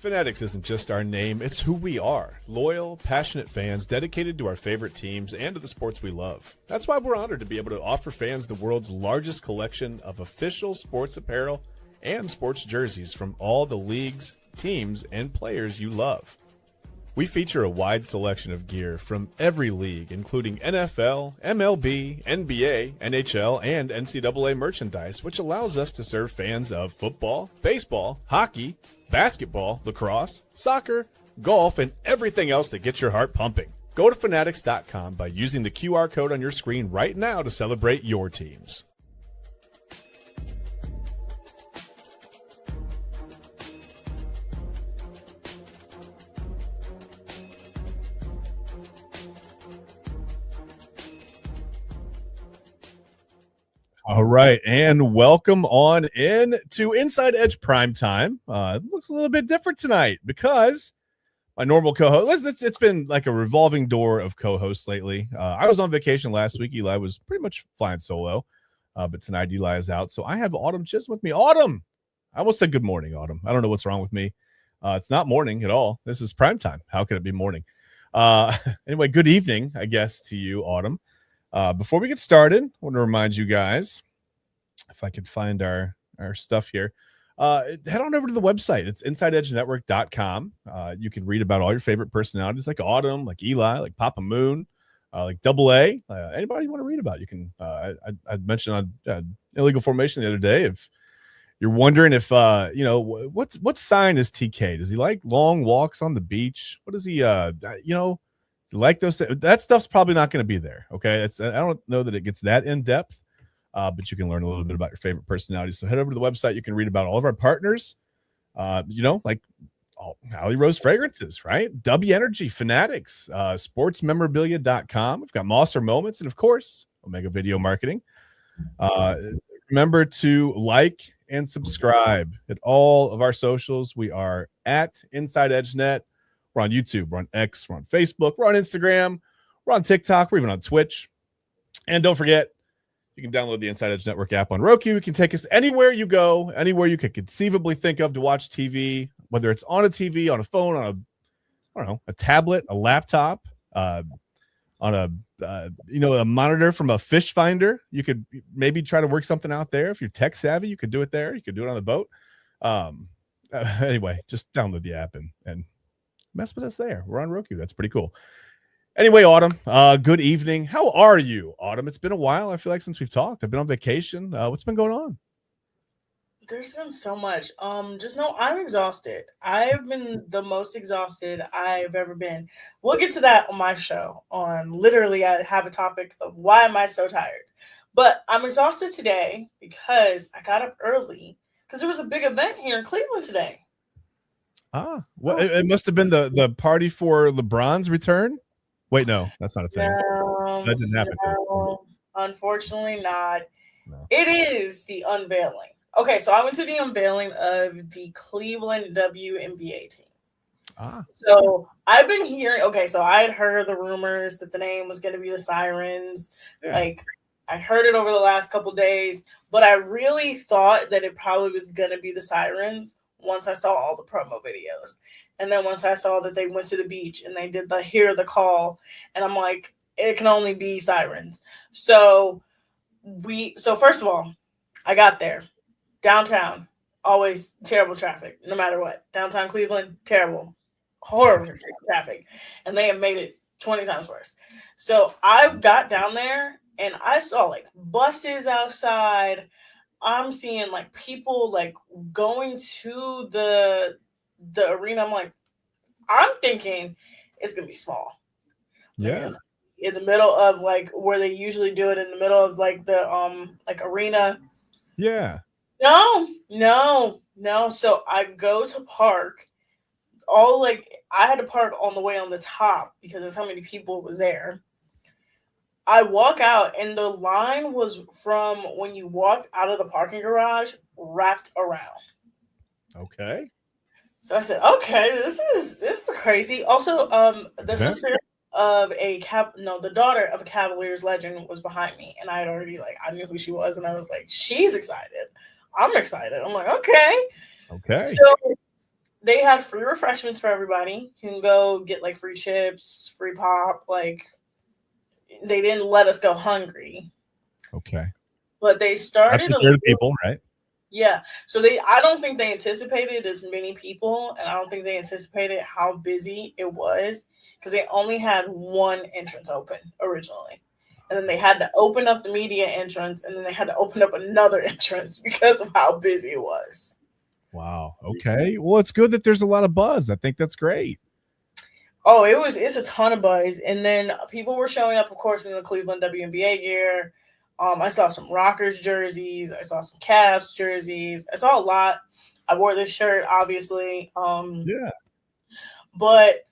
Fanatics isn't just our name, it's who we are. Loyal, passionate fans dedicated to our favorite teams and to the sports we love. That's why we're honored to be able to offer fans the world's largest collection of official sports apparel and sports jerseys from all the leagues, teams, and players you love. We feature a wide selection of gear from every league, including NFL, MLB, NBA, NHL, and NCAA merchandise, which allows us to serve fans of football, baseball, hockey, basketball, lacrosse, soccer, golf, and everything else that gets your heart pumping. Go to fanatics.com by using the QR code on your screen right now to celebrate your teams. All right, and welcome on in to Inside Edge Primetime. It looks a little bit different tonight because my normal co-host, it's been like a revolving door of co-hosts lately. I was on vacation last week. Eli was pretty much flying solo, but tonight Eli is out. So I have Autumn Chisholm with me. Autumn! I almost said good morning, Autumn. I don't know what's wrong with me. It's not morning at all. This is primetime. How could it be morning? Anyway, good evening, I guess, to you, Autumn. Before we get started, I want to remind you guys, if I could find our stuff here, head on over to the website. It's InsideEdgeNetwork.com. You can read about all your favorite personalities like Autumn, like Eli, like Papa Moon, like Double A. Anybody you want to read about, you can. I mentioned on Illegal Formation the other day, if you're wondering if, what sign is TK? Does he like long walks on the beach? What does he, like those? That stuff's probably not going to be there. Okay. I don't know that it gets that in depth, but you can learn a little bit about your favorite personalities. So head over to the website. You can read about all of our partners, like Alley Rose Fragrances, right? W Energy, Fanatics, sportsmemorabilia.com. We've got Mosser Moments, and of course, Omega Video Marketing. Remember to like and subscribe at all of our socials. We are at Inside Edge Net. We're on YouTube, we're on X, we're on Facebook, we're on Instagram, we're on TikTok, we're even on Twitch. And don't forget, you can download the Inside Edge Network app on Roku. You can take us anywhere you go, anywhere you could conceivably think of to watch TV, whether it's on a TV, on a phone, on a tablet, a laptop, on a monitor from a fish finder. You could maybe try to work something out there. If you're tech savvy, you could do it there. You could do it on the boat. Anyway, just download the app and mess with us there. We're on Roku. That's pretty cool. Anyway, Autumn, good evening. How are you, Autumn? It's been a while, I feel like, since we've talked. I've been on vacation. What's been going on? There's been so much. Just know I'm exhausted. I've been the most exhausted I've ever been. We'll get to that on my show. Literally, I have a topic of why am I so tired. But I'm exhausted today because I got up early because there was a big event here in Cleveland today. Well, it must have been the party for LeBron's return. Wait, no, that's not a thing. That didn't happen. No, unfortunately not. No. It is the unveiling. Okay, so I went to the unveiling of the Cleveland WNBA team. So I've been hearing, so I had heard the rumors that the name was going to be the Sirens. Yeah. Like, I heard it over the last couple days, but I really thought that it probably was going to be the Sirens once I saw all the promo videos. And then once I saw that they went to the beach and they did hear the call, and I'm like, it can only be Sirens. So first of all, I got there. Downtown, always terrible traffic, no matter what. Downtown Cleveland, terrible, horrible traffic. And they have made it 20 times worse. So I got down there and I saw buses outside. I'm seeing people going to the arena. I'm like, I'm thinking it's gonna be small. Yeah. In the middle of where they usually do it, in the middle of the arena. Yeah. No. So I go to park. I had to park on the way on the top because that's how many people was there. I walk out and the line was from when you walked out of the parking garage wrapped around. Okay. So I said, okay, this is crazy. Also, the sister of the daughter of a Cavaliers legend was behind me, and I had already I knew who she was, and I was like, she's excited. I'm excited. I'm like, okay. Okay. So they had free refreshments for everybody. You can go get like free chips, free pop. Like they didn't let us go hungry. Okay. But they started That's fair to people, right? Yeah. So I don't think they anticipated as many people, and I don't think they anticipated how busy it was because they only had one entrance open originally. And then they had to open up the media entrance, and then they had to open up another entrance because of how busy it was. Wow. Okay. Well, it's good that there's a lot of buzz. I think that's great. Oh, it's a ton of buzz. And then people were showing up, of course, in the Cleveland WNBA gear. I saw some Rockers jerseys. I saw some Cavs jerseys. I saw a lot. I wore this shirt, obviously. Yeah. But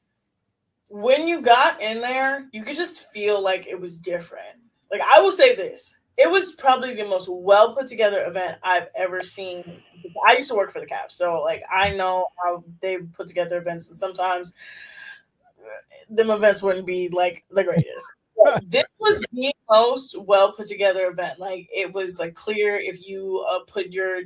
when you got in there, you could just feel like it was different. Like, I will say this. It was probably the most well put together event I've ever seen. I used to work for the Cavs, so like I know how they put together events, and sometimes them events wouldn't be like the greatest. But this was the most well put together event. Like it was like clear if you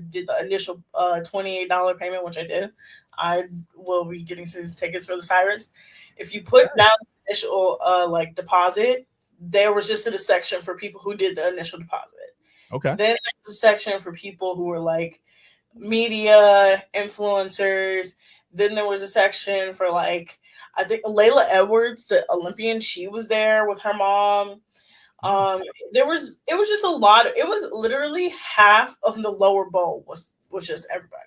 did the initial $28 payment, which I did. I will be getting season tickets for the Sirens. If you put down the initial like deposit, there was just a section for people who did the initial deposit. Okay. Then there was a section for people who were like media influencers. Then there was a section for like I think Layla Edwards, the Olympian, she was there with her mom. It was just a lot. It was literally half of the lower bowl was just everybody.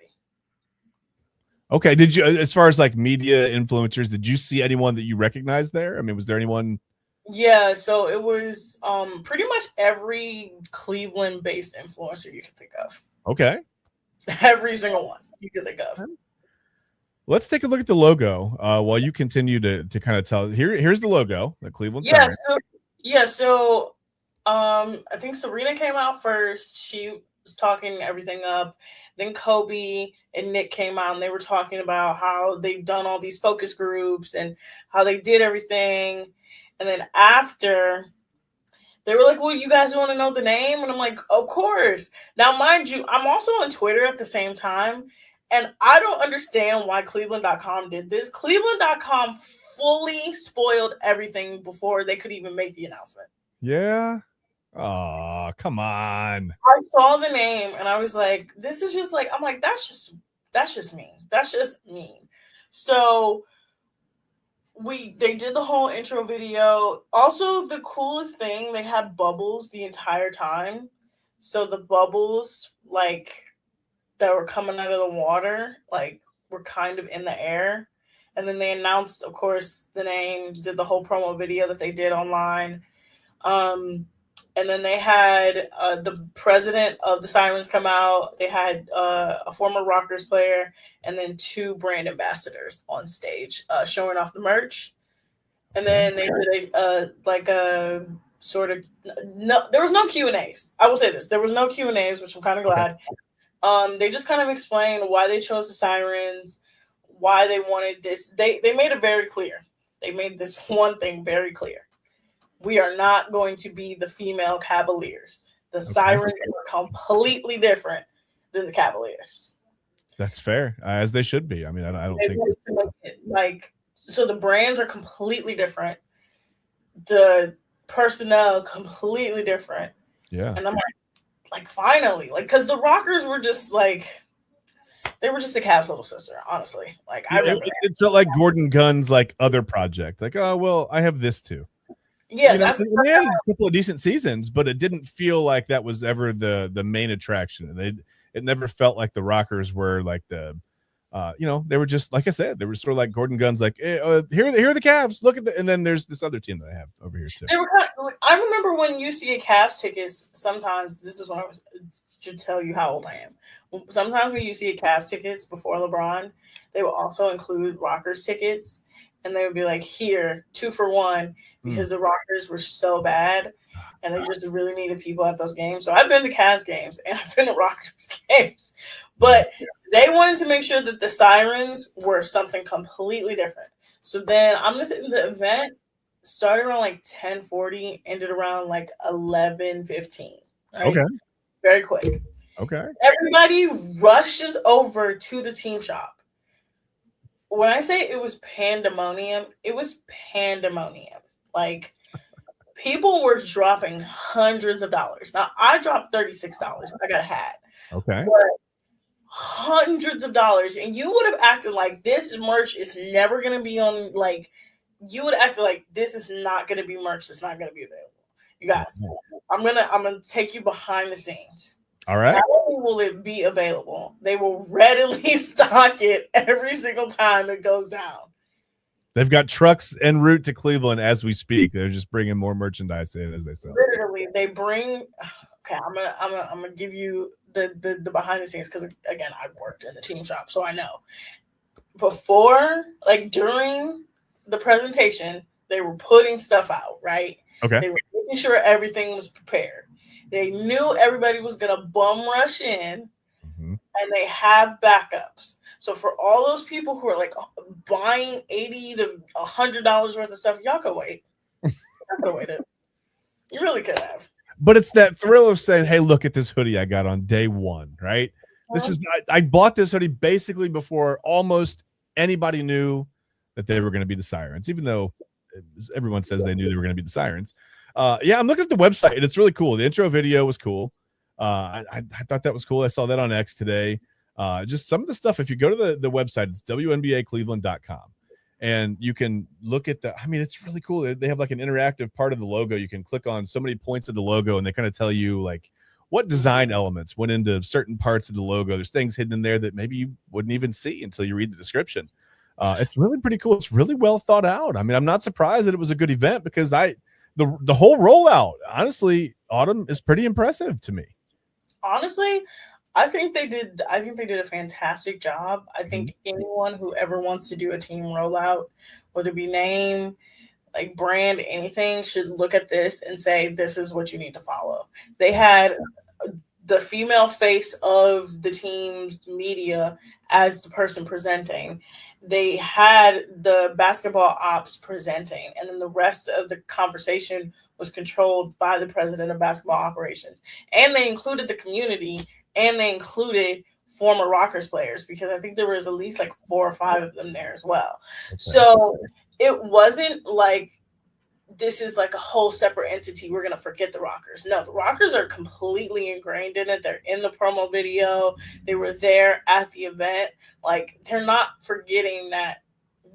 Okay. Did you, as far as like media influencers, did you see anyone that you recognized there? I mean, was there anyone? Yeah, so it was pretty much every Cleveland-based influencer you could think of. Okay. Every single one you could think of. Let's take a look at the logo while you continue to kind of tell. Here's the logo, the Cleveland Sirens. So I think Serena came out first. She was talking everything up. Then Kobe and Nick came out and they were talking about how they've done all these focus groups and how they did everything. And then after, they were like, well, you guys want to know the name? And I'm like, of course. Now, mind you, I'm also on Twitter at the same time. And I don't understand why Cleveland.com did this. Cleveland.com fully spoiled everything before they could even make the announcement. Yeah. Oh, come on. I saw the name and I was like, this is just like, I'm like, that's just mean. That's just mean. So they did the whole intro video. Also, the coolest thing, they had bubbles the entire time. So the bubbles, like, that were coming out of the water, like, were kind of in the air. And then they announced, of course, the name, did the whole promo video that they did online. And then they had the president of the Sirens come out. They had a former Rockers player and then 2 brand ambassadors on stage showing off the merch. And then they did a sort of no. There was no Q&As. I will say this: there was no Q&As, which I'm kind of glad. They just kind of explained why they chose the Sirens, why they wanted this. They made it very clear. They made this one thing very clear. We are not going to be the female Cavaliers. The Sirens are completely different than the Cavaliers. That's fair, as they should be. I mean, I don't think like, so the brands are completely different. The personnel completely different. Yeah. And I'm like finally, like, because the Rockers were just like, they were just the Cavs' little sister, honestly. Like, I remember it felt like Gordon Gunn's like other project. Like, oh well, I have this too. Yeah, they had a couple of decent seasons, but it didn't feel like that was ever the main attraction. It never felt like the Rockers were like the, they were just, like I said, they were sort of like Gordon Gunn's like, hey, here are the Cavs. Look at and then there's this other team that I have over here too. They were I remember when you see a Cavs tickets. Sometimes this is when I should tell you how old I am. Sometimes when you see a Cavs tickets before LeBron, they will also include Rockers tickets, and they would be like, here, 2 for 1. Because the Rockers were so bad and they just really needed people at those games. So I've been to Cavs games and I've been to Rockers games. But they wanted to make sure that the Sirens were something completely different. So then I'm going to say the event started around like 10:40, ended around like 11:15. Right? Okay. Very quick. Okay. Everybody rushes over to the team shop. when I say it was pandemonium, it was pandemonium. Like, people were dropping hundreds of dollars. Now, I dropped $36. I got a hat. Okay. But hundreds of dollars. And you would have acted like this merch is never going to be on, like, you would have acted like this is not going to be merch that's not going to be available. You guys, I'm gonna take you behind the scenes. All right. Not only will it be available, they will readily stock it every single time it goes down. They've got trucks en route to Cleveland as we speak. They're just bringing more merchandise in as they sell. Literally, they bring. Okay, I'm gonna give you the behind the scenes, because again, I worked in the team shop, so I know. Before, like during the presentation, they were putting stuff out, right? Okay. They were making sure everything was prepared. They knew everybody was gonna bum rush in, and they have backups. So for all those people who are like buying $80 to $100 worth of stuff, y'all could wait. Y'all could have waited. You really could have. But it's that thrill of saying, "Hey, look at this hoodie I got on day one." Right? This is I bought this hoodie basically before almost anybody knew that they were going to be the Sirens, even though everyone says they knew they were going to be the Sirens. Yeah, I'm looking at the website, and it's really cool. The intro video was cool. I thought that was cool. I saw that on X today. Just some of the stuff. If you go to the website, it's WNBAcleveland.com, and you can look at the. I mean, it's really cool. They have like an interactive part of the logo. You can click on so many points of the logo, and they kind of tell you like what design elements went into certain parts of the logo. There's things hidden in there that maybe you wouldn't even see until you read the description. It's really pretty cool. It's really well thought out. I mean, I'm not surprised that it was a good event, because the whole rollout, honestly, Autumn, is pretty impressive to me. Honestly, I think they did a fantastic job. I think anyone who ever wants to do a team rollout, whether it be name, like brand, anything, should look at this and say, this is what you need to follow. They had the female face of the team's media as the person presenting. They had the basketball ops presenting, and then the rest of the conversation was controlled by the president of basketball operations. And they included the community, and they included former Rockers players, because I think there was at least like 4 or 5 of them there as well. Okay. So it wasn't like this is like a whole separate entity. We're going to forget the Rockers. No, the Rockers are completely ingrained in it. They're in the promo video. They were there at the event. Like, they're not forgetting that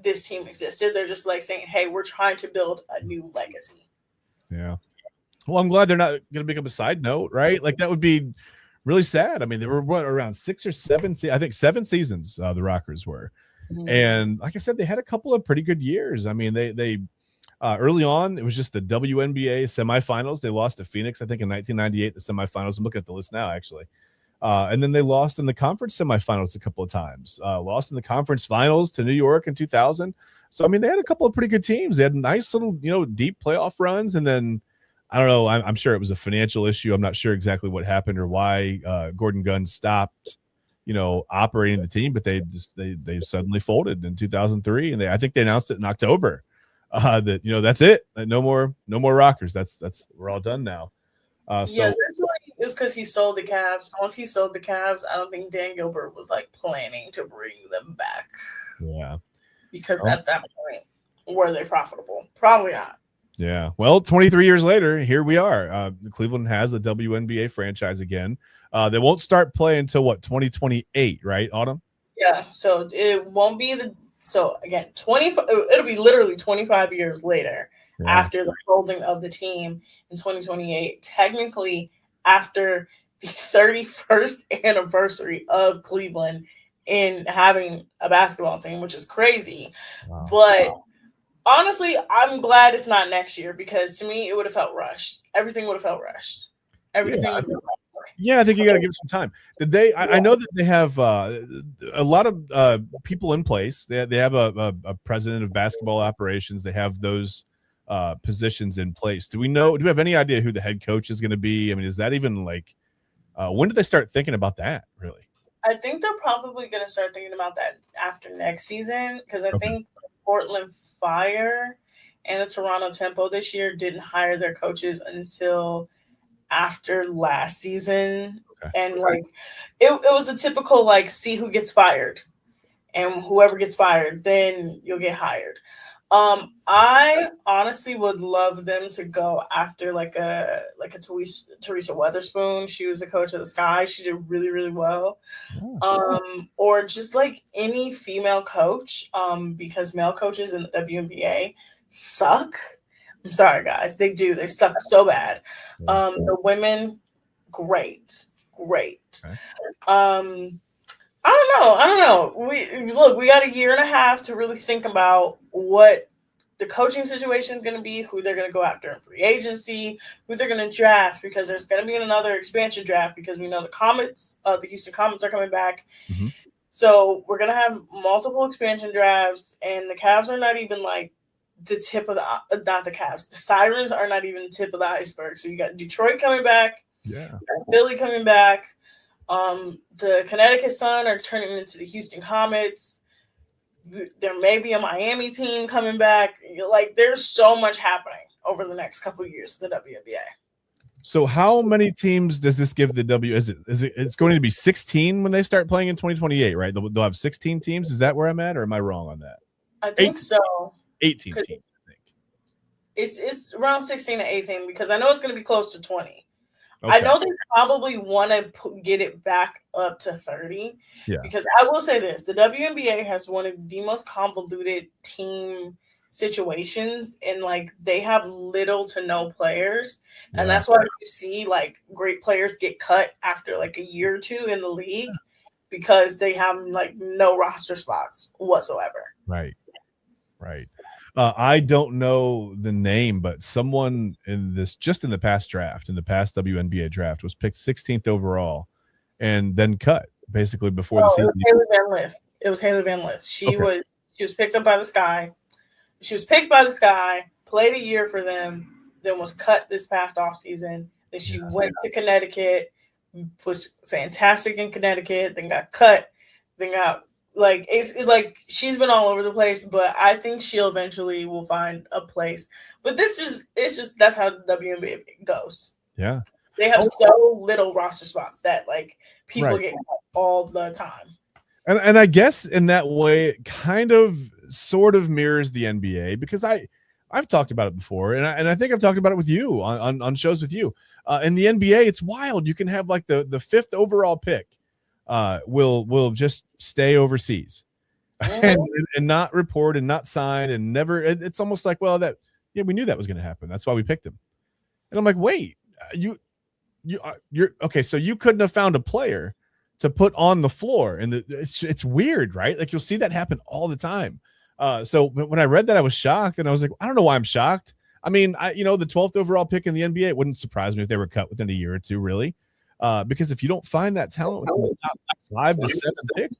this team existed. They're just like saying, hey, we're trying to build a new legacy. Yeah. Well, I'm glad they're not going to become a side note, right? Like, that would be really sad. I mean, they were around 6 or 7, I think 7 seasons, the Rockers were. Mm-hmm. And like I said, they had a couple of pretty good years. I mean, they early on, it was just the WNBA semifinals. They lost to Phoenix, I think, in 1998, the semifinals. I'm looking at the list now, actually. And then they lost in the conference semifinals a couple of times. Lost in the conference finals to New York in 2000. So, I mean, they had a couple of pretty good teams. They had nice little, deep playoff runs. And then, I don't know, I'm sure it was a financial issue. I'm not sure exactly what happened or why Gordon Gunn stopped, operating the team. But they suddenly folded in 2003. And I think they announced it in October. That that's it. No more Rockers. That's we're all done now. Yes, it was because he sold the Cavs. Once he sold the Cavs, I don't think Dan Gilbert was like planning to bring them back. Yeah, because at that point, were they profitable? Probably not. Yeah. Well, 23 years later, here we are. Cleveland has a WNBA franchise again. They won't start play until 2028, right, Autumn? Yeah. So it won't be So again, it'll be literally 25 years later after the folding of the team in 2028. Technically, after the 31st anniversary of Cleveland in having a basketball team, which is crazy. Wow. But honestly, I'm glad it's not next year, because to me, it would have felt rushed. Everything would have felt rushed. Everything would have felt Yeah, I think you got to give it some time. Did they? I know that they have a lot of people in place. They have a president of basketball operations. They have those positions in place. Do we have any idea who the head coach is going to be? I mean, is that even like when did they start thinking about that? Really? I think they're probably going to start thinking about that after next season, because I think Portland Fire and the Toronto Tempo this year didn't hire their coaches until after last season. And like it was a typical like see who gets fired, and whoever gets fired, then you'll get hired. I honestly would love them to go after like a Teresa Weatherspoon. She was the coach of the Sky. She did really, really well. Or just like any female coach, because male coaches in the WNBA suck. I'm sorry, guys, they do. They suck so bad. The women, great. Okay. I don't know. We got a year and a half to really think about what the coaching situation is going to be, who they're going to go after in free agency, who they're going to draft, because there's going to be another expansion draft because we know the Houston Comets are coming back. Mm-hmm. So we're going to have multiple expansion drafts, and the Cavs are not even like the tip of not the Cavs. The Sirens are not even the tip of the iceberg. So you got Detroit coming back. Yeah. You got Philly coming back. The Connecticut Sun are turning into the Houston Comets. There may be a Miami team coming back. Like, there's so much happening over the next couple of years for the WNBA. So how many teams does this give the W? It's going to be 16 when they start playing in 2028, right? They'll have 16 teams. Is that where I'm at, or am I wrong on that? I think 18, so. 18 teams, I think. It's around 16 to 18 because I know it's going to be close to 20. Okay. I know they probably want to get it back up to 30. Yeah. Because I will say this, the WNBA has one of the most convoluted team situations, and like they have little to no players. And that's why you see like great players get cut after like a year or two in the league because they have like no roster spots whatsoever. Right. I don't know the name, but someone in the past WNBA draft was picked 16th overall and then cut basically before the season. It was Haley Van Lith. She was picked up by the Sky. She was picked by the Sky, played a year for them, then was cut this past offseason. Then she went to Connecticut, was fantastic in Connecticut, then got cut, then got it's like she's been all over the place, but I think she'll eventually will find a place. But that's how the WNBA goes. Yeah. They have so little roster spots that like people get cut all the time. And I guess in that way it kind of sort of mirrors the NBA, because I've talked about it before, and I think I've talked about it with you on shows with you. In the NBA, it's wild. You can have like the 5th overall pick will just stay overseas and not report and not sign and never. It's almost like, well, we knew that was going to happen. That's why we picked him. And I'm like, wait, you're okay. So you couldn't have found a player to put on the floor, and it's weird, right? Like you'll see that happen all the time. So when I read that, I was shocked, and I was like, I don't know why I'm shocked. I mean, the 12th overall pick in the NBA, it wouldn't surprise me if they were cut within a year or two, really. Because if you don't find that talent within the top 5 to 7 picks,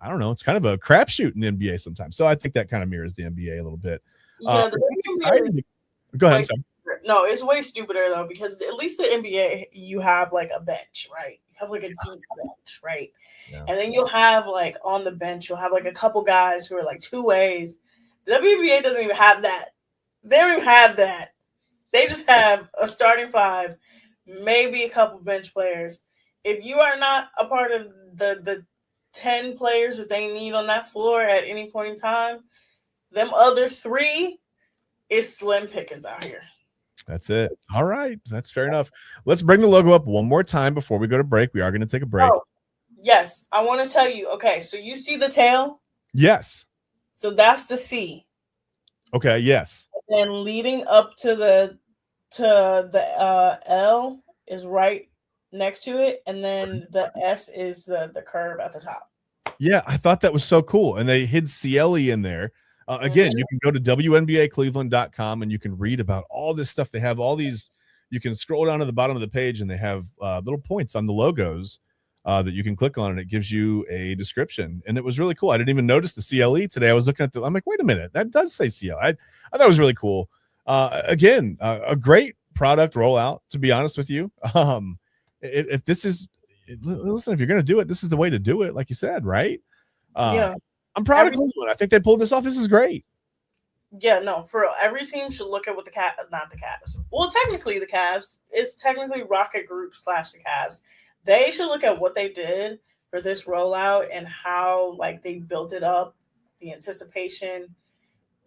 I don't know. It's kind of a crapshoot in the NBA sometimes. So I think that kind of mirrors the NBA a little bit. Go ahead. Sorry. No, it's way stupider though, because at least the NBA, you have like a bench, right? You have like a deep bench, right? Yeah. And then you'll have like on the bench, you'll have like a couple guys who are like two ways. The WNBA doesn't even have that. They don't even have that. They just have a starting 5, maybe a couple bench players. If you are not a part of the 10 players that they need on that floor at any point in time, them other 3 is slim pickings out here. That's it. All right. That's fair enough. Let's bring the logo up one more time before we go to break. We are going to take a break. Oh, yes. I want to tell you. Okay. So you see the tail? Yes. So that's the C. Okay. Yes. And then leading up to the L is right next to it. And then the S is the curve at the top. Yeah. I thought that was so cool. And they hid CLE in there. Again, you can go to WNBAcleveland.com and you can read about all this stuff. They have all these, you can scroll down to the bottom of the page and they have little points on the logos that you can click on, and it gives you a description. And it was really cool. I didn't even notice the CLE today. I was looking at I'm like, wait a minute, that does say CLE. I thought it was really cool. Again, a great product rollout, to be honest with you. If this is, listen, if you're going to do it, this is the way to do it. Like you said, right? Yeah. I'm proud of Cleveland. I think they pulled this off. This is great. Yeah, no, for real. Every team should look at what not the Cavs. Well, technically the Cavs. It's technically Rocket Group / the Cavs. They should look at what they did for this rollout and how like they built it up, the anticipation,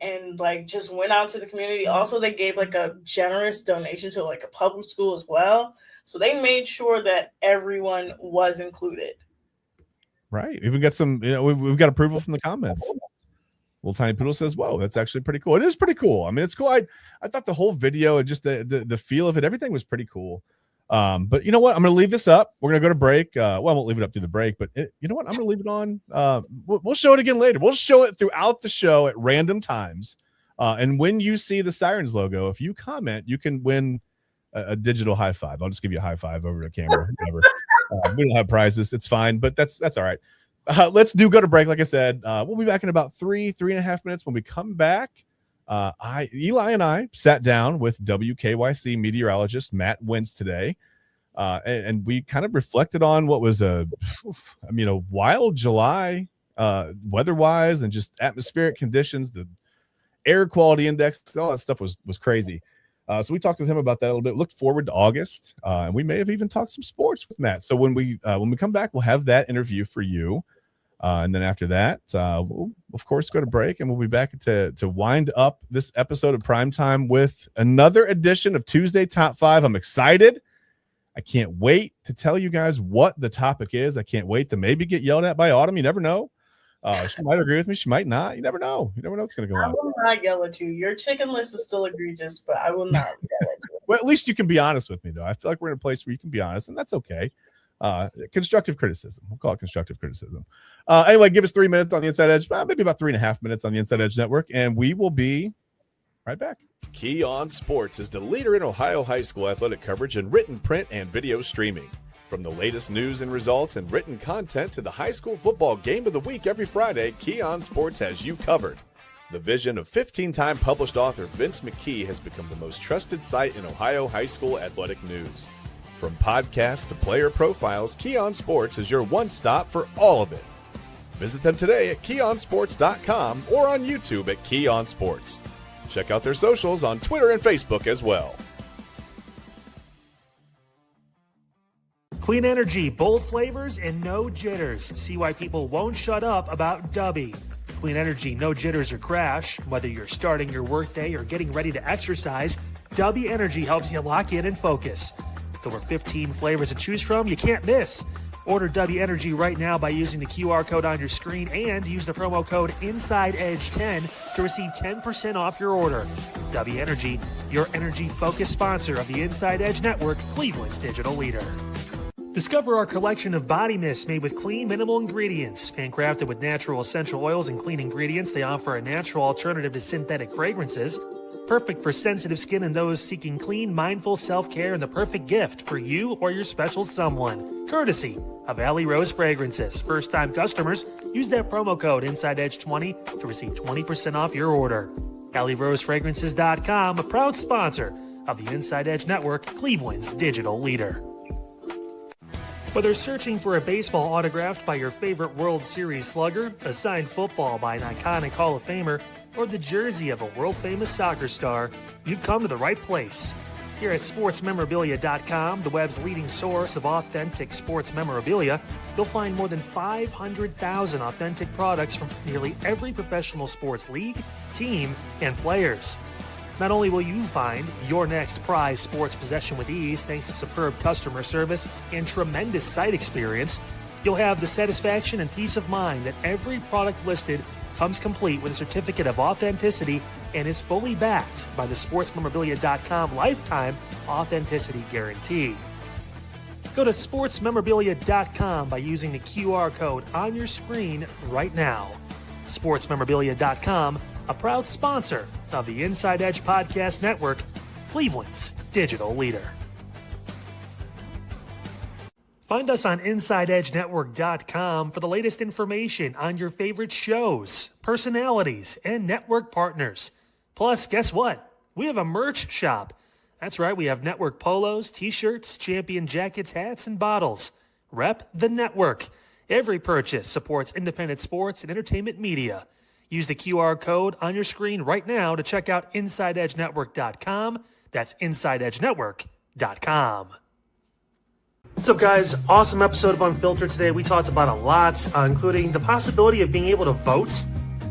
and like just went out to the community. Also, they gave like a generous donation to like a public school as well. So they made sure that everyone was included. Right. Even got some, we've got approval from the comments. Little Tiny Poodle says, whoa, that's actually pretty cool. It is pretty cool. I mean, it's cool. I thought the whole video and just the feel of it, everything was pretty cool. But you know what? I'm going to leave this up. We're going to go to break. Well, I won't leave it up through the break, but you know what? I'm going to leave it on. We'll show it again later. We'll show it throughout the show at random times. And when you see the Sirens logo, if you comment, you can win a digital high five. I'll just give you a high five over the camera. Whatever. We don't have prizes. It's fine, but that's all right. Let's go to break. Like I said, we'll be back in about 3.5 minutes. When we come back, Eli and I sat down with WKYC meteorologist Matt Wentz today, and we kind of reflected on what was a wild July weather-wise and just atmospheric conditions. The air quality index, all that stuff was crazy. So we talked with him about that a little bit. Looked forward to August, and we may have even talked some sports with Matt. So when we come back, we'll have that interview for you, and then after that, we'll of course go to break, and we'll be back to wind up this episode of Primetime with another edition of Tuesday Top 5. I'm excited. I can't wait to tell you guys what the topic is. I can't wait to maybe get yelled at by Autumn. You never know. She might agree with me. She might not. You never know. You never know what's going to go on. I will not yell at you. Your chicken list is still egregious, but I will not yell at you. Well, at least you can be honest with me, though. I feel like we're in a place where you can be honest, and that's okay. Constructive criticism. We'll call it constructive criticism. Anyway, give us 3 minutes on the Inside Edge. Maybe about 3.5 minutes on the Inside Edge Network, and we will be right back. Key On Sports is the leader in Ohio high school athletic coverage in written, print, and video streaming. From the latest news and results and written content to the high school football game of the week every Friday, Key On Sports has you covered. The vision of 15-time published author Vince McKee has become the most trusted site in Ohio high school athletic news. From podcasts to player profiles, Key On Sports is your one-stop for all of it. Visit them today at keyonsports.com or on YouTube at Key On Sports. Check out their socials on Twitter and Facebook as well. Clean energy, bold flavors, and no jitters. See why people won't shut up about Dubby. Clean energy, no jitters or crash. Whether you're starting your workday or getting ready to exercise, Dubby Energy helps you lock in and focus. With over 15 flavors to choose from, you can't miss. Order Dubby Energy right now by using the QR code on your screen and use the promo code InsideEdge10 to receive 10% off your order. Dubby Energy, your energy-focused sponsor of the Inside Edge Network, Cleveland's digital leader. Discover our collection of body mists made with clean, minimal ingredients. Handcrafted with natural essential oils and clean ingredients, they offer a natural alternative to synthetic fragrances. Perfect for sensitive skin and those seeking clean, mindful self-care, and the perfect gift for you or your special someone. Courtesy of Alley Rose Fragrances. First-time customers, use that promo code InsideEdge20 to receive 20% off your order. AlleyRoseFragrances.com, a proud sponsor of the Inside Edge Network, Cleveland's digital leader. Whether searching for a baseball autographed by your favorite World Series slugger, a signed football by an iconic Hall of Famer, or the jersey of a world-famous soccer star, you've come to the right place. Here at SportsMemorabilia.com, the web's leading source of authentic sports memorabilia, you'll find more than 500,000 authentic products from nearly every professional sports league, team, and players. Not only will you find your next prized sports possession with ease thanks to superb customer service and tremendous site experience, you'll have the satisfaction and peace of mind that every product listed comes complete with a certificate of authenticity and is fully backed by the SportsMemorabilia.com lifetime authenticity guarantee. Go to SportsMemorabilia.com by using the QR code on your screen right now. SportsMemorabilia.com, a proud sponsor of the Inside Edge Podcast Network, Cleveland's digital leader. Find us on InsideEdgeNetwork.com for the latest information on your favorite shows, personalities, and network partners. Plus, guess what? We have a merch shop. That's right, we have network polos, t-shirts, champion jackets, hats, and bottles. Rep the network. Every purchase supports independent sports and entertainment media. Use the QR code on your screen right now to check out InsideEdgeNetwork.com. That's InsideEdgeNetwork.com. What's up, guys? Awesome episode of Unfiltered today. We talked about a lot, including the possibility of being able to vote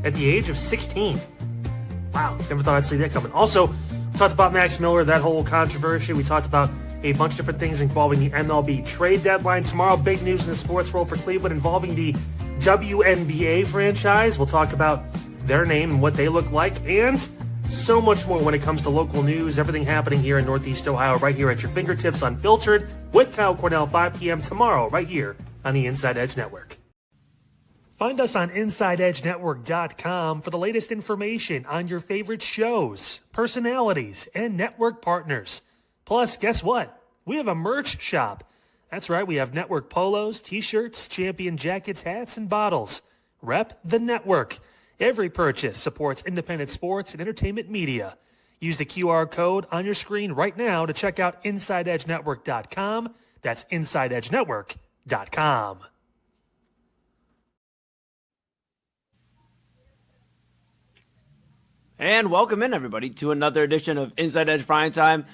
at the age of 16. Wow, never thought I'd see that coming. Also, we talked about Max Miller, that whole controversy. We talked about a bunch of different things involving the MLB trade deadline. Tomorrow, big news in the sports world for Cleveland involving the WNBA franchise. We'll talk about their name and what they look like, and so much more when it comes to local news, everything happening here in Northeast Ohio, right here at your fingertips, Unfiltered, with Kyle Cornell, 5 p.m. tomorrow, right here on the Inside Edge Network. Find us on InsideEdgeNetwork.com for the latest information on your favorite shows, personalities, and network partners. Plus, guess what? We have a merch shop. That's right, we have network polos, t-shirts, champion jackets, hats, and bottles. Rep the network. Every purchase supports independent sports and entertainment media. Use the QR code on your screen right now to check out InsideEdgeNetwork.com. That's InsideEdgeNetwork.com. And welcome in, everybody, to another edition of Inside Edge Primetime.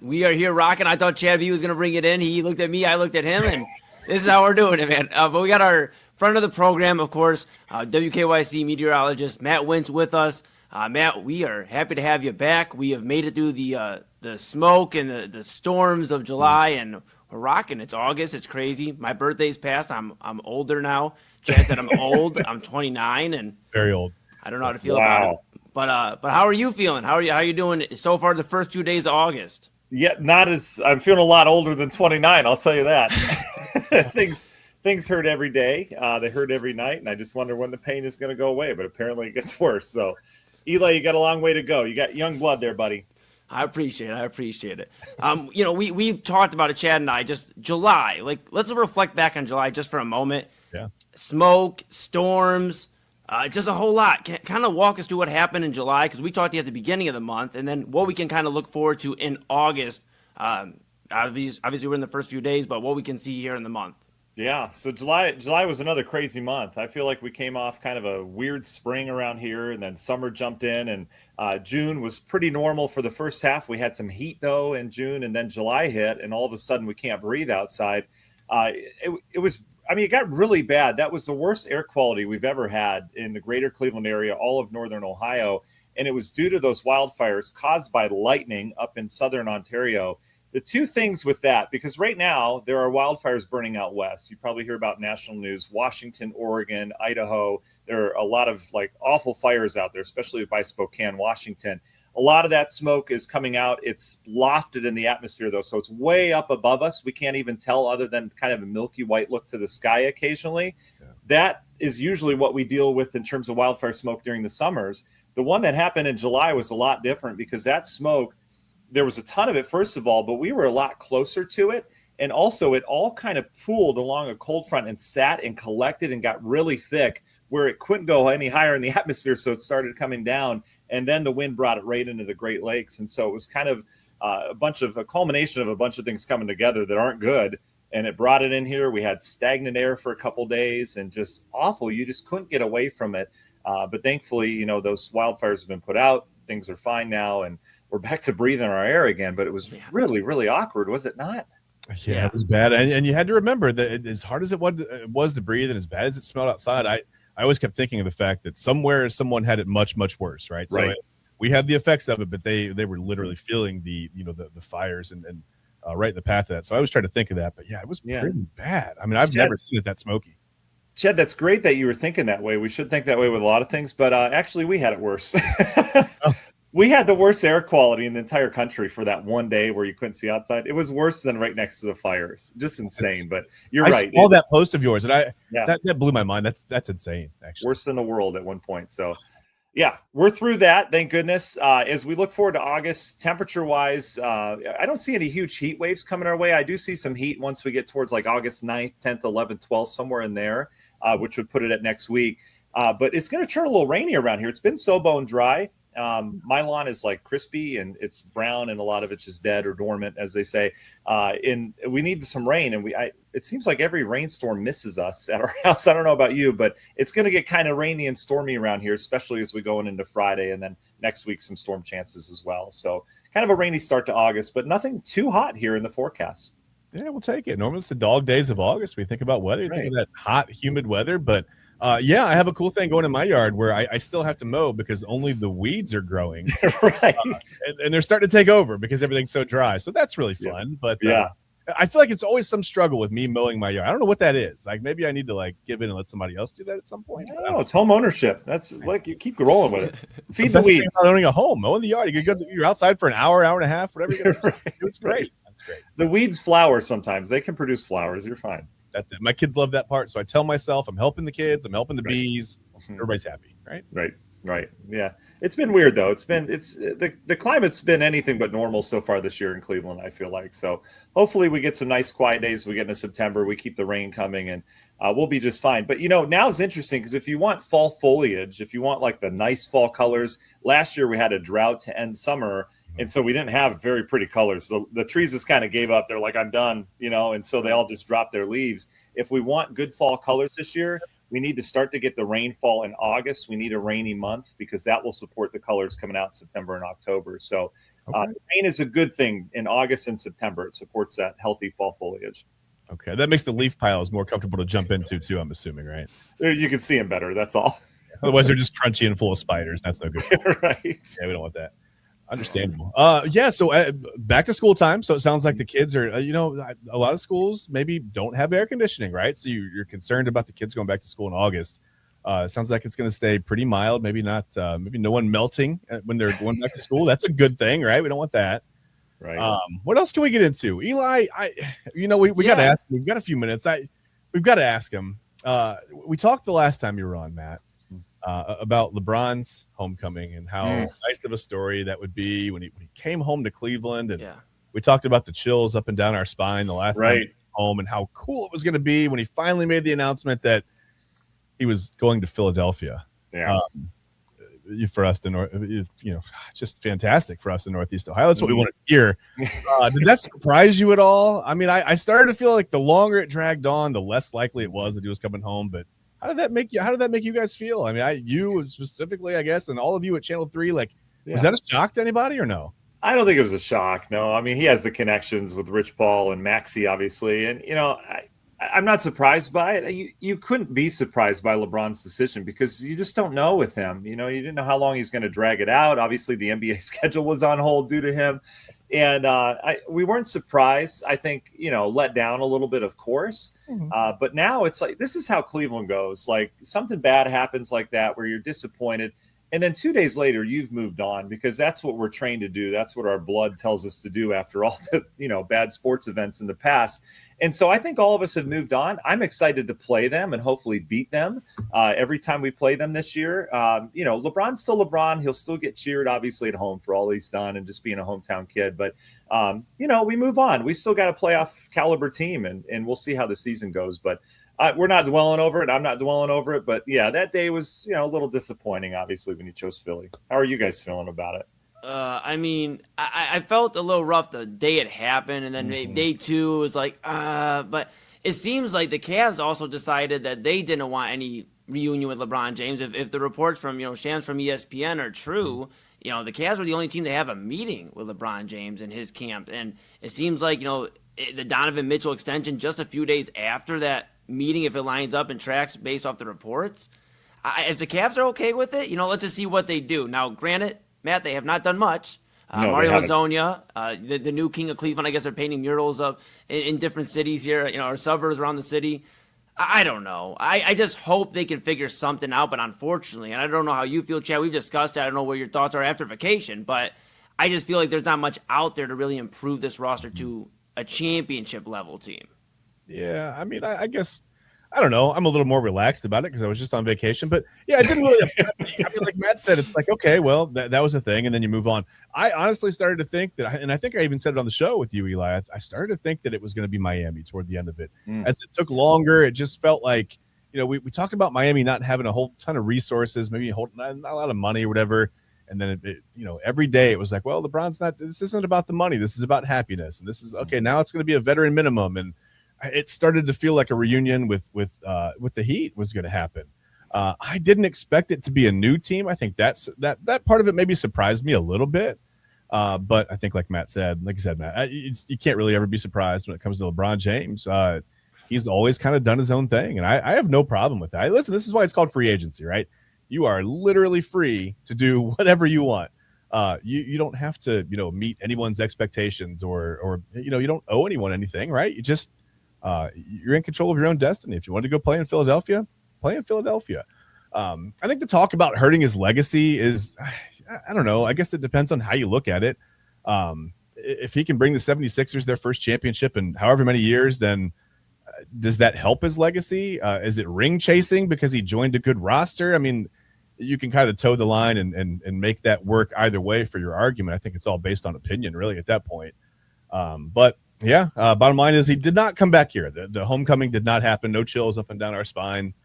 We are here rocking. I thought Chad B was going to bring it in. He looked at me, I looked at him, and this is how we're doing it, man. But we got our friend of the program, of course, WKYC meteorologist Matt Wentz with us. Matt, we are happy to have you back. We have made it through the smoke and the storms of July, and we're rocking. It's August. It's crazy. My birthday's passed. I'm older now. Chad said I'm old. I'm 29, and Very old. I don't know how to feel about it. But how are you feeling? How are you doing so far the first 2 days of August? Yeah, I'm feeling a lot older than 29, I'll tell you that. Things hurt every day. They hurt every night, and I just wonder when the pain is going to go away, but apparently it gets worse. So, Eli, you got a long way to go. You got young blood there, buddy. I appreciate it. We've talked about it, Chad and I, just July. Like, let's reflect back on July just for a moment. Yeah. Smoke, storms, just a whole lot. Kind of walk us through what happened in July, because we talked to you at the beginning of the month, and then what we can kind of look forward to in August. Obviously, we're in the first few days, but what we can see here in the month. Yeah, so July was another crazy month. I feel like we came off kind of a weird spring around here, and then summer jumped in, and June was pretty normal for the first half. We had some heat, though, in June, and then July hit, and all of a sudden we can't breathe outside. It got really bad. That was the worst air quality we've ever had in the greater Cleveland area, all of northern Ohio, and it was due to those wildfires caused by lightning up in southern Ontario. The two things with that, because right now there are wildfires burning out west. You probably hear about national news, Washington, Oregon, Idaho. There are a lot of awful fires out there, especially by Spokane, Washington. A lot of that smoke is coming out. It's lofted in the atmosphere, though, so it's way up above us. We can't even tell other than kind of a milky white look to the sky occasionally. Yeah. That is usually what we deal with in terms of wildfire smoke during the summers. The one that happened in July was a lot different because that smoke, there was a ton of it, first of all, but we were a lot closer to it. And also it all kind of pooled along a cold front and sat and collected and got really thick where it couldn't go any higher in the atmosphere. So it started coming down, and then the wind brought it right into the Great Lakes. And so it was kind of a culmination of a bunch of things coming together that aren't good. And it brought it in here. We had stagnant air for a couple days and just awful. You just couldn't get away from it. But thankfully, those wildfires have been put out. Things are fine now, and we're back to breathing our air again. But it was really, really awkward, was it not? Yeah, it was bad. And you had to remember that as hard as it was to breathe and as bad as it smelled outside, I always kept thinking of the fact that somewhere someone had it much, much worse, right? Right. So we had the effects of it, but they were literally feeling the fires and right in the path of that. So I was trying to think of that, but yeah, it was pretty bad. I mean, I've never seen it that smoky. Chad, that's great that you were thinking that way. We should think that way with a lot of things, but actually we had it worse. Oh. We had the worst air quality in the entire country for that one day where you couldn't see outside. It was worse than right next to the fires. Just insane, but you're right. I saw that post of yours, and that blew my mind. That's insane, actually. Worse than the world at one point. So, yeah, we're through that, thank goodness. As we look forward to August, temperature-wise, I don't see any huge heat waves coming our way. I do see some heat once we get towards August 9th, 10th, 11th, 12th, somewhere in there, which would put it at next week. But it's going to turn a little rainy around here. It's been so bone dry. My lawn is crispy and it's brown, and a lot of it's just dead or dormant, as they say. And we need some rain, and it seems like every rainstorm misses us at our house. I don't know about you, but it's going to get kind of rainy and stormy around here, especially as we go into Friday, and then next week some storm chances as well. So kind of a rainy start to August, but nothing too hot here in the forecast. Yeah, we'll take it. Normally it's the dog days of August. We think about weather, think of that hot, humid weather. But yeah, I have a cool thing going in my yard where I still have to mow because only the weeds are growing. Right. And they're starting to take over because everything's so dry. So that's really fun. But I feel like it's always some struggle with me mowing my yard. I don't know what that is. Like maybe I need to like give in and let somebody else do that at some point. No, it's home ownership. That's like you keep rolling with it. Feed the weeds. Owning a home, mowing the yard. You're outside for an hour, hour and a half, whatever you got to do. It's great. That's great. The weeds flower sometimes. They can produce flowers. You're fine. That's it. My kids love that part. So I tell myself I'm helping the kids. I'm helping the bees. Everybody's happy, right? Right. Yeah. It's been weird though. The climate's been anything but normal so far this year in Cleveland, I feel like. So hopefully we get some nice quiet days. We get into September, we keep the rain coming, and we'll be just fine. But now it's interesting because if you want fall foliage, if you want like the nice fall colors, last year we had a drought to end summer. And so we didn't have very pretty colors. So the trees just kind of gave up. They're like, I'm done, and so they all just dropped their leaves. If we want good fall colors this year, we need to start to get the rainfall in August. We need a rainy month because that will support the colors coming out in September and October. So rain is a good thing in August and September. It supports that healthy fall foliage. Okay. That makes the leaf piles more comfortable to jump into too, I'm assuming, right? You can see them better. That's all. Otherwise, they're just crunchy and full of spiders. That's no good. Right. Yeah, we don't want that. Understandable. Yeah. So back to school time. So it sounds like the kids are, a lot of schools maybe don't have air conditioning, right? So you're concerned about the kids going back to school in August. It sounds like it's going to stay pretty mild. Maybe not. Maybe no one melting when they're going back to school. That's a good thing, right? We don't want that. Right. What else can we get into, Eli? We got to ask. We've got a few minutes. We've got to ask him. We talked the last time you were on, Matt. About LeBron's homecoming and how nice of a story that would be when he came home to Cleveland. And we talked about the chills up and down our spine the last time he came home and how cool it was going to be when he finally made the announcement that he was going to Philadelphia. Yeah. For us to just fantastic for us in Northeast Ohio. That's what we want to hear. Did that surprise you at all? I mean, I started to feel like the longer it dragged on, the less likely it was that he was coming home. But how did that make you guys feel? I mean, you specifically, I guess, and all of you at Channel 3, was that a shock to anybody or no? I don't think it was a shock. No, I mean, he has the connections with Rich Paul and Maxey, obviously. And, I'm not surprised by it. You couldn't be surprised by LeBron's decision because you just don't know with him. You didn't know how long he's going to drag it out. Obviously, the NBA schedule was on hold due to him. And we weren't surprised. I think, let down a little bit, of course. But now it's like, this is how Cleveland goes. Like something bad happens like that where you're disappointed. And then 2 days later, you've moved on because that's what we're trained to do. That's what our blood tells us to do after all the, bad sports events in the past. And so I think all of us have moved on. I'm excited to play them and hopefully beat them every time we play them this year. LeBron's still LeBron. He'll still get cheered, obviously, at home for all he's done and just being a hometown kid. But, we move on. We still got a playoff caliber team, and we'll see how the season goes. But we're not dwelling over it. I'm not dwelling over it. But, yeah, that day was, a little disappointing, obviously, when you chose Philly. How are you guys feeling about it? I felt a little rough the day it happened, and then day two was like, but it seems like the Cavs also decided that they didn't want any reunion with LeBron James. If the reports from, Shams from ESPN are true, the Cavs were the only team to have a meeting with LeBron James in his camp. And it seems like, the Donovan Mitchell extension just a few days after that meeting, if it lines up and tracks based off the reports, if the Cavs are okay with it, let's just see what they do. Now, granted, Matt, they have not done much. Mario Hezonja, the new king of Cleveland, I guess they're painting murals up in different cities here, or suburbs around the city. I don't know. I just hope they can figure something out. But unfortunately, and I don't know how you feel, Chad, we've discussed it. I don't know what your thoughts are after vacation, but I just feel like there's not much out there to really improve this roster to a championship level team. Yeah, I mean, I guess, I don't know. I'm a little more relaxed about it because I was just on vacation. But yeah, it didn't really affect me. I mean, like Matt said, it's like, okay, well, that was a thing, and then you move on. I honestly started to think that, and I think I even said it on the show with you, Eli, I started to think that it was going to be Miami toward the end of it. As it took longer, it just felt like, we talked about Miami not having a whole ton of resources, maybe not a lot of money or whatever. And then, every day it was like, well, this isn't about the money. This is about happiness. And this is, okay, now it's going to be a veteran minimum. And it started to feel like a reunion with the Heat was going to happen. I didn't expect it to be a new team. I think that part of it maybe surprised me a little bit. But I think, like you said, Matt, you can't really ever be surprised when it comes to LeBron James. He's always kind of done his own thing, and I have no problem with that. Listen, this is why it's called free agency, right? You are literally free to do whatever you want. You don't have to, meet anyone's expectations or you don't owe anyone anything, right? You just you're in control of your own destiny. If you want to go play in Philadelphia, play in Philadelphia. I think the talk about hurting his legacy is, I don't know. I guess it depends on how you look at it. If he can bring the 76ers their first championship in however many years, then does that help his legacy? Is it ring chasing because he joined a good roster? I mean, you can kind of toe the line and make that work either way for your argument. I think it's all based on opinion, really, at that point. But yeah, bottom line is he did not come back here. The homecoming did not happen. No chills up and down our spine.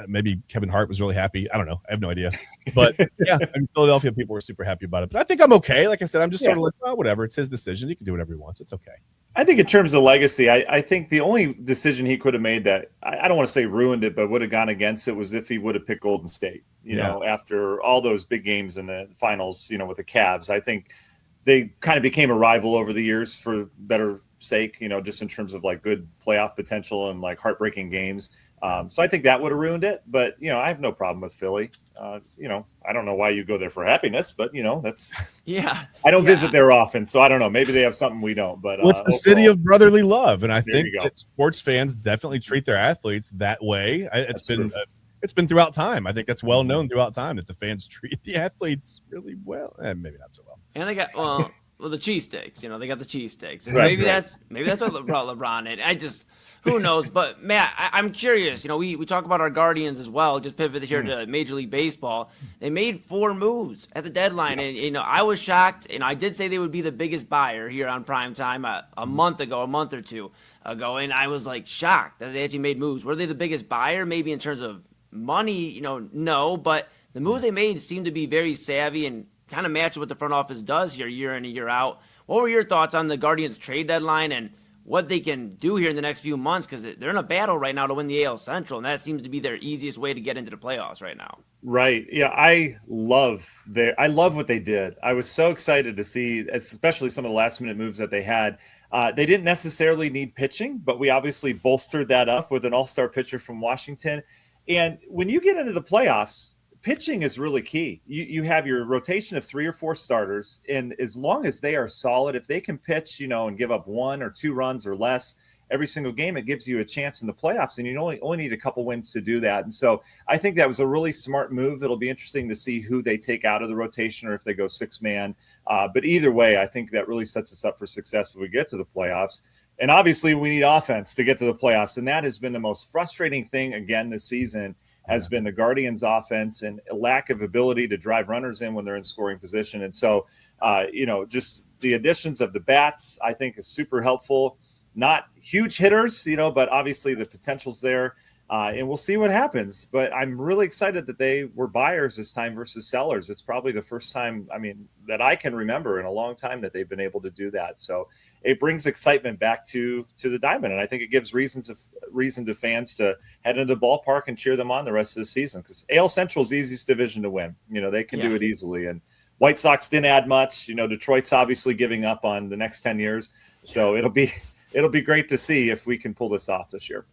Maybe Kevin Hart was really happy. I don't know. I have no idea. But yeah, in Philadelphia, people were super happy about it. But I think I'm okay. Like I said, I'm just sort of like, oh, whatever. It's his decision. He can do whatever he wants. It's okay. I think in terms of legacy, I think the only decision he could have made that I don't want to say ruined it, but would have gone against it was if he would have picked Golden State, you know, after all those big games in the finals, with the Cavs. I think they kind of became a rival over the years for better sake, just in terms of like good playoff potential and like heartbreaking games. So I think that would have ruined it, but I have no problem with Philly. I don't know why you go there for happiness, but that's I don't visit there often, so I don't know. Maybe they have something we don't. But it's the city of brotherly love, and I think that sports fans definitely treat their athletes that way. It's been throughout time. I think that's well known throughout time that the fans treat the athletes really well, and maybe not so well. And they got the cheesesteaks. They got the cheesesteaks, and maybe that's what brought LeBron in. Who knows? But Matt, I'm curious. We talk about our Guardians as well. Just pivot here to Major League Baseball. They made 4 moves at the deadline, and I was shocked. I did say they would be the biggest buyer here on Primetime a month or two ago, and I was like shocked that they actually made moves. Were they the biggest buyer? Maybe in terms of money, no. But the moves they made seemed to be very savvy and kind of match what the front office does here year in and year out. What were your thoughts on the Guardians trade deadline and what they can do here in the next few months, because they're in a battle right now to win the AL Central, and that seems to be their easiest way to get into the playoffs right now. Right. Yeah, I love what they did. I was so excited to see, especially some of the last-minute moves that they had. They didn't necessarily need pitching, but we obviously bolstered that up with an all-star pitcher from Washington. And when you get into the playoffs, pitching is really key. You have your rotation of 3 or 4 starters, and as long as they are solid, if they can pitch, and give up 1 or 2 runs or less every single game, it gives you a chance in the playoffs, and you only need a couple wins to do that. And so I think that was a really smart move. It'll be interesting to see who they take out of the rotation or if they go 6-man. But either way, I think that really sets us up for success if we get to the playoffs. And obviously we need offense to get to the playoffs, and that has been the most frustrating thing again this season. Has been the Guardians' offense and a lack of ability to drive runners in when they're in scoring position. And so, just the additions of the bats, I think, is super helpful. Not huge hitters, but obviously the potential's there. And we'll see what happens. But I'm really excited that they were buyers this time versus sellers. It's probably the first time, that I can remember in a long time that they've been able to do that. So it brings excitement back to the Diamond. And I think it gives reason to fans to head into the ballpark and cheer them on the rest of the season, because AL Central is the easiest division to win. They can do it easily. And White Sox didn't add much. Detroit's obviously giving up on the next 10 years. So it'll be great to see if we can pull this off this year.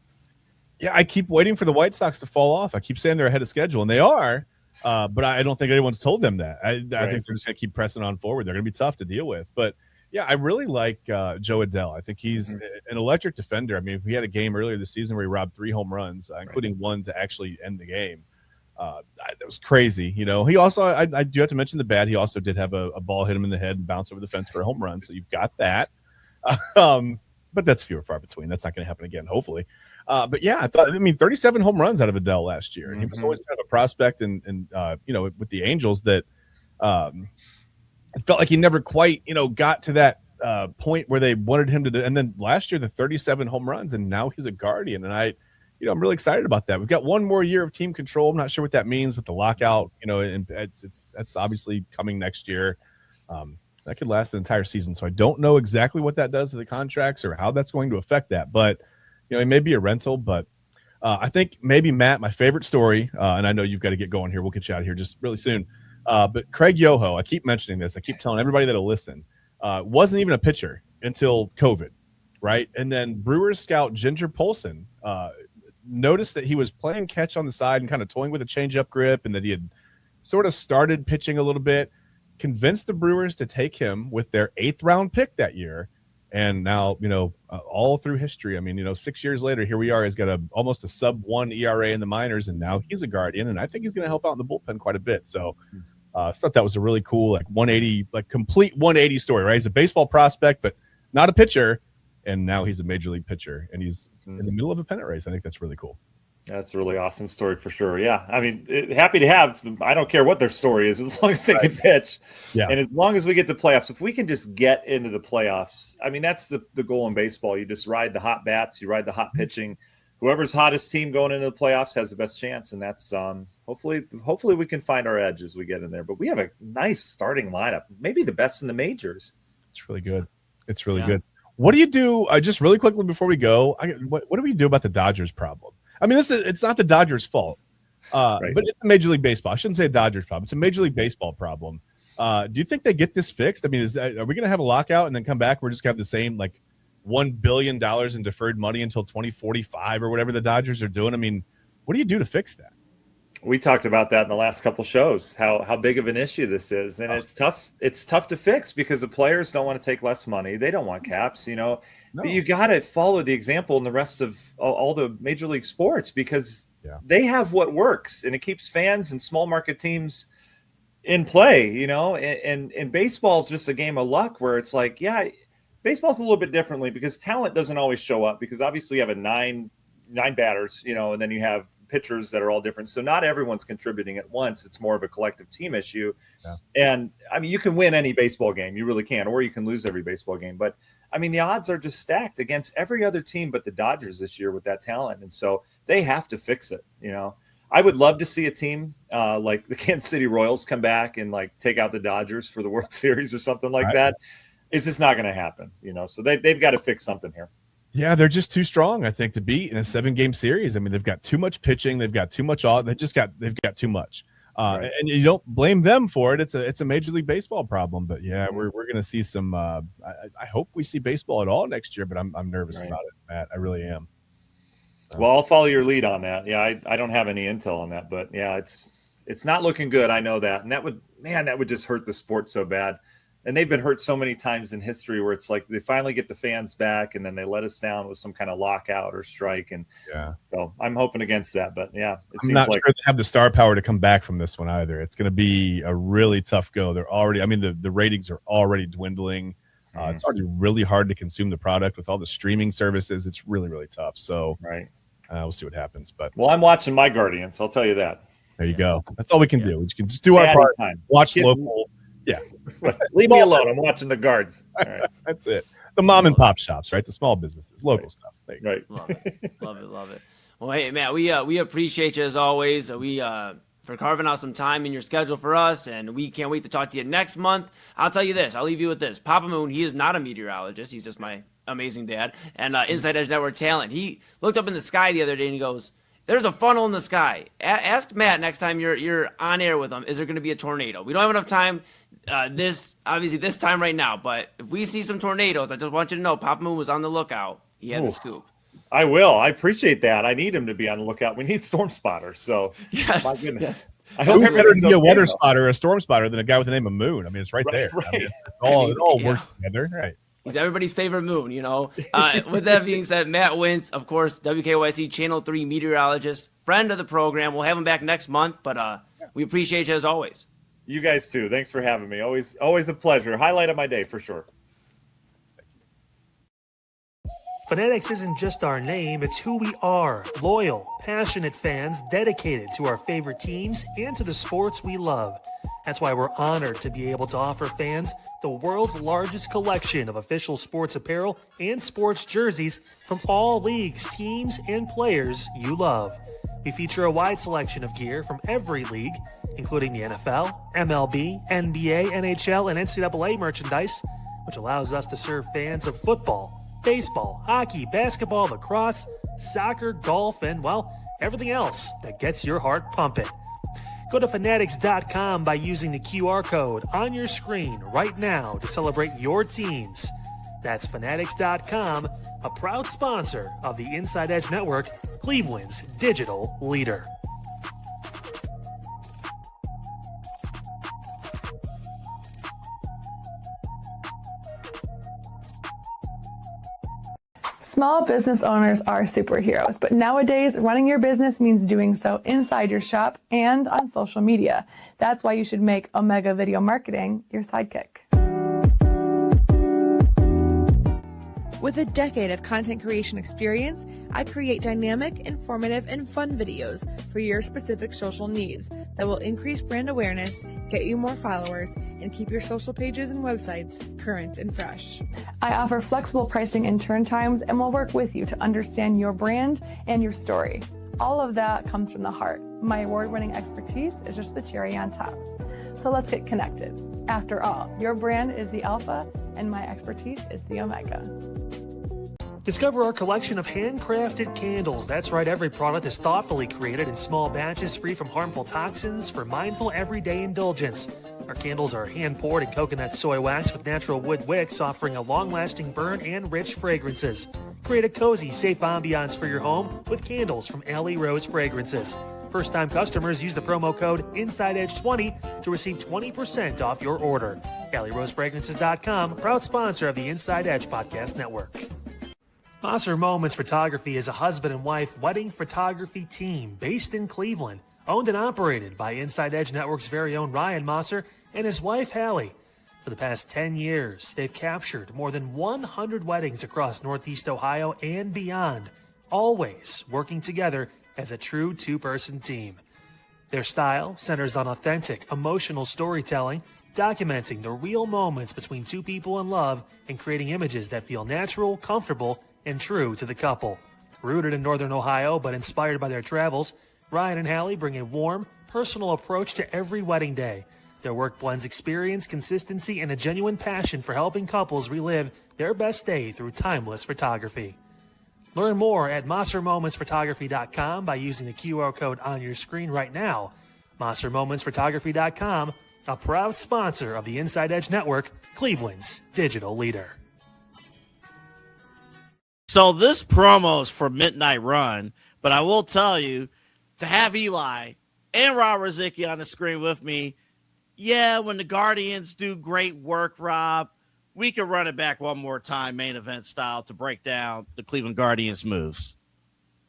Yeah, I keep waiting for the White Sox to fall off. I keep saying they're ahead of schedule, and they are. But I don't think anyone's told them that. I think they're just going to keep pressing on forward. They're going to be tough to deal with. But, yeah, I really like Joe Adell. I think he's an electric defender. We had a game earlier this season where he robbed 3 home runs, including one to actually end the game. That was crazy. He also, I do have to mention the bat. He also did have a ball hit him in the head and bounce over the fence for a home run. So you've got that. But that's few and far between. That's not going to happen again, hopefully. But yeah, 37 home runs out of Adell last year. And he was always kind of a prospect and with the Angels that it felt like he never quite, got to that point where they wanted him to do. And then last year, the 37 home runs, and now he's a Guardian. And I'm really excited about that. We've got one more year of team control. I'm not sure what that means with the lockout, and that's obviously coming next year. That could last an entire season. So I don't know exactly what that does to the contracts or how that's going to affect that. But, it may be a rental. But I think maybe, Matt, my favorite story, and I know you've got to get going here. We'll get you out of here just really soon. But Craig Yoho, I keep mentioning this. I keep telling everybody that'll listen, wasn't even a pitcher until COVID, right? And then Brewers scout Ginger Polson noticed that he was playing catch on the side and kind of toying with a changeup grip, and that he had sort of started pitching a little bit, convinced the Brewers to take him with their 8th round pick that year. And now, all through history, 6 years later, here we are. He's got almost a sub-1 ERA in the minors, and now he's a Guardian, and I think he's going to help out in the bullpen quite a bit. So I thought that was a really cool, complete 180 story, right? He's a baseball prospect, but not a pitcher, and now he's a major league pitcher, and he's in the middle of a pennant race. I think that's really cool. That's a really awesome story for sure. Yeah. Happy to have them. I don't care what their story is, as long as they can pitch. Yeah. And as long as we get to playoffs, if we can just get into the playoffs, that's the goal in baseball. You just ride the hot bats, you ride the hot pitching. Whoever's hottest team going into the playoffs has the best chance. And that's hopefully we can find our edge as we get in there. But we have a nice starting lineup, maybe the best in the majors. It's really good. It's really good. What do you do, just really quickly before we go, what do we do about the Dodgers problem? It's not the Dodgers' fault, right. But it's a Major League Baseball. I shouldn't say a Dodgers problem. It's a Major League Baseball problem. Do you think they get this fixed? Are we going to have a lockout and then come back? We're just going to have the same $1 billion in deferred money until 2045 or whatever the Dodgers are doing? What do you do to fix that? We talked about that in the last couple shows, how big of an issue this is. And it's tough. It's tough to fix because the players don't want to take less money. They don't want caps, No. But you got to follow the example in the rest of all the major league sports because they have what works, and it keeps fans and small market teams in play, and baseball is just a game of luck where it's baseball's a little bit differently because talent doesn't always show up because obviously you have nine batters, and then you have pitchers that are all different. So not everyone's contributing at once. It's more of a collective team issue. Yeah. And you can win any baseball game. You really can, or you can lose every baseball game. But the odds are just stacked against every other team but the Dodgers this year with that talent. And so they have to fix it. I would love to see a team like the Kansas City Royals come back and take out the Dodgers for the World Series or something like that. It's just not going to happen, So they've got to fix something here. Yeah, they're just too strong, I think, to beat in a 7-game series. They've got too much pitching. They've got too much. They've got too much. Right. And you don't blame them for it. It's a Major League Baseball problem. But yeah, we're going to see some. I hope we see baseball at all next year. But I'm nervous about it, Matt. I really am. Well, I'll follow your lead on that. Yeah, I don't have any intel on that, but yeah, it's not looking good. I know that, and that would just hurt the sport so bad. And they've been hurt so many times in history where it's they finally get the fans back and then they let us down with some kind of lockout or strike. And so I'm hoping against that. But yeah, I'm not sure they have the star power to come back from this one either. It's going to be a really tough go. They're already, the ratings are already dwindling. It's already really hard to consume the product with all the streaming services. It's really, really tough. So we'll see what happens. But I'm watching my Guardians. I'll tell you that. There you go. That's all we can do. We can just do our part. Watch local. Yeah. Leave me alone. I'm watching the Guards. All right. That's it. The mom and pop shops, right? The small businesses, local stuff. Right. Love it. Well, hey, Matt, we appreciate you as always. For carving out some time in your schedule for us, and we can't wait to talk to you next month. I'll tell you this. I'll leave you with this. Papa Moon, he is not a meteorologist. He's just my amazing dad and Inside Edge Network talent. He looked up in the sky the other day and he goes, "There's a funnel in the sky." Ask Matt next time you're on air with him. Is there going to be a tornado? We don't have enough time. This time right now, but if we see some tornadoes, I just want you to know Papa Moon was on the lookout. He had the scoop. I will. I appreciate that. I need him to be on the lookout. We need storm spotters. So yes, my goodness. Yes. I hope it's better to be a weather spotter or a storm spotter than a guy with the name of Moon. It's right there. Right. It all works together. Right. He's everybody's favorite moon, With that being said, Matt Wentz, of course, WKYC Channel 3 meteorologist, friend of the program. We'll have him back next month, but we appreciate you as always. You guys too. Thanks for having me. Always a pleasure. Highlight of my day for sure. Fanatics isn't just our name, it's who we are. Loyal, passionate fans dedicated to our favorite teams and to the sports we love. That's why we're honored to be able to offer fans the world's largest collection of official sports apparel and sports jerseys from all leagues, teams, and players you love. We feature a wide selection of gear from every league, including the NFL, MLB, NBA, NHL, and NCAA merchandise, which allows us to serve fans of football, baseball, hockey, basketball, lacrosse, soccer, golf, and, everything else that gets your heart pumping. Go to fanatics.com by using the QR code on your screen right now to celebrate your teams. That's fanatics.com, a proud sponsor of the Inside Edge Network, Cleveland's digital leader. Small business owners are superheroes, but nowadays running your business means doing so inside your shop and on social media. That's why you should make Omega Video Marketing your sidekick. With a decade of content creation experience, I create dynamic, informative, and fun videos for your specific social needs that will increase brand awareness, get you more followers, and keep your social pages and websites current and fresh. I offer flexible pricing and turn times and will work with you to understand your brand and your story. All of that comes from the heart. My award-winning expertise is just the cherry on top. So let's get connected. After all, your brand is the alpha and my expertise is the omega. Discover our collection of handcrafted candles. That's right, every product is thoughtfully created in small batches free from harmful toxins for mindful everyday indulgence. Our candles are hand-poured in coconut soy wax with natural wood wicks, offering a long-lasting burn and rich fragrances. Create a cozy, safe ambiance for your home with candles from Alley Rose Fragrances. First-time customers use the promo code InsideEdge20 to receive 20% off your order. AlleyRoseFragrances.com, proud sponsor of the Inside Edge Podcast Network. Mosser Moments Photography is a husband and wife wedding photography team based in Cleveland, owned and operated by Inside Edge Network's very own Ryan Mosser and his wife Hallie. For the past 10 years, they've captured more than 100 weddings across Northeast Ohio and beyond, always working together as a true two-person team. Their style centers on authentic, emotional storytelling, documenting the real moments between two people in love and creating images that feel natural, comfortable, and true to the couple. Rooted in Northern Ohio but inspired by their travels, Ryan and Hallie bring a warm, personal approach to every wedding day. Their work blends experience, consistency, and a genuine passion for helping couples relive their best day through timeless photography. Learn more at MosserMomentsPhotography.com by using the QR code on your screen right now. MosserMomentsPhotography.com, a proud sponsor of the Inside Edge Network, Cleveland's digital leader. So this promo's for Midnight Run, but I will tell you, to have Eli and Rob Rozicki on the screen with me, yeah, when the Guardians do great work, Rob, we can run it back one more time, main event style, to break down the Cleveland Guardians moves.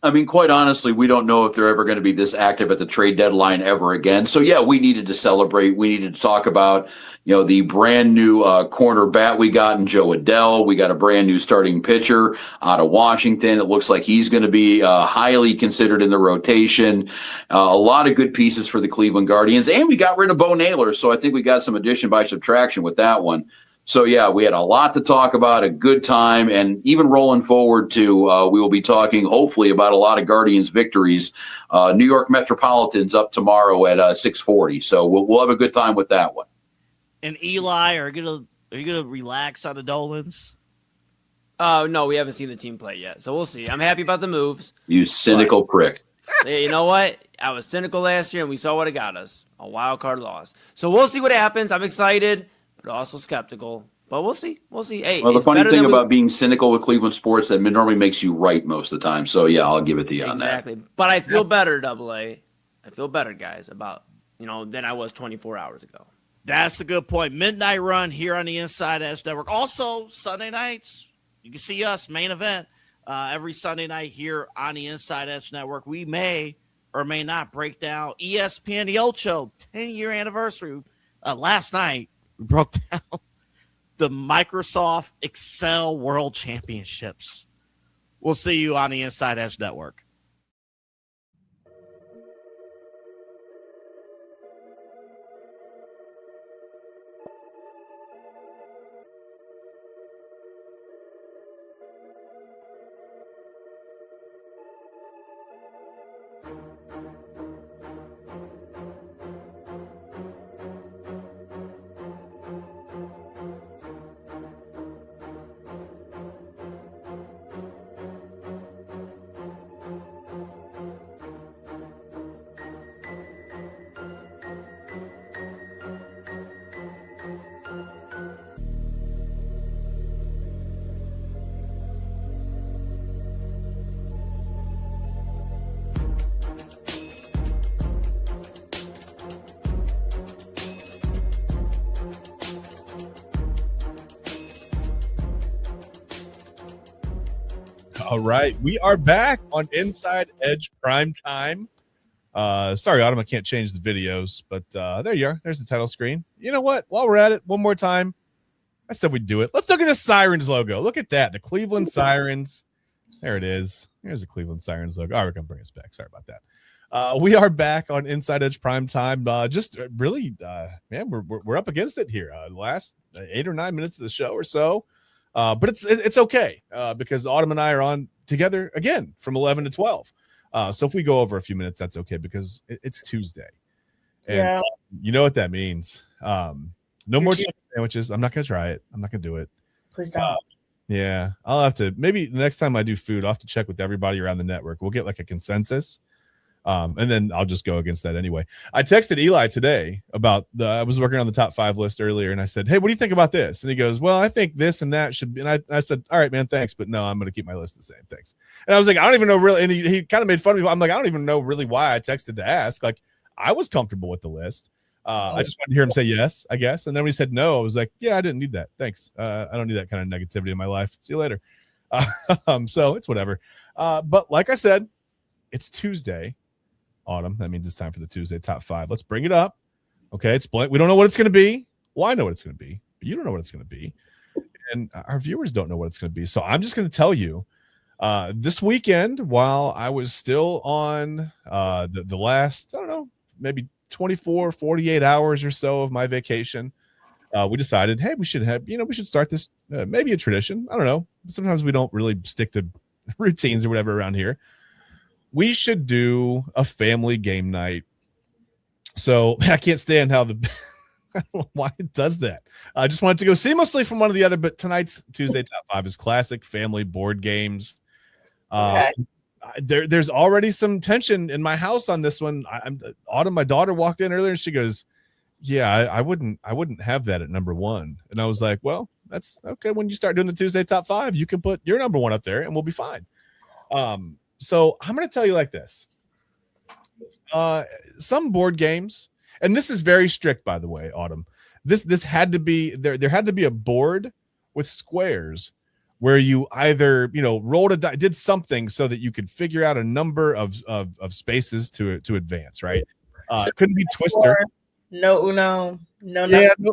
I mean, quite honestly, we don't know if they're ever going to be this active at the trade deadline ever again. So, yeah, we needed to celebrate. We needed to talk about, the brand new corner bat we got in Joe Adell. We got a brand new starting pitcher out of Washington. It looks like he's going to be highly considered in the rotation. A lot of good pieces for the Cleveland Guardians. And we got rid of Bo Naylor. So I think we got some addition by subtraction with that one. So, yeah, we had a lot to talk about, a good time, and even rolling forward to we will be talking, hopefully, about a lot of Guardians victories. New York Metropolitans up tomorrow at 6:40. So we'll have a good time with that one. And Eli, are you gonna relax on the Dolans? No, we haven't seen the team play yet, so we'll see. I'm happy about the moves. You cynical prick. Hey, you know what? I was cynical last year, and we saw what it got us, a wild card loss. So we'll see what happens. I'm excited, but also skeptical. But we'll see. We'll see. Hey, well, the funny thing about being cynical with Cleveland sports, that normally makes you right most of the time. So, yeah, I'll give it to you on that. Exactly. But I feel better, Double A. I feel better, guys, about, than I was 24 hours ago. That's a good point. Midnight Run here on the Inside Edge Network. Also, Sunday nights, you can see us, main event, every Sunday night here on the Inside Edge Network. We may or may not break down ESPN The Ocho 10-year anniversary. Last night, we broke down the Microsoft Excel World Championships. We'll see you on the Inside Edge Network. All right, we are back on Inside Edge Prime Time. Sorry, Autumn, I can't change the videos, but there you are. There's the title screen. You know what? While we're at it, one more time, I said we'd do it. Let's look at the Sirens logo. Look at that, the Cleveland Sirens. There it is. Here's the Cleveland Sirens logo. All right, we're gonna bring us back. Sorry about that. We are back on Inside Edge Prime Time. Just really, man, we're up against it here. Last 8 or 9 minutes of the show or so. But it's okay because Autumn and I are on together again from 11 to 12. So if we go over a few minutes, that's okay because it's Tuesday. And you know what that means. No more chicken sandwiches. I'm not going to try it. I'm not going to do it. Please don't. Yeah, I'll have to. Maybe the next time I do food, I'll have to check with everybody around the network. We'll get like a consensus. And then I'll just go against that anyway. I texted Eli today about I was working on the top 5 list earlier, and I said, "Hey, what do you think about this?" And he goes, "Well, I think this and that should be." And I said, "All right, man, thanks, but no, I'm going to keep my list the same. Thanks." And I was like, "I don't even know really." And he kind of made fun of me. I'm like, "I don't even know really why I texted to ask." Like, I was comfortable with the list. I just wanted to hear him say yes, I guess. And then when he said no, I was like, "Yeah, I didn't need that. Thanks. I don't need that kind of negativity in my life. See you later." So it's whatever. But like I said, it's Tuesday. Autumn. That means it's time for the Tuesday top 5. Let's bring it up. Okay, it's blank. We don't know what it's going to be. Well, I know what it's going to be, but you don't know what it's going to be, and our viewers don't know what it's going to be. So I'm just going to tell you. This weekend, while I was still on the last, I don't know, maybe 24, 48 hours or so of my vacation, we decided, hey, we should start this maybe a tradition. I don't know. Sometimes we don't really stick to routines or whatever around here. We should do a family game night. So I can't stand how I don't know why it does that. I just want it to go seamlessly from one to the other, but tonight's Tuesday top 5 is classic family board games. Okay. There's already some tension in my house on this one. Autumn, my daughter, walked in earlier and she goes, "Yeah, I wouldn't have that at number 1." And I was like, "Well, that's okay. When you start doing the Tuesday top 5, you can put your number 1 up there and we'll be fine." So I'm going to tell you like this. Some board games, and this is very strict, by the way, Autumn. This had to be there had to be a board with squares where you either, rolled a die, did something so that you could figure out a number of spaces to advance, right? It couldn't be Twister. No Uno. No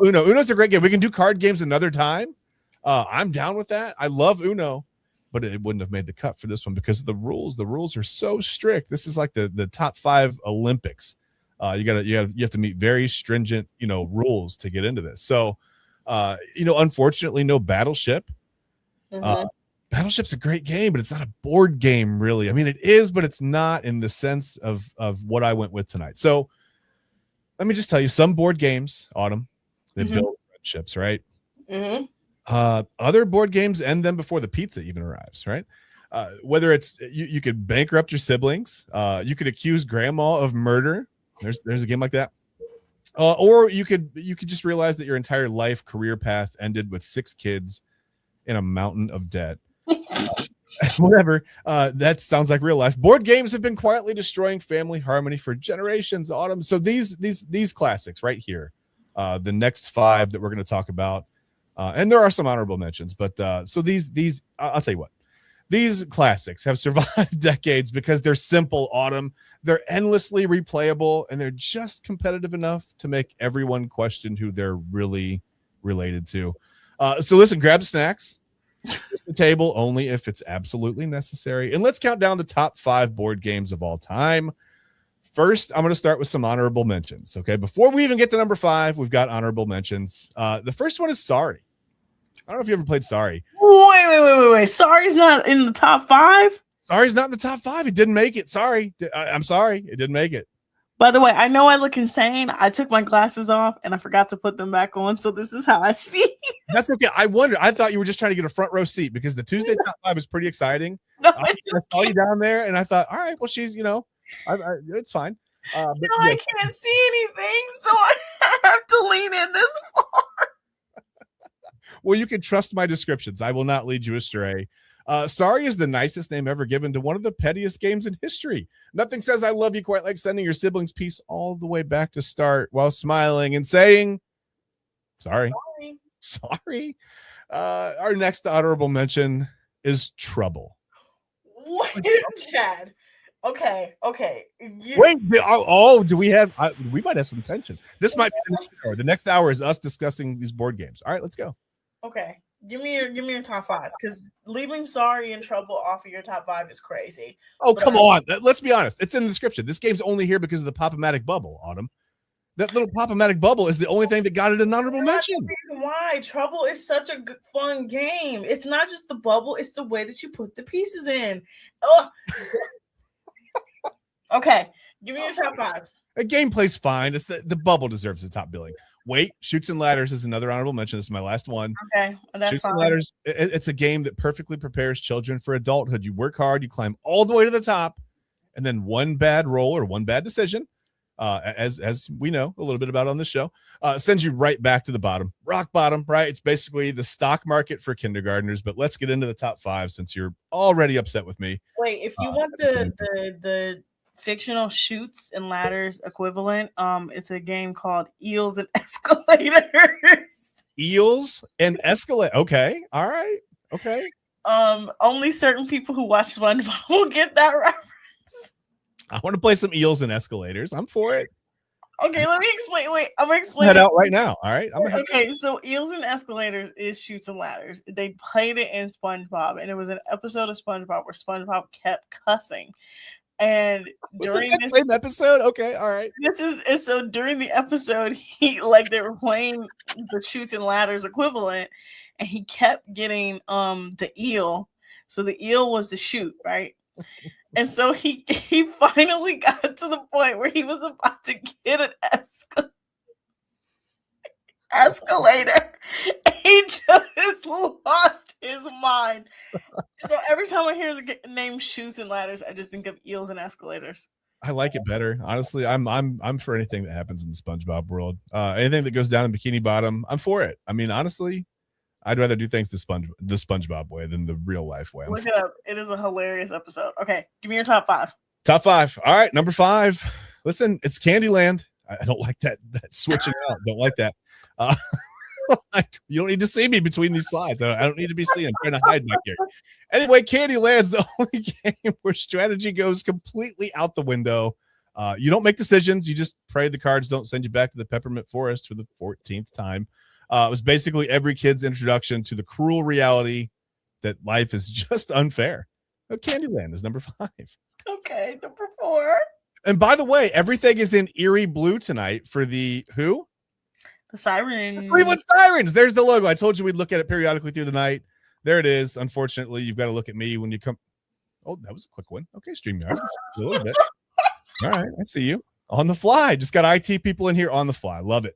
Uno. Uno's a great game. We can do card games another time. I'm down with that. I love Uno. But it wouldn't have made the cut for this one because of the rules. The rules are so strict. This is like the top 5 Olympics. You have to meet very stringent, rules to get into this. So, unfortunately, no Battleship. Mm-hmm. Battleship's a great game, but it's not a board game, really. I mean, it is, but it's not in the sense of what I went with tonight. So, let me just tell you, some board games, Autumn, they build friendships, right? Mm-hmm. Other board games end them before the pizza even arrives, right? Whether it's you could bankrupt your siblings, you could accuse grandma of murder. There's a game like that, or you could just realize that your entire life career path ended with 6 kids in a mountain of debt. Whatever. That sounds like real life. Board games have been quietly destroying family harmony for generations, Autumn. So these classics right here, the next 5 that we're going to talk about. And there are some honorable mentions, but so these I'll tell you what, these classics have survived decades because they're simple, Autumn. They're endlessly replayable, and they're just competitive enough to make everyone question who they're really related to. So listen, grab the snacks, the table only if it's absolutely necessary, and let's count down the top 5 board games of all time. First, I'm going to start with some honorable mentions. Okay, before we even get to number 5, we've got honorable mentions. The first one is Sorry. I don't know if you ever played Sorry. Wait. Sorry's not in the top 5? Sorry's not in the top 5. It didn't make it. Sorry. I'm sorry. It didn't make it. By the way, I know I look insane. I took my glasses off and I forgot to put them back on. So this is how I see. That's okay. I thought you were just trying to get a front row seat because the Tuesday top 5 is pretty exciting. No, I saw you down there and I thought, all right, well, she's, it's fine. But I can't see anything, so I have to lean in this far. Well, you can trust my descriptions. I will not lead you astray. Sorry is the nicest name ever given to one of the pettiest games in history. Nothing says I love you quite like sending your siblings piece all the way back to start while smiling and saying, sorry. Our next honorable mention is Trouble. Chad. Okay. Wait, do we have? We might have some tension. This might be the next hour. The next hour is us discussing these board games. All right, let's go. Okay, give me your top 5, because leaving Sorry and Trouble off of your top 5 is crazy. Oh, come on. Let's be honest. It's in the description. This game's only here because of the Pop-O-Matic bubble, Autumn. That little Pop-O-Matic bubble is the only thing that got it an honorable mention. That's the reason why Trouble is such a good, fun game. It's not just the bubble; it's the way that you put the pieces in. Oh. Okay, give me your top 5. The gameplay's fine. It's the bubble deserves the top billing. Wait, Chutes and Ladders is another honorable mention. This is my last one. Okay, that's Chutes fine. and Ladders. It's a game that perfectly prepares children for adulthood. You work hard, you climb all the way to the top, and then one bad roll or one bad decision, as we know a little bit about on this show, sends you right back to the bottom, rock bottom. Right? It's basically the stock market for kindergartners. But let's get into the top 5 since you're already upset with me. Wait, if you want the fictional Chutes and Ladders equivalent, it's a game called Eels and Escalators. Eels and Escalate. Okay, all right, okay. Only certain people who watch SpongeBob will get that reference. I want to play some Eels and Escalators. I'm for it. Okay, let me explain. Wait, I'm gonna explain. Head out right now. All right. Okay, so Eels and Escalators is Chutes and Ladders. They played it in SpongeBob, and it was an episode of SpongeBob where SpongeBob kept cussing. And during this same episode, okay, all right. So during the episode, they were playing the Chutes and Ladders equivalent, and he kept getting the eel. So the eel was the chute, right? And so he finally got to the point where he was about to get an escalator. He just lost his mind. So every time I hear the name Chutes and Ladders, I just think of Eels and Escalators. I like it better. Honestly, I'm for anything that happens in the SpongeBob world. Anything that goes down in Bikini Bottom, I'm for it. I mean, honestly, I'd rather do things the SpongeBob way than the real life way. Look it up. It is a hilarious episode. Okay, give me your top 5. Top 5. All right, number 5. Listen, it's Candyland. I don't like that switching out. Don't like that. You don't need to see me between these slides. I don't need to be seen. I'm trying to hide back here. Anyway, Candyland's the only game where strategy goes completely out the window. You don't make decisions. You just pray the cards don't send you back to the Peppermint Forest for the 14th time. It was basically every kid's introduction to the cruel reality that life is just unfair. Candyland is number 5. Okay, number 4. And by the way, everything is in Erie blue tonight for the who? The Sirens. The Cleveland Sirens. There's the logo. I told you we'd look at it periodically through the night. There it is. Unfortunately, you've got to look at me when you come. Oh, that was a quick one. Okay, StreamYard. A little bit. All right, I see you. On the fly. Just got IT people in here on the fly. Love it.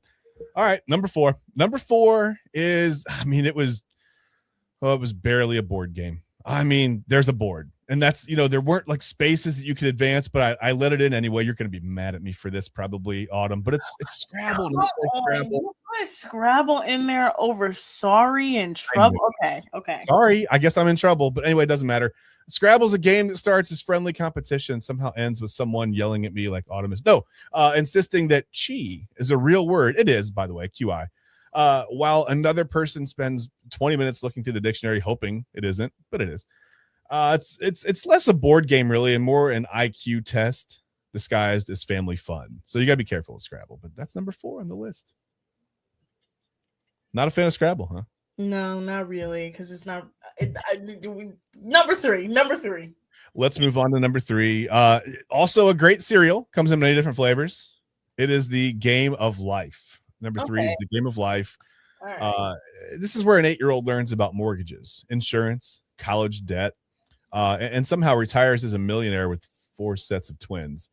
All right, number 4. Number 4 is, it was barely a board game. I mean, there's a board. And that's, there weren't like spaces that you could advance, but I let it in anyway. You're going to be mad at me for this probably, Autumn, but it's Scrabble. Scrabble. Put Scrabble in there over Sorry and Trouble. Okay. Sorry, I guess I'm in trouble, but anyway, it doesn't matter. Scrabble's a game that starts as friendly competition, somehow ends with someone yelling at me like Autumn is. No, insisting that chi is a real word. It is, by the way, QI. While another person spends 20 minutes looking through the dictionary hoping it isn't, but it is. It's less a board game really and more an IQ test disguised as family fun. So you gotta be careful with Scrabble, but that's number 4 on the list. Not a fan of Scrabble, huh? No, not really, because it's not. Number 3. Let's move on to number 3. Also a great cereal, comes in many different flavors. It is the Game of Life. Number 3 is the Game of Life. Right. This is where an 8-year-old learns about mortgages, insurance, college debt, and somehow retires as a millionaire with 4 sets of twins.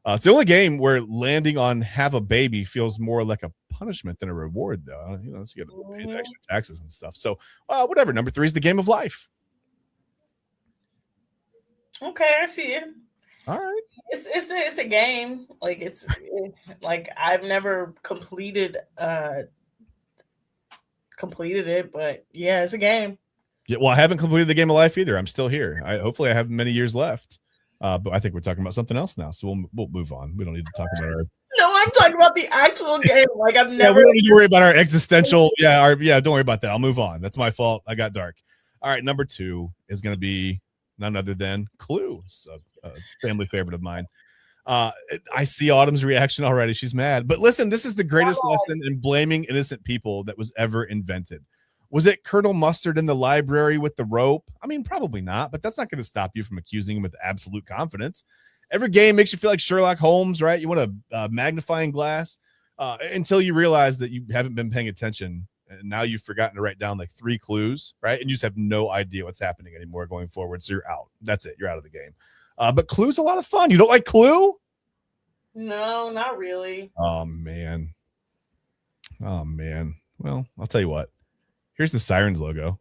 It's the only game where landing on have a baby feels more like a punishment than a reward, though. So you get to pay the extra taxes and stuff. So whatever. Number 3 is the Game of Life. Okay, I see it. All right. It's a game. Like I've never completed it, but yeah, it's a game. Yeah, well, I haven't completed the Game of Life either. I'm still here. Hopefully I have many years left. But I think we're talking about something else now, so we'll move on. We don't need to talk about our. No, I'm talking about the actual game. Like I've never. We don't need to worry about our existential. Don't worry about that. I'll move on. That's my fault. I got dark. All right, number 2 is going to be none other than Clue, a family favorite of mine. I see Autumn's reaction already. She's mad. But listen, this is the greatest lesson in blaming innocent people that was ever invented. Was it Colonel Mustard in the library with the rope? I mean, probably not, but that's not going to stop you from accusing him with absolute confidence. Every game makes you feel like Sherlock Holmes, right? You want a magnifying glass until you realize that you haven't been paying attention. And now you've forgotten to write down like 3 clues, right? And you just have no idea what's happening anymore going forward. So you're out. That's it. You're out of the game. But Clue's a lot of fun. You don't like Clue? No, not really. Oh, man. Well, I'll tell you what. Here's the Sirens logo.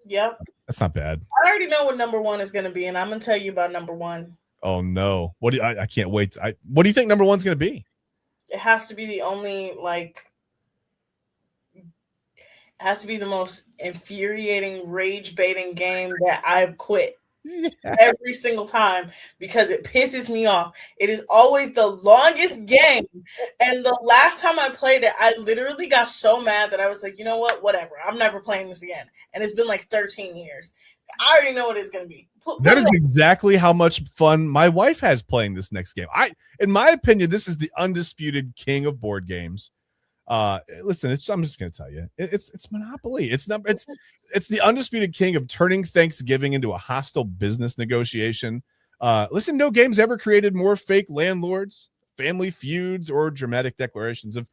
Yep. That's not bad. I already know what number 1 is going to be, and I'm going to tell you about number 1. Oh, no. What do I can't wait. What do you think number 1's going to be? It has to be the only, it has to be the most infuriating, rage-baiting game that I've quit. Every single time because it pisses me off. It is always the longest game, and the last time I played it, I literally got so mad that I was like, you know what, whatever, I'm never playing this again. And it's been like 13 years. I already know what it's going to be. That is exactly how much fun my wife has playing this next game. In my opinion, this is the undisputed king of board games. Listen, I'm just going to tell you, it's Monopoly. It's the undisputed king of turning Thanksgiving into a hostile business negotiation. Listen, no game's ever created more fake landlords, family feuds, or dramatic declarations of,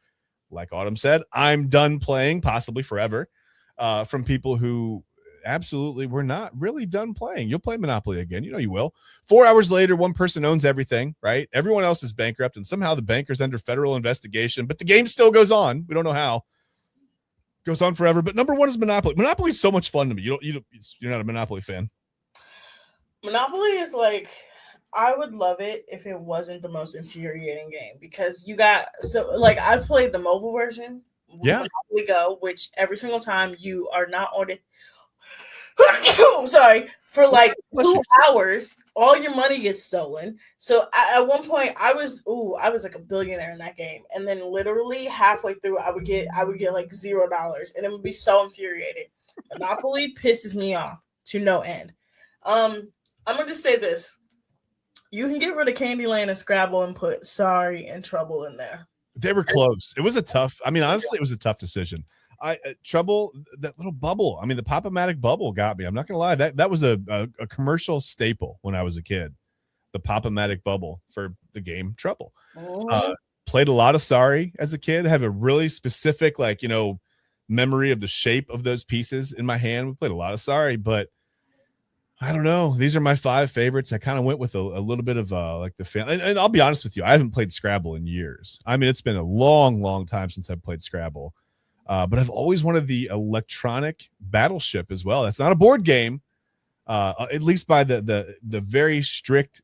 like Autumn said, I'm done playing, possibly forever, from people who absolutely were not really done playing. You'll play Monopoly again. You know you will. 4 hours later, one person owns everything, right? Everyone else is bankrupt, and somehow the banker's under federal investigation, but the game still goes on. We don't know how. It goes on forever. But number 1 is Monopoly. Monopoly is so much fun to me. You're not a Monopoly fan. Monopoly is I would love it if it wasn't the most infuriating game because I've played the mobile version. Yeah. Monopoly Go, which every single time you are not on it. Sorry, for 2 hours, all your money gets stolen. So at one point, I was like a billionaire in that game, and then literally halfway through, I would get like $0, and it would be so infuriating. Monopoly pisses me off to no end. I'm gonna just say this: you can get rid of Candyland and Scrabble and put Sorry and Trouble in there. They were close. It was honestly, it was a tough decision. Trouble, that little bubble. I mean, the Pop-O-Matic bubble got me. I'm not gonna lie. That was a commercial staple when I was a kid. The Pop-O-Matic bubble for the game Trouble. Played a lot of Sorry as a kid. I have a really specific memory of the shape of those pieces in my hand. We played a lot of Sorry, but I don't know. These are my 5 favorites. I kind of went with a little bit of the fan. And I'll be honest with you, I haven't played Scrabble in years. I mean, it's been a long, long time since I've played Scrabble. But I've always wanted the electronic battleship as well. That's not a board game, at least by the very strict,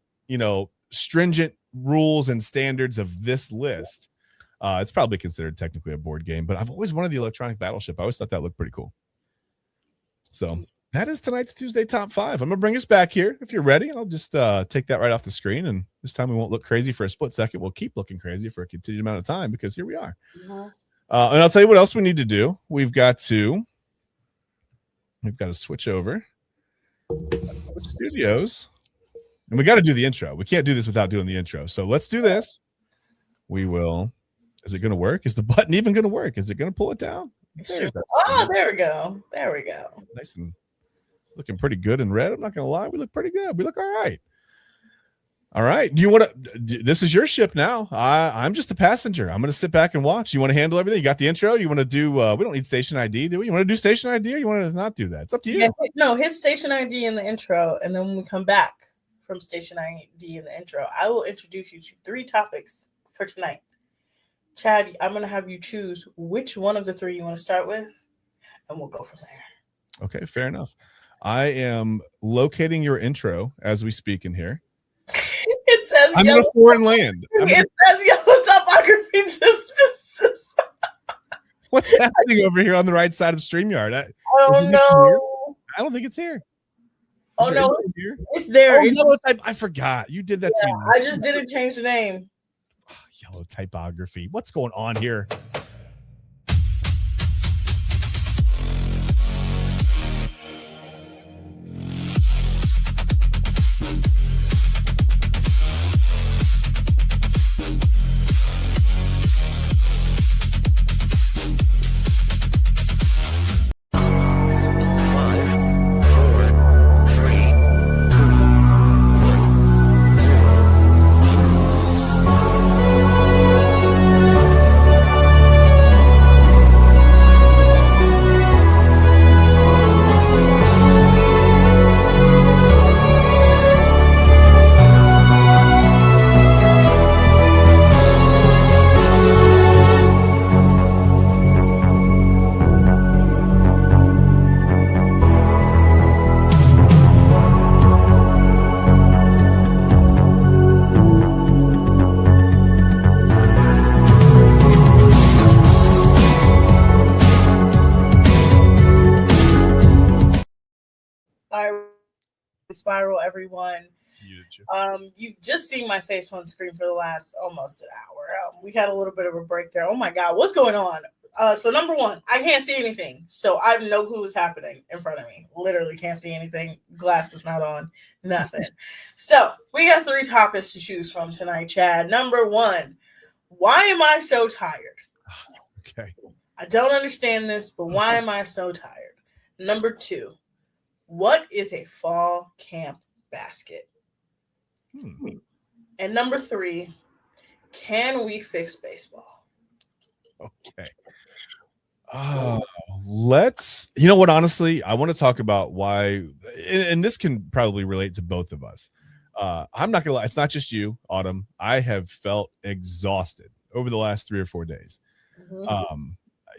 stringent rules and standards of this list. It's probably considered technically a board game, but I've always wanted the electronic battleship. I always thought that looked pretty cool. So that is tonight's Tuesday Top 5. I'm going to bring us back here. If you're ready, I'll just take that right off the screen. And this time we won't look crazy for a split second. We'll keep looking crazy for a continued amount of time because here we are. Mm-hmm. And I'll tell you what else we need to do. We've got to switch over studios, and we got to do the intro. We can't do this without doing the intro. So let's do this. We will. Is it going to work? Is the button even going to work? Is it going to pull it down? There we go. There we go. Nice and looking pretty good in red. I'm not going to lie. We look pretty good. We look all right. All right. Do you want to? This is your ship now. I'm just a passenger. I'm going to sit back and watch. You want to handle everything? You got the intro? You want to do? We don't need station ID, do we? You want to do station ID, or you want to not do that? It's up to you. Yeah, no, hit station ID in the intro, and then when we come back from station ID in the intro, I will introduce you to 3 topics for tonight. Chad, I'm going to have you choose which one of the 3 you want to start with, and we'll go from there. Okay, fair enough. I am locating your intro as we speak in here. It says I'm in a foreign land. It says yellow topography. Just. What's happening over here on the right side of StreamYard? No. I don't think it's here. Oh no, it's there. Yellow type. I forgot. You did that to me. I just didn't change the name. Yellow typography. What's going on here? Spiral, everyone. You You just seen my face on screen for the last almost an hour. We had a little bit of a break there. Oh my God, what's going on? So number one, I can't see anything. So I have no clue what's happening in front of me. Literally can't see anything. Glass is not on. Nothing. So we got 3 topics to choose from tonight, Chad. Number one, why am I so tired? Okay. I don't understand this, but why am I so tired? Number 2, what is a fall camp basket? And number 3, can we fix baseball? Okay. Let's, you know what, honestly, I want to talk about why, and this can probably relate to both of us. I'm not gonna lie, it's not just you, Autumn. I have felt exhausted over the last 3 or 4 days.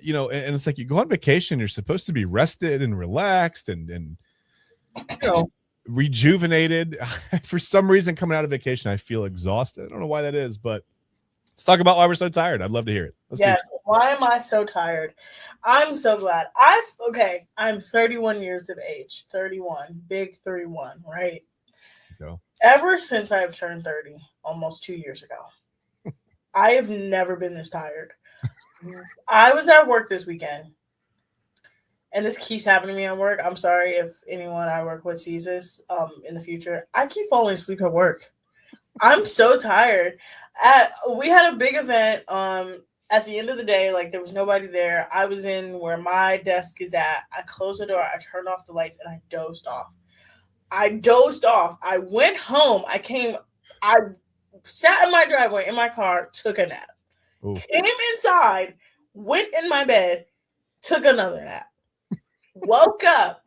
You know, and it's like you go on vacation, you're supposed to be rested and relaxed and you know, rejuvenated. For some reason, coming out of vacation, I feel exhausted. I don't know why that is, but let's talk about why we're so tired. I'd love to hear it. Yes. Why am I so tired? I'm so glad. I'm 31 years of age. 31. Big 31, right? So. Ever since I've turned 30, almost 2 years ago, I have never been this tired. I was at work this weekend, and this keeps happening to me at work. I'm sorry if anyone I work with sees this in the future. I keep falling asleep at work. I'm so tired. We had a big event at the end of the day. Like, there was nobody there. I was in where my desk is at. I closed the door. I turned off the lights, and I dozed off. I went home. I sat in my driveway in my car, took a nap. Ooh. Came inside, went in my bed, took another nap. Woke up,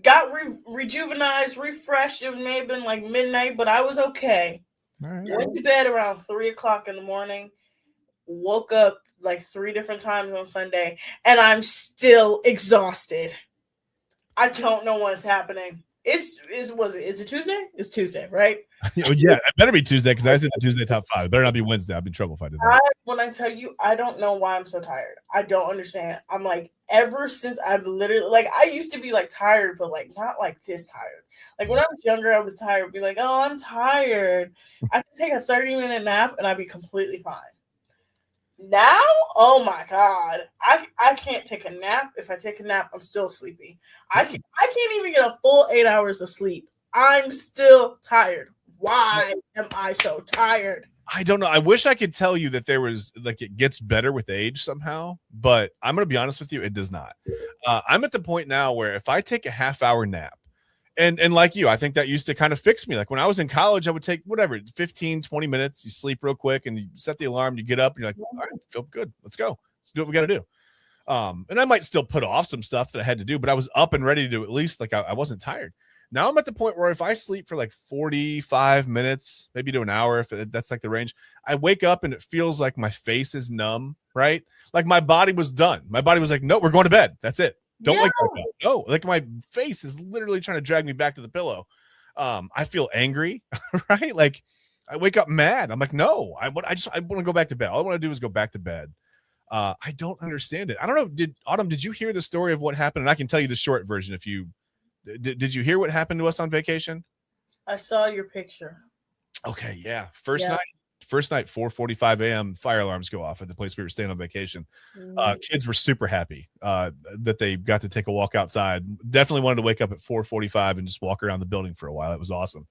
got rejuvenized, refreshed. It may have been like midnight, but I was okay. Right. Went to bed around 3 o'clock in the morning. Woke up like 3 different times on Sunday, and I'm still exhausted. I don't know what's happening. Is it Tuesday? It's Tuesday, right? Yeah, it better be Tuesday because I said the Tuesday top 5. It better not be Wednesday. I'd be in trouble if I did that. When I tell you, I don't know why I'm so tired. I don't understand. I'm like, ever since I've literally, like, I used to be like tired, but like not like this tired. Like when I was younger, I was tired. I'd be like, oh, I'm tired. I could take a 30-minute nap and I'd be completely fine. Now, oh my God, I can't take a nap. If I take a nap, I'm still sleepy. I can't even get a full 8 hours of sleep. I'm still tired. Why am I so tired? I don't know. I wish I could tell you that there was like it gets better with age somehow, but I'm going to be honest with you, it does not. I'm at the point now where if I take a half-hour nap, and like you, I think that used to kind of fix me. Like when I was in college, I would take whatever, 15, 20 minutes. You sleep real quick and you set the alarm, you get up and you're like, all right, feel good. Let's go. Let's do what we got to do. And I might still put off some stuff that I had to do, but I was up and ready to do at least like I wasn't tired. Now I'm at the point where if I sleep for like 45 minutes, maybe to an hour, if that's like the range, I wake up and it feels like my face is numb, right? Like my body was done. My body was like, no, we're going to bed. That's it. Don't wake up. No, like my face is literally trying to drag me back to the pillow. I feel angry, right? Like I wake up mad. I'm like, no, I want to go back to bed. All I want to do is go back to bed. I don't understand it. I don't know. Autumn, did you hear the story of what happened? And I can tell you the short version if you did you hear what happened to us on vacation? I saw your picture. Okay, yeah. First night, 4:45 a.m. fire alarms go off at the place we were staying on vacation. Kids were super happy that they got to take a walk outside. Definitely wanted to wake up at 4:45 and just walk around the building for a while. It was awesome.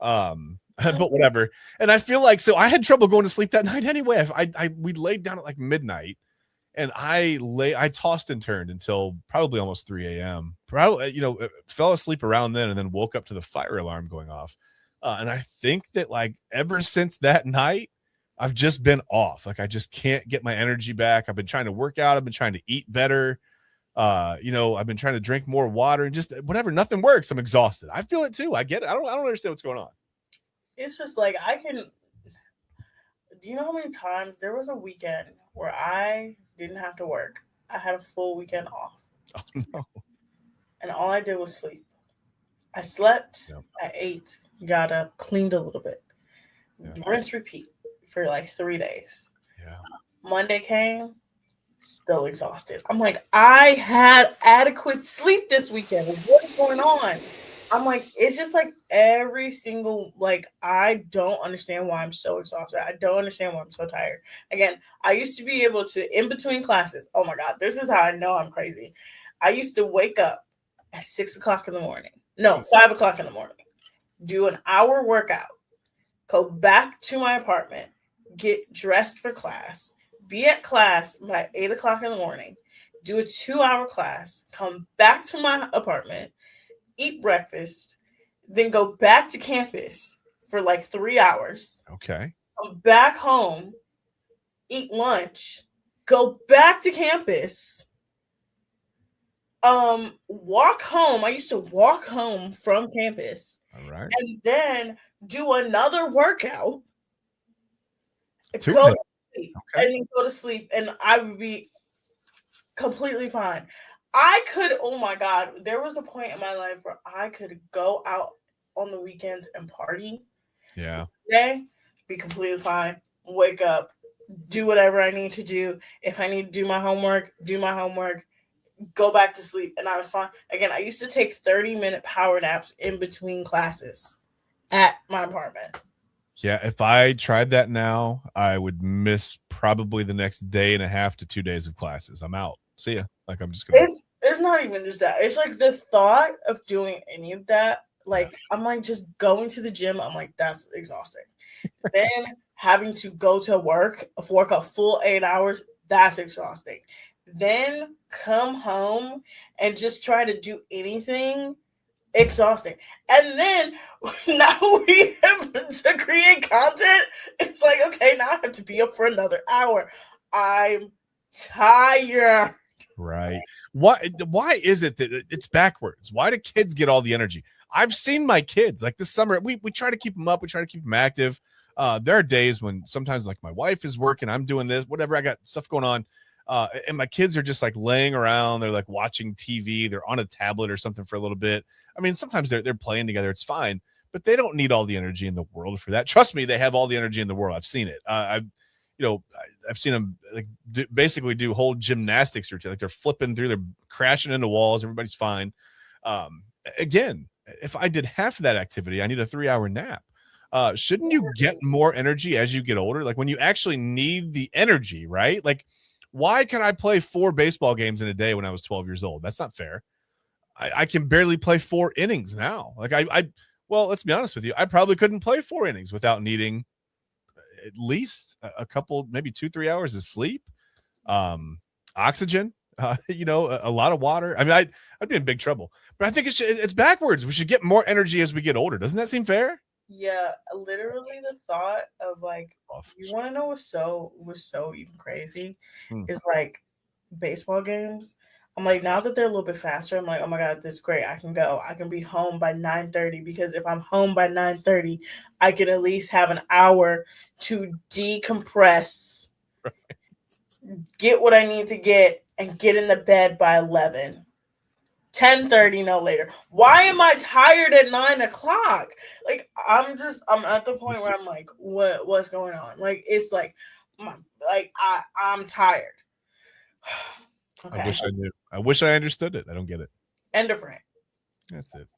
But whatever. And I feel like so I had trouble going to sleep that night anyway. We laid down at like midnight. And I tossed and turned until probably almost 3 a.m. Probably, fell asleep around then and then woke up to the fire alarm going off. And I think that like ever since that night, I've just been off. Like I just can't get my energy back. I've been trying to work out. I've been trying to eat better. I've been trying to drink more water and just whatever. Nothing works. I'm exhausted. I feel it too. I get it. I don't understand what's going on. It's just like do you know how many times there was a weekend where I didn't have to work? I had a full weekend off. Oh, no. And all I did was sleep. I slept, I ate, got up, cleaned a little bit. Rinse, repeat for like 3 days. Yeah. Monday came, still exhausted. I'm like, I had adequate sleep this weekend. What is going on? I'm like, it's just like every single, like, I don't understand why I'm so exhausted. I don't understand why I'm so tired. Again, I used to be able to, in between classes, oh my God, this is how I know I'm crazy. I used to wake up at 6 o'clock in the morning. No, 5 o'clock in the morning. Do an hour workout. Go back to my apartment. Get dressed for class. Be at class by 8 o'clock in the morning. Do a 2-hour class. Come back to my apartment. Eat breakfast, then go back to campus for like 3 hours. Okay. Come back home, eat lunch, go back to campus, walk home. I used to walk home from campus. All right. And then do another workout, go to sleep, okay. and then go to sleep, and I would be completely fine. I could, oh my God, there was a point in my life where I could go out on the weekends and party. Yeah. Today, be completely fine. Wake up, do whatever I need to do. If I need to do my homework, go back to sleep, and I was fine. Again, I used to take 30-minute power naps in between classes at my apartment. Yeah, if I tried that now, I would miss probably the next day and a half to 2 days of classes. I'm out. See ya. Like, I'm just gonna. It's not even just that. It's like the thought of doing any of that. Like, I'm like, just going to the gym. I'm like, that's exhausting. Then having to go to work a full 8 hours. That's exhausting. Then come home and just try to do anything. Exhausting. And then now we have to create content. It's like, okay, now I have to be up for another hour. I'm tired. Right. Why is it that it's backwards? Why do kids get all the energy? I've seen my kids like this summer. We try to keep them up. We try to keep them active. There are days when sometimes like my wife is working, I'm doing this, whatever. I got stuff going on. And my kids are just like laying around. They're like watching TV. They're on a tablet or something for a little bit. I mean, sometimes they're playing together. It's fine, but they don't need all the energy in the world for that. Trust me, they have all the energy in the world. I've seen it. I've seen them like basically do whole gymnastics routine. Like they're flipping through, they're crashing into walls. Everybody's fine. Again, if I did half of that activity, I need a 3-hour nap. Shouldn't you get more energy as you get older? Like when you actually need the energy, right? Like, why can I play 4 baseball games in a day when I was 12 years old? That's not fair. I can barely play 4 innings now. Like well, let's be honest with you. I probably couldn't play 4 innings without needing at least a couple, maybe 2-3 hours of sleep, oxygen, a lot of water. I mean, I'd be in big trouble, but I think it's backwards. We should get more energy as we get older. Doesn't that seem fair? Yeah, literally the thought of like, you want to know what's so even crazy is like baseball games. I'm like, now that they're a little bit faster, I'm like, oh my God, this is great. I can be home by 9:30 because if I'm home by 9:30, I can at least have an hour to decompress, get what I need to get, and get in the bed by 11. 10:30, no later. Why am I tired at 9 o'clock? Like, I'm at the point where I'm like, what's going on? Like, it's like, I'm tired. Okay. I wish I knew. I wish I understood it. I don't get it. End of rant. That's it.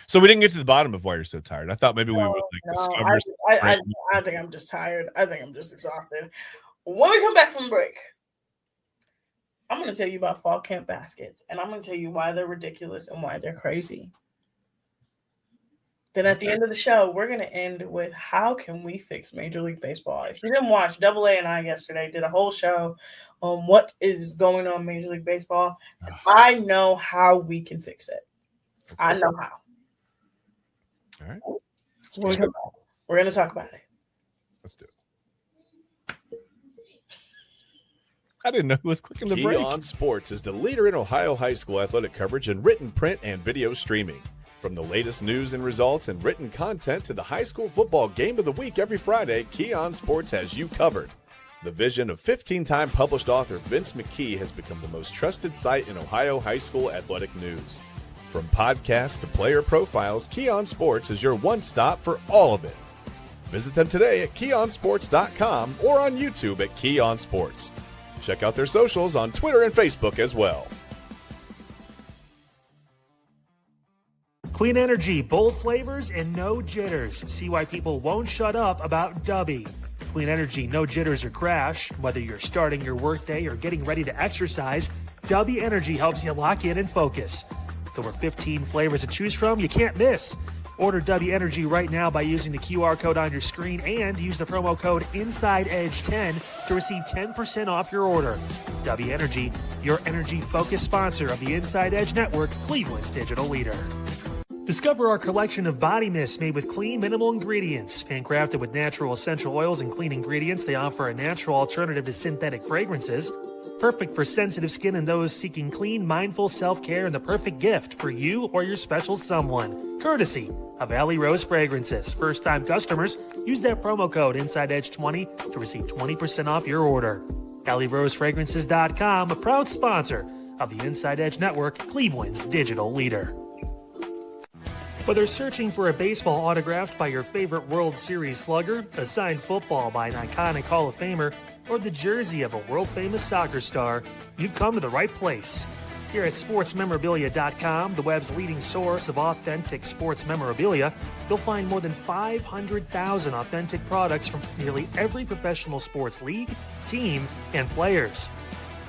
So we didn't get to the bottom of why you're so tired. I thought maybe we would discover. I think I'm just tired. I think I'm just exhausted. When we come back from break, I'm going to tell you about fall camp baskets, and I'm going to tell you why they're ridiculous and why they're crazy. Then at the end of the show, we're going to end with how can we fix Major League Baseball. If you didn't watch, Double A and I yesterday did a whole show on what is going on in Major League Baseball. And I know how we can fix it. I know how. All right. So we're going to talk about it. Let's do it. I didn't know who was clicking the break. Keon Sports is the leader in Ohio high school athletic coverage in written, print, and video streaming. From the latest news and results and written content to the high school football game of the week every Friday, Keon Sports has you covered. The vision of 15-time published author Vince McKee has become the most trusted site in Ohio high school athletic news. From podcasts to player profiles, Keon Sports is your one-stop for all of it. Visit them today at keonsports.com or on YouTube at Keon Sports. Check out their socials on Twitter and Facebook as well. Clean energy, bold flavors, and no jitters. See why people won't shut up about Dubby. Clean energy, no jitters or crash. Whether you're starting your workday or getting ready to exercise, Dubby Energy helps you lock in and focus. With over 15 flavors to choose from, you can't miss. Order Dubby Energy right now by using the QR code on your screen and use the promo code InsideEdge10 to receive 10% off your order. Dubby Energy, your energy-focused sponsor of the Inside Edge Network, Cleveland's digital leader. Discover our collection of body mists made with clean, minimal ingredients. Handcrafted with natural essential oils and clean ingredients, they offer a natural alternative to synthetic fragrances. Perfect for sensitive skin and those seeking clean, mindful self-care, and the perfect gift for you or your special someone. Courtesy of Alley Rose Fragrances. First-time customers, use that promo code InsideEdge20 to receive 20% off your order. AlleyRoseFragrances.com, a proud sponsor of the Inside Edge Network, Cleveland's digital leader. Whether searching for a baseball autographed by your favorite World Series slugger, a signed football by an iconic Hall of Famer, or the jersey of a world-famous soccer star, you've come to the right place. Here at SportsMemorabilia.com, the web's leading source of authentic sports memorabilia, you'll find more than 500,000 authentic products from nearly every professional sports league, team, and players.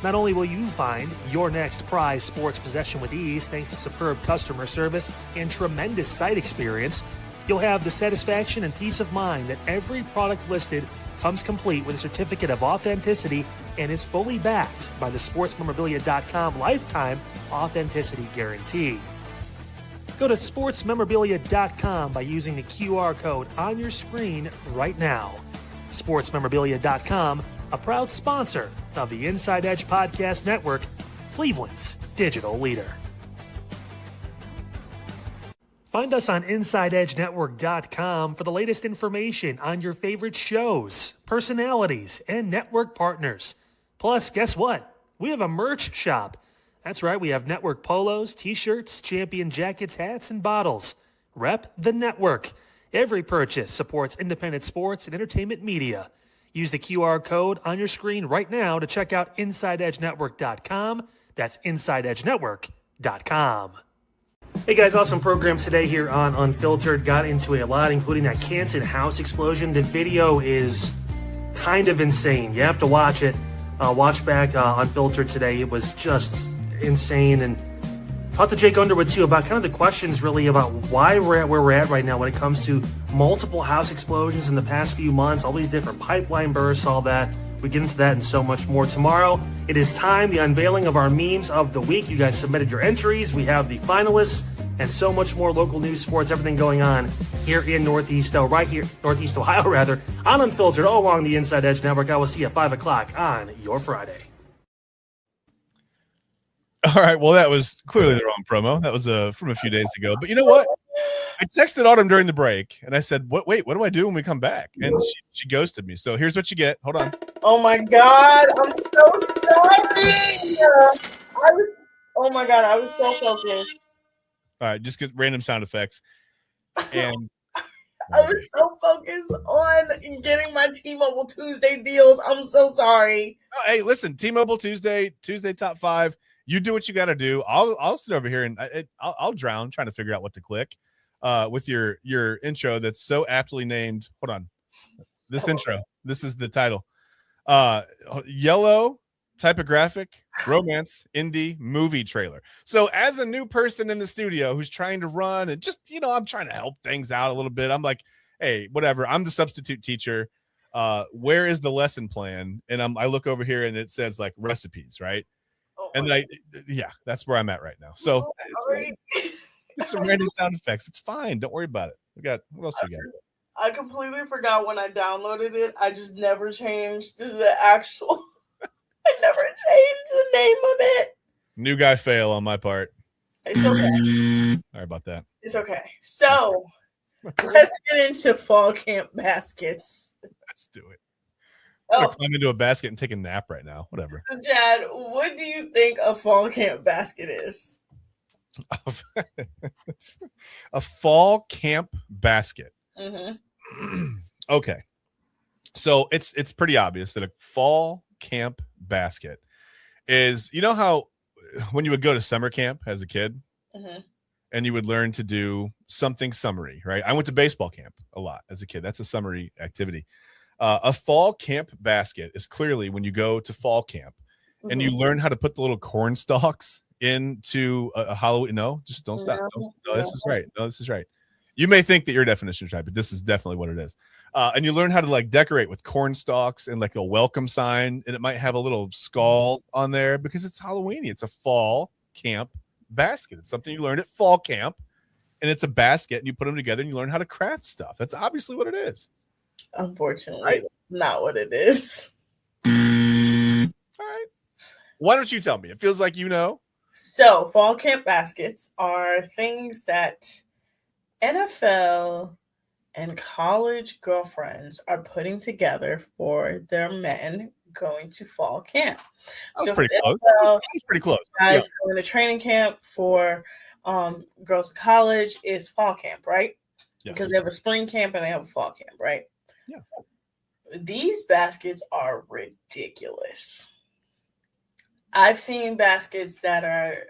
Not only will you find your next prized sports possession with ease thanks to superb customer service and tremendous site experience, you'll have the satisfaction and peace of mind that every product listed comes complete with a certificate of authenticity and is fully backed by the SportsMemorabilia.com lifetime authenticity guarantee. Go to SportsMemorabilia.com by using the QR code on your screen right now. SportsMemorabilia.com, a proud sponsor of the Inside Edge Podcast Network, Cleveland's digital leader. Find us on InsideEdgeNetwork.com for the latest information on your favorite shows, personalities, and network partners. Plus, guess what? We have a merch shop. That's right, we have network polos, t-shirts, champion jackets, hats, and bottles. Rep the network. Every purchase supports independent sports and entertainment media. Use the QR code on your screen right now to check out InsideEdgeNetwork.com. That's InsideEdgeNetwork.com. Hey guys, awesome programs today here on Unfiltered. Got into a lot, including that Canton house explosion. The video is kind of insane. You have to watch it. Watch back Unfiltered today. It was just insane. And talked to Jake Underwood too about kind of the questions really about why we're at where we're at right now when it comes to multiple house explosions in the past few months, all these different pipeline bursts, all that. We get into that and so much more tomorrow. It is time, the unveiling of our memes of the week. You guys submitted your entries. We have the finalists and so much more local news, sports, everything going on here in Northeast Ohio, rather, on Unfiltered, all along the Inside Edge Network. I will see you at 5 o'clock on your Friday. All right. Well, that was clearly the wrong promo. That was from a few days ago. But you know what? I texted Autumn during the break, and I said, "Wait, what do I do when we come back?" And she ghosted me. So here's what you get. Hold on. Oh my God, I'm so sorry. Oh my God, I was so focused. All right, just get random sound effects. And I was so focused on getting my T-Mobile Tuesday deals. I'm so sorry. Oh, hey, listen, T-Mobile Tuesday top 5. You do what you got to do. I'll sit over here and I'll drown trying to figure out what to click. With your intro that's so aptly named. Hold on. This intro. This is the title. Yellow typographic romance indie movie trailer. So as a new person in the studio who's trying to run and just, I'm trying to help things out a little bit. I'm like, hey, whatever. I'm the substitute teacher. Where is the lesson plan? And I look over here and it says like recipes, right? Oh, and then that's where I'm at right now. So it's some random sound effects. It's fine. Don't worry about it. What else we got? I completely forgot when I downloaded it. I just never changed the actual. I never changed the name of it. New guy fail on my part. It's okay. Sorry about that. It's okay. So let's get into fall camp baskets. Let's do it. I'm gonna climb into a basket and take a nap right now. Whatever. So, Chad, what do you think a fall camp basket is? A fall camp basket. Mm-hmm. Okay. So it's pretty obvious that a fall camp basket is, you know how when you would go to summer camp as a kid and you would learn to do something summery, right? I went to baseball camp a lot as a kid. That's a summery activity. A fall camp basket is clearly when you go to fall camp and you learn how to put the little corn stalks into a Halloween. No, just don't stop. No, this is right. No, this is right. You may think that your definition is right, but this is definitely what it is. And you learn how to like decorate with corn stalks and like a welcome sign, and it might have a little skull on there because it's Halloweeny. It's a fall camp basket. It's something you learned at fall camp, and it's a basket, and you put them together and you learn how to craft stuff. That's obviously what it is. Unfortunately, not what it is. All right. Why don't you tell me? It feels like you know. So, fall camp baskets are things that NFL and college girlfriends are putting together for their men going to fall camp. So pretty close. That was pretty close. Guys going to training camp for girls in college is fall camp, right? Yes. Because they have a spring camp and they have a fall camp, right? Yeah. These baskets are ridiculous. I've seen baskets that are,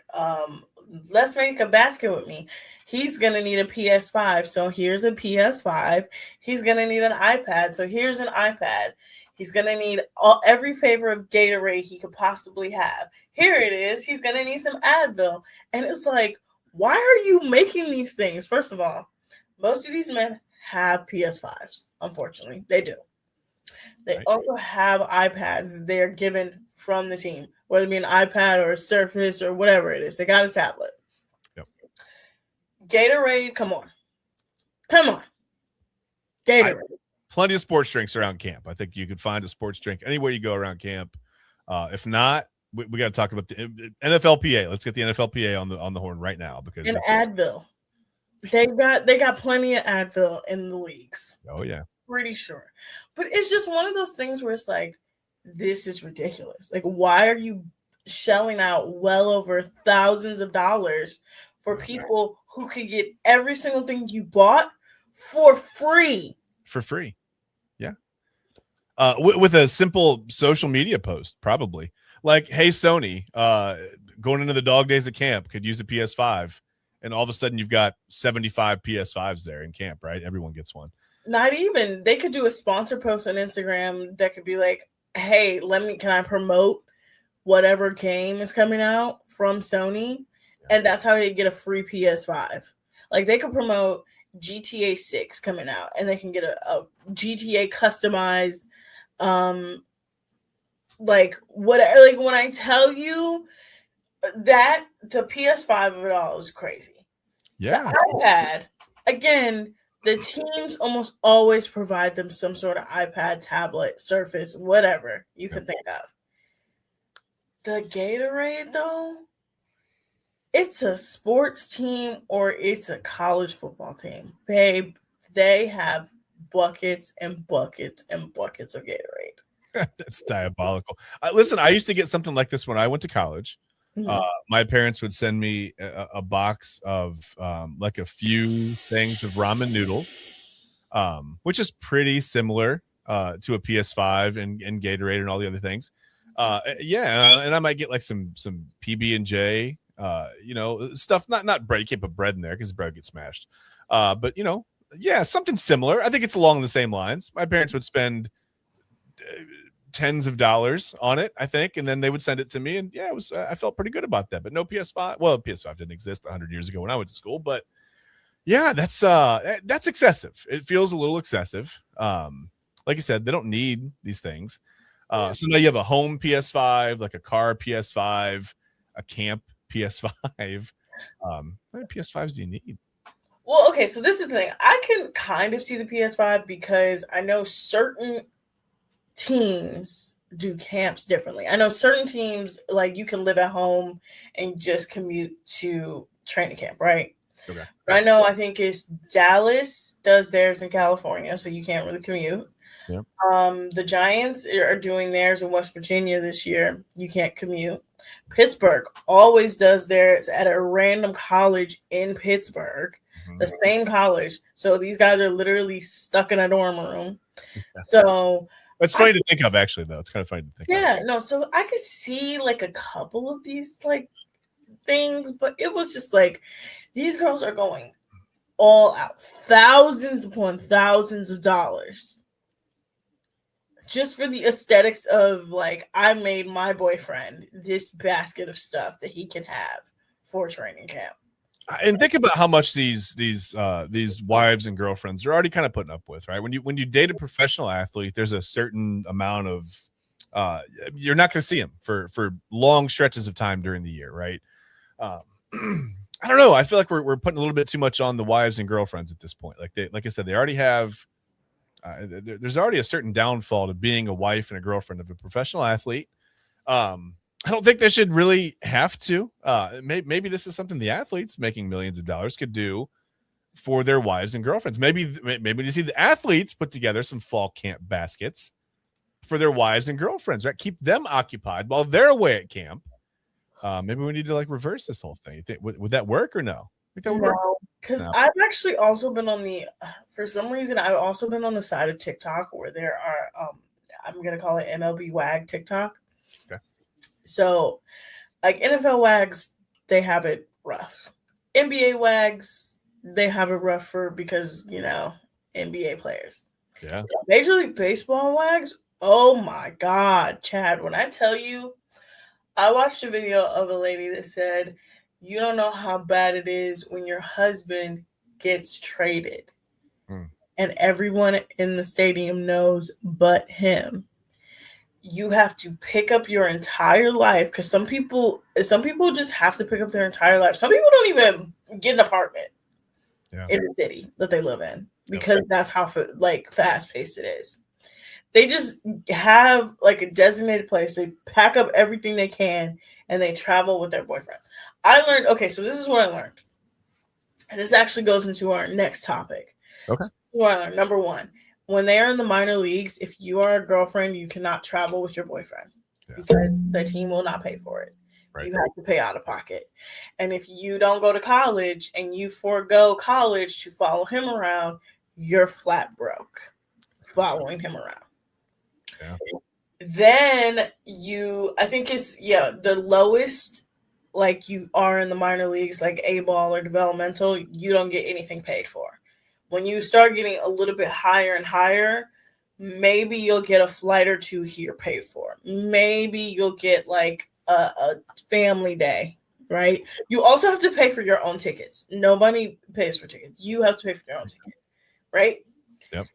let's make a basket with me. He's going to need a PS5. So here's a PS5. He's going to need an iPad. So here's an iPad. He's going to need every flavor of Gatorade he could possibly have. Here it is. He's going to need some Advil. And it's like, why are you making these things? First of all, most of these men have PS5s. Unfortunately, they do. They also have iPads they're given from the team, whether it be an iPad or a Surface or whatever it is. They got a tablet. Yep. Gatorade, come on. Gatorade. Plenty of sports drinks around camp. I think you could find a sports drink anywhere you go around camp. If not, we got to talk about the NFLPA. Let's get the NFLPA on the horn right now because Advil. They got plenty of Advil in the leagues. Oh yeah. Pretty sure. But it's just one of those things where it's like, this is ridiculous. Like, why are you shelling out well over thousands of dollars for people who could get every single thing you bought for free? For free. Yeah. With a simple social media post, probably. Like, hey, Sony, going into the dog days of camp, could use a PS5. And all of a sudden, you've got 75 PS5s there in camp, right? Everyone gets one. Not even. They could do a sponsor post on Instagram that could be like, hey, can I promote whatever game is coming out from Sony? And that's how they get a free PS5. Like, they could promote GTA 6 coming out, and they can get a GTA customized, like, whatever. Like, when I tell you that, the PS5 of it all is crazy. Yeah. The iPad, again, the teams almost always provide them some sort of iPad, tablet, Surface, whatever you can think of. The Gatorade, though, it's a sports team or it's a college football team. Babe, they have buckets and buckets and buckets of Gatorade. That's diabolical. Listen, I used to get something like this when I went to college. My parents would send me a box of like a few things of ramen noodles, which is pretty similar to a PS5 and Gatorade and all the other things. And I might get like some PB&J, stuff, not bread. You can't put bread in there because bread gets smashed. But something similar. I think it's along the same lines. My parents would spend tens of dollars on it, I think, and then they would send it to me, and it was I felt pretty good about that. But no PS5. Well, PS5 didn't exist 100 years ago when I went to school, but that's excessive. It feels a little excessive. Like I said, they don't need these things. So now you have a home PS5, like a car PS5, a camp PS5. How many PS5s do you need? Well, okay, so this is the thing. I can kind of see the PS5 because I know certain teams do camps differently. I know certain teams, like, you can live at home and just commute to training camp, right? Okay. But I think it's Dallas does theirs in California, so you can't really commute. Yeah. The Giants are doing theirs in West Virginia this year. You can't commute. Pittsburgh always does theirs at a random college in Pittsburgh, the same college. So these guys are literally stuck in a dorm room. So That's funny to think of, actually, though. It's kind of funny to think of. Yeah, no, so I could see like a couple of these like things, but it was just like these girls are going all out, thousands upon thousands of dollars just for the aesthetics of like, I made my boyfriend this basket of stuff that he can have for training camp. And think about how much these wives and girlfriends are already kind of putting up with, right? When you date a professional athlete, there's a certain amount of you're not going to see them for long stretches of time during the year, right? I don't know. I feel like we're putting a little bit too much on the wives and girlfriends at this point. Like I said, they already have. There's already a certain downfall to being a wife and a girlfriend of a professional athlete. I don't think they should really have to. Maybe this is something the athletes making millions of dollars could do for their wives and girlfriends. Maybe you see the athletes put together some fall camp baskets for their wives and girlfriends, right? Keep them occupied while they're away at camp. Maybe we need to like reverse this whole thing. You think would that work or no? No, because I've actually also been on the, for some reason, I've also been on the side of TikTok where there are, I'm going to call it MLB WAG TikTok. Okay. So, like NFL WAGs, they have it rough. NBA WAGs, they have it rougher because, NBA players. Yeah. Major League Baseball WAGs, oh my God, Chad, when I tell you, I watched a video of a lady that said, you don't know how bad it is when your husband gets traded and everyone in the stadium knows but him. You have to pick up your entire life because some people just have to pick up their entire life. Some people don't even get an apartment in the city that they live in because that's how fast paced it is. They just have like a designated place. They pack up everything they can and they travel with their boyfriend. I learned, so this is what I learned. And this actually goes into our next topic. Okay. So what I learned, number one, when they are in the minor leagues, if you are a girlfriend, you cannot travel with your boyfriend because the team will not pay for it. Right. You have to pay out of pocket. And if you don't go to college and you forego college to follow him around, you're flat broke following him around. Yeah. Then I think it's, the lowest, like you are in the minor leagues, like A-ball or developmental, you don't get anything paid for. When you start getting a little bit higher and higher, maybe you'll get a flight or two here paid for. Maybe you'll get like a family day, right? You also have to pay for your own tickets. Nobody pays for tickets. You have to pay for your own ticket, right? Yep.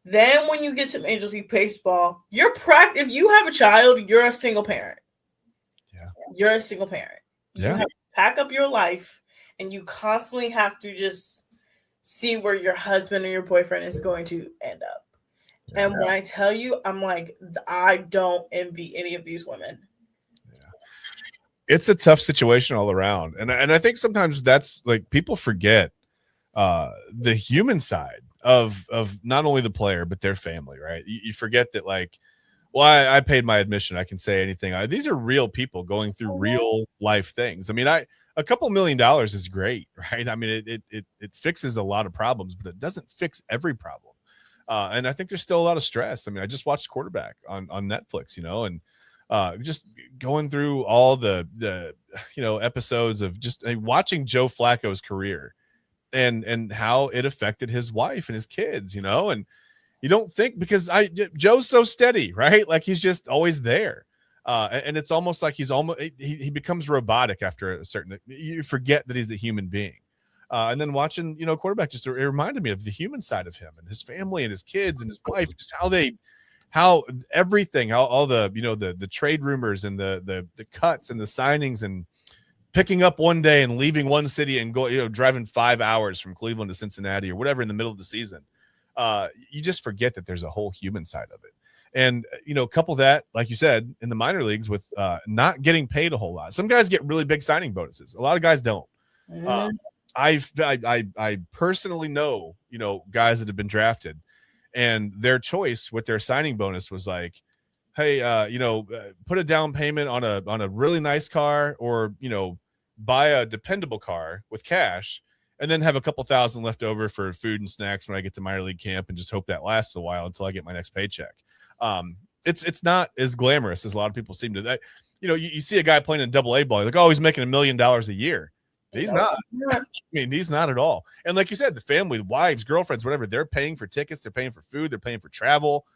Then when you get to Major League Baseball, if you have a child, you're a single parent. Yeah. You're a single parent. You have to pack up your life and you constantly have to just see where your husband or your boyfriend is going to end up. Yeah. And when I tell you, I'm like, I don't envy any of these women. Yeah. It's a tough situation all around. And I think sometimes that's like people forget the human side of not only the player, but their family, right? You forget that like, well, I paid my admission. I can say anything. These are real people going through real life things. I mean, a couple $1 million is great, right? I mean, it fixes a lot of problems, but it doesn't fix every problem. And I think there's still a lot of stress. I mean, I just watched Quarterback on Netflix, and just going through all the episodes of just watching Joe Flacco's career and how it affected his wife and his kids, and you don't think because Joe's so steady, right? Like he's just always there. And it's almost like he becomes robotic after a certain, you forget that he's a human being. And then watching, Quarterback, just it reminded me of the human side of him and his family and his kids and his wife, just how everything, all the, the trade rumors and the cuts and the signings and picking up one day and leaving one city and go, driving 5 hours from Cleveland to Cincinnati or whatever in the middle of the season. You just forget that there's a whole human side of it. And, couple that, like you said, in the minor leagues with not getting paid a whole lot. Some guys get really big signing bonuses. A lot of guys don't. I personally know, guys that have been drafted and their choice with their signing bonus was like, hey, put a down payment on a really nice car or, buy a dependable car with cash and then have a couple thousand left over for food and snacks when I get to minor league camp and just hope that lasts a while until I get my next paycheck. It's not as glamorous as a lot of people seem to. You see a guy playing in AA ball, you're like, oh, he's making $1 million a year. He's not. I mean, he's not at all. And like you said, the family, wives, girlfriends, whatever, they're paying for tickets, they're paying for food, they're paying for travel.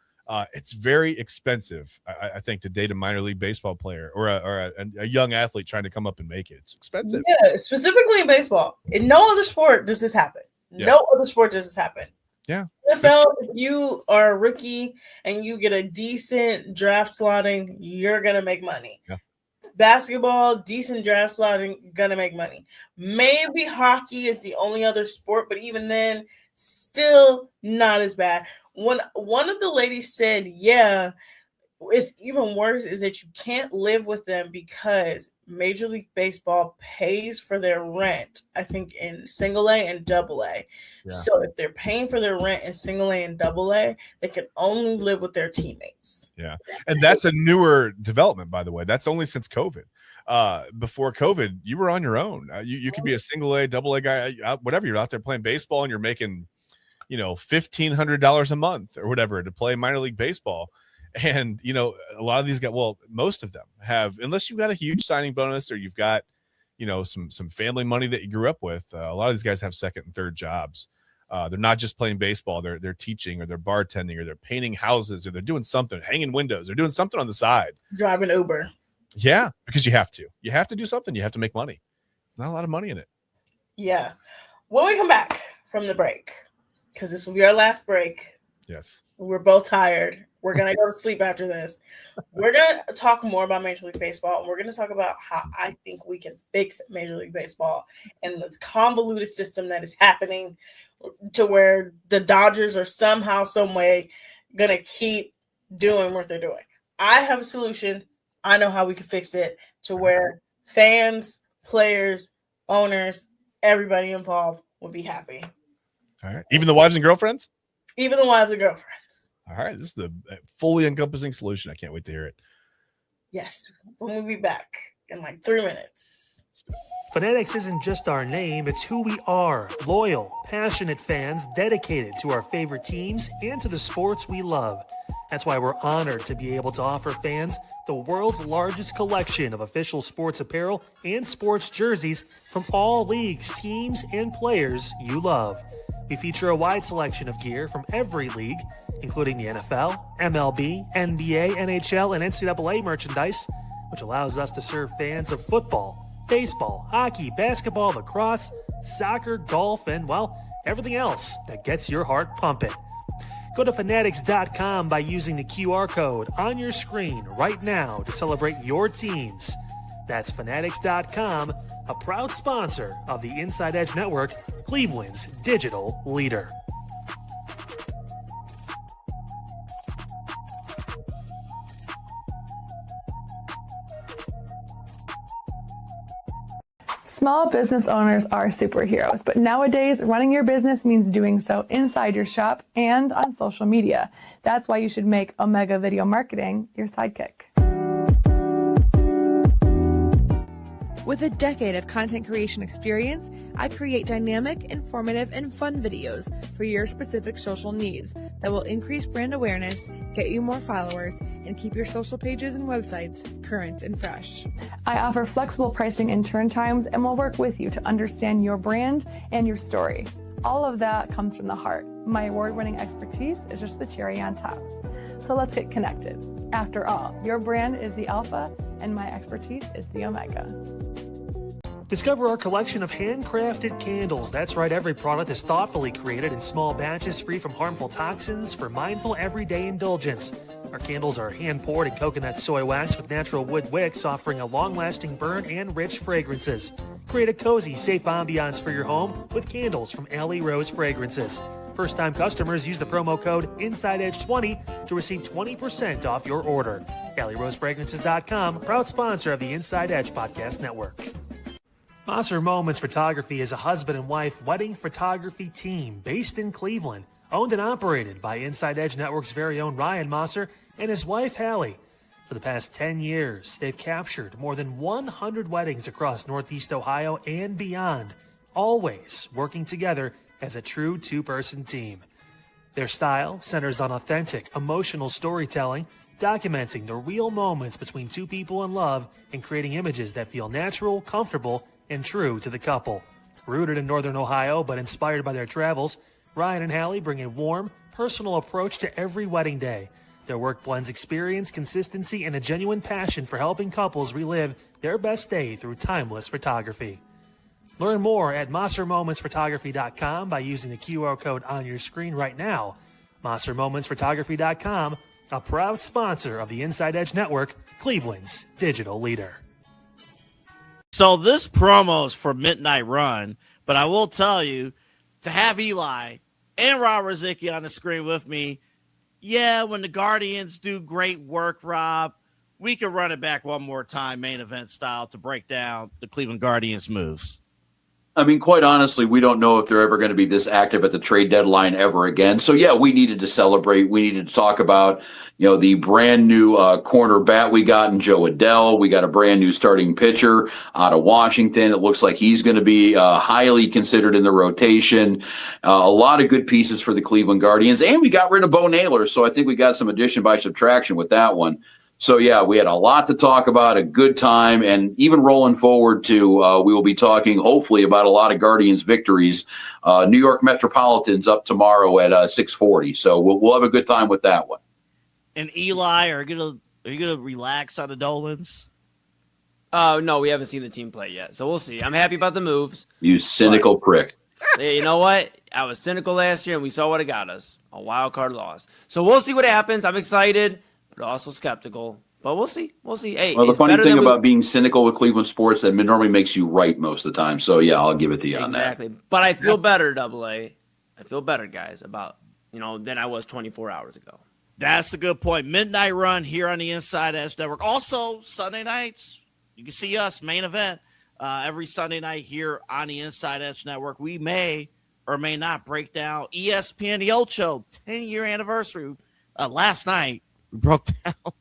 It's very expensive, I think, to date a minor league baseball player or a young athlete trying to come up and make it. It's expensive. Yeah, specifically in baseball. In no other sport does this happen. Yeah. No other sport does this happen. Yeah. NFL, if you are a rookie and you get a decent draft slotting, you're going to make money. Yeah. Basketball, decent draft slotting, you're going to make money. Maybe hockey is the only other sport, but even then, still not as bad. When one of the ladies said, yeah, it's even worse is that you can't live with them because Major League Baseball pays for their rent, I think, in single A and double A. Yeah. So if they're paying for their rent in single A and double A, they can only live with their teammates. Yeah. And that's a newer development, by the way. That's only since COVID. Before COVID, you were on your own. You could be a single A, double A guy, whatever. You're out there playing baseball and you're making, $1,500 a month or whatever to play minor league baseball. And, a lot of these guys, well, most of them have, unless you've got a huge signing bonus or you've got, some family money that you grew up with. A lot of these guys have second and third jobs. They're not just playing baseball. They're teaching or they're bartending or they're painting houses or they're doing something, hanging windows. They're doing something on the side. Driving Uber. Yeah, because you have to. You have to do something. You have to make money. It's not a lot of money in it. Yeah. When we come back from the break, because this will be our last break. Yes. We're both tired. We're going to go to sleep after this. We're going to talk more about Major League Baseball. And we're going to talk about how I think we can fix Major League Baseball and this convoluted system that is happening to where the Dodgers are somehow, some way going to keep doing what they're doing. I have a solution. I know how we can fix it to where fans, players, owners, everybody involved will be happy. All right. Even the wives and girlfriends? Even the wives and girlfriends. All right. This is the fully encompassing solution. I can't wait to hear it. Yes. We'll be back in like 3 minutes. Fanatics isn't just our name, it's who we are. Loyal, passionate fans dedicated to our favorite teams and to the sports we love. That's why we're honored to be able to offer fans the world's largest collection of official sports apparel and sports jerseys from all leagues, teams, and players you love. We feature a wide selection of gear from every league, including the NFL, MLB, NBA, NHL, and NCAA merchandise, which allows us to serve fans of football, baseball, hockey, basketball, lacrosse, soccer, golf, and, well, everything else that gets your heart pumping. Go to fanatics.com by using the QR code on your screen right now to celebrate your teams. That's fanatics.com, a proud sponsor of the Inside Edge Network, Cleveland's digital leader. Small business owners are superheroes, but nowadays running your business means doing so inside your shop and on social media. That's why you should make Omega Video Marketing your sidekick. With a decade of content creation experience, I create dynamic, informative, and fun videos for your specific social needs that will increase brand awareness, get you more followers, and keep your social pages and websites current and fresh. I offer flexible pricing and turn times and will work with you to understand your brand and your story. All of that comes from the heart. My award-winning expertise is just the cherry on top. So let's get connected. After all, your brand is the alpha and my expertise is the omega. Discover our collection of handcrafted candles. That's right, every product is thoughtfully created in small batches free from harmful toxins for mindful everyday indulgence. Our candles are hand-poured in coconut soy wax with natural wood wicks, offering a long-lasting burn and rich fragrances. Create a cozy, safe ambiance for your home with candles from Alley Rose Fragrances. First-time customers use the promo code InsideEdge20 to receive 20% off your order. AlleyRoseFragrances.com, proud sponsor of the Inside Edge Podcast Network. Mosser Moments Photography is a husband and wife wedding photography team based in Cleveland, owned and operated by Inside Edge Network's very own Ryan Mosser and his wife, Hallie. For the past 10 years, they've captured more than 100 weddings across Northeast Ohio and beyond, always working together as a true two-person team. Their style centers on authentic, emotional storytelling, documenting the real moments between two people in love and creating images that feel natural, comfortable, and true to the couple. Rooted in Northern Ohio but inspired by their travels, Ryan and Hallie bring a warm, personal approach to every wedding day. Their work blends experience, consistency, and a genuine passion for helping couples relive their best day through timeless photography. Learn more at monstermomentsphotography.com by using the QR code on your screen right now. monstermomentsphotography.com, a proud sponsor of the Inside Edge Network, Cleveland's digital leader. So this promo's for Midnight Run, but I will tell you, to have Eli and Rob Rosicki on the screen with me, yeah, when the Guardians do great work, Rob, we can run it back one more time, main event style, to break down the Cleveland Guardians' moves. I mean, quite honestly, we don't know if they're ever going to be this active at the trade deadline ever again. So, yeah, we needed to celebrate. We needed to talk about, the brand new corner bat we got in Joe Adell. We got a brand new starting pitcher out of Washington. It looks like he's going to be highly considered in the rotation. A lot of good pieces for the Cleveland Guardians. And we got rid of Bo Naylor. So I think we got some addition by subtraction with that one. So, yeah, we had a lot to talk about, a good time, and even rolling forward to we will be talking hopefully about a lot of Guardians victories. New York Metropolitans up tomorrow at 6:40. So we'll have a good time with that one. And Eli, are you gonna relax on the Dolans? No, we haven't seen the team play yet, so we'll see. I'm happy about the moves. You cynical prick. Hey, you know what? I was cynical last year, and we saw what it got us, a wild card loss. So we'll see what happens. I'm excited, but also skeptical. But we'll see. We'll see. Hey, well, the funny thing about being cynical with Cleveland sports, that normally makes you right most of the time. So, yeah, I'll give it to you on that. Exactly. But I feel better, Double A. I feel better, guys, about, than I was 24 hours ago. That's a good point. Midnight Run here on the Inside Edge Network. Also, Sunday nights, you can see us, main event, every Sunday night here on the Inside Edge Network. We may or may not break down ESPN The Ocho 10-year anniversary. Last night, we broke down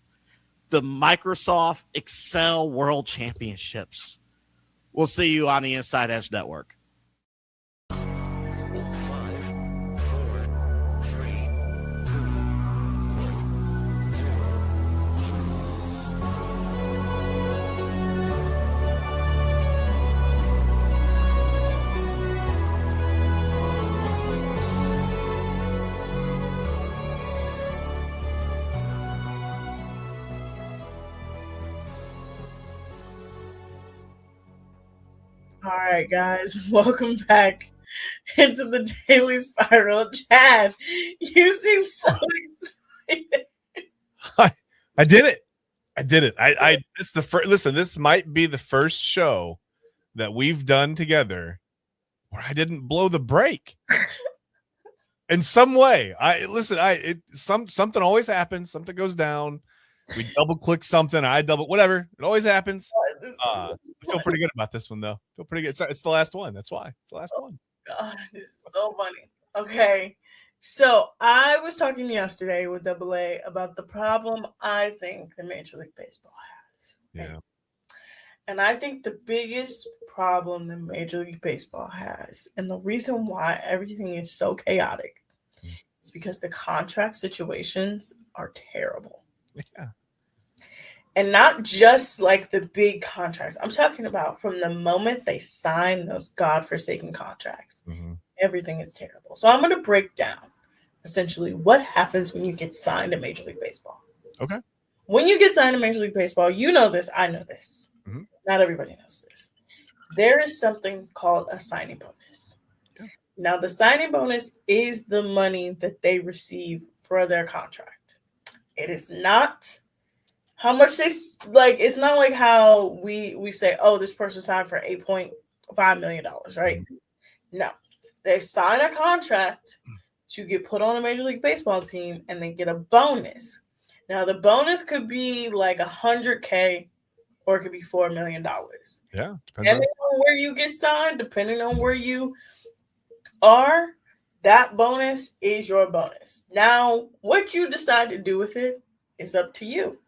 the Microsoft Excel World Championships. We'll see you on the Inside Edge Network. All right, guys, welcome back into the Daily Spiral. Chad, you seem so excited. I did it. It's the first. Listen, this might be the first show that we've done together where I didn't blow the break in some way. Something always happens. Something goes down. We double click something. Whatever. It always happens. I feel pretty good about this one, though. Feel pretty good. It's the last one. That's why. It's the last one. God, this is so funny. Okay. So I was talking yesterday with Double A about the problem I think the Major League Baseball has. Yeah. And I think the biggest problem the Major League Baseball has, and the reason why everything is so chaotic, is because the contract situations are terrible. Yeah. And not just like the big contracts. I'm talking about from the moment they sign those godforsaken contracts, everything is terrible. So I'm going to break down essentially what happens when you get signed to Major League Baseball. Okay. When you get signed to Major League Baseball, you know this, I know this. Not everybody knows this. There is something called a signing bonus. Yeah. Now, the signing bonus is the money that they receive for their contract. It is not how much they like. It's not like how we say, oh, this person signed for $8.5 million, right? No, they sign a contract to get put on a Major League Baseball team, and they get a bonus. Now, the bonus could be like $100K, or it could be $4 million. Yeah, depending on where you get signed, depending on where you are, that bonus is your bonus. Now, what you decide to do with it is up to you.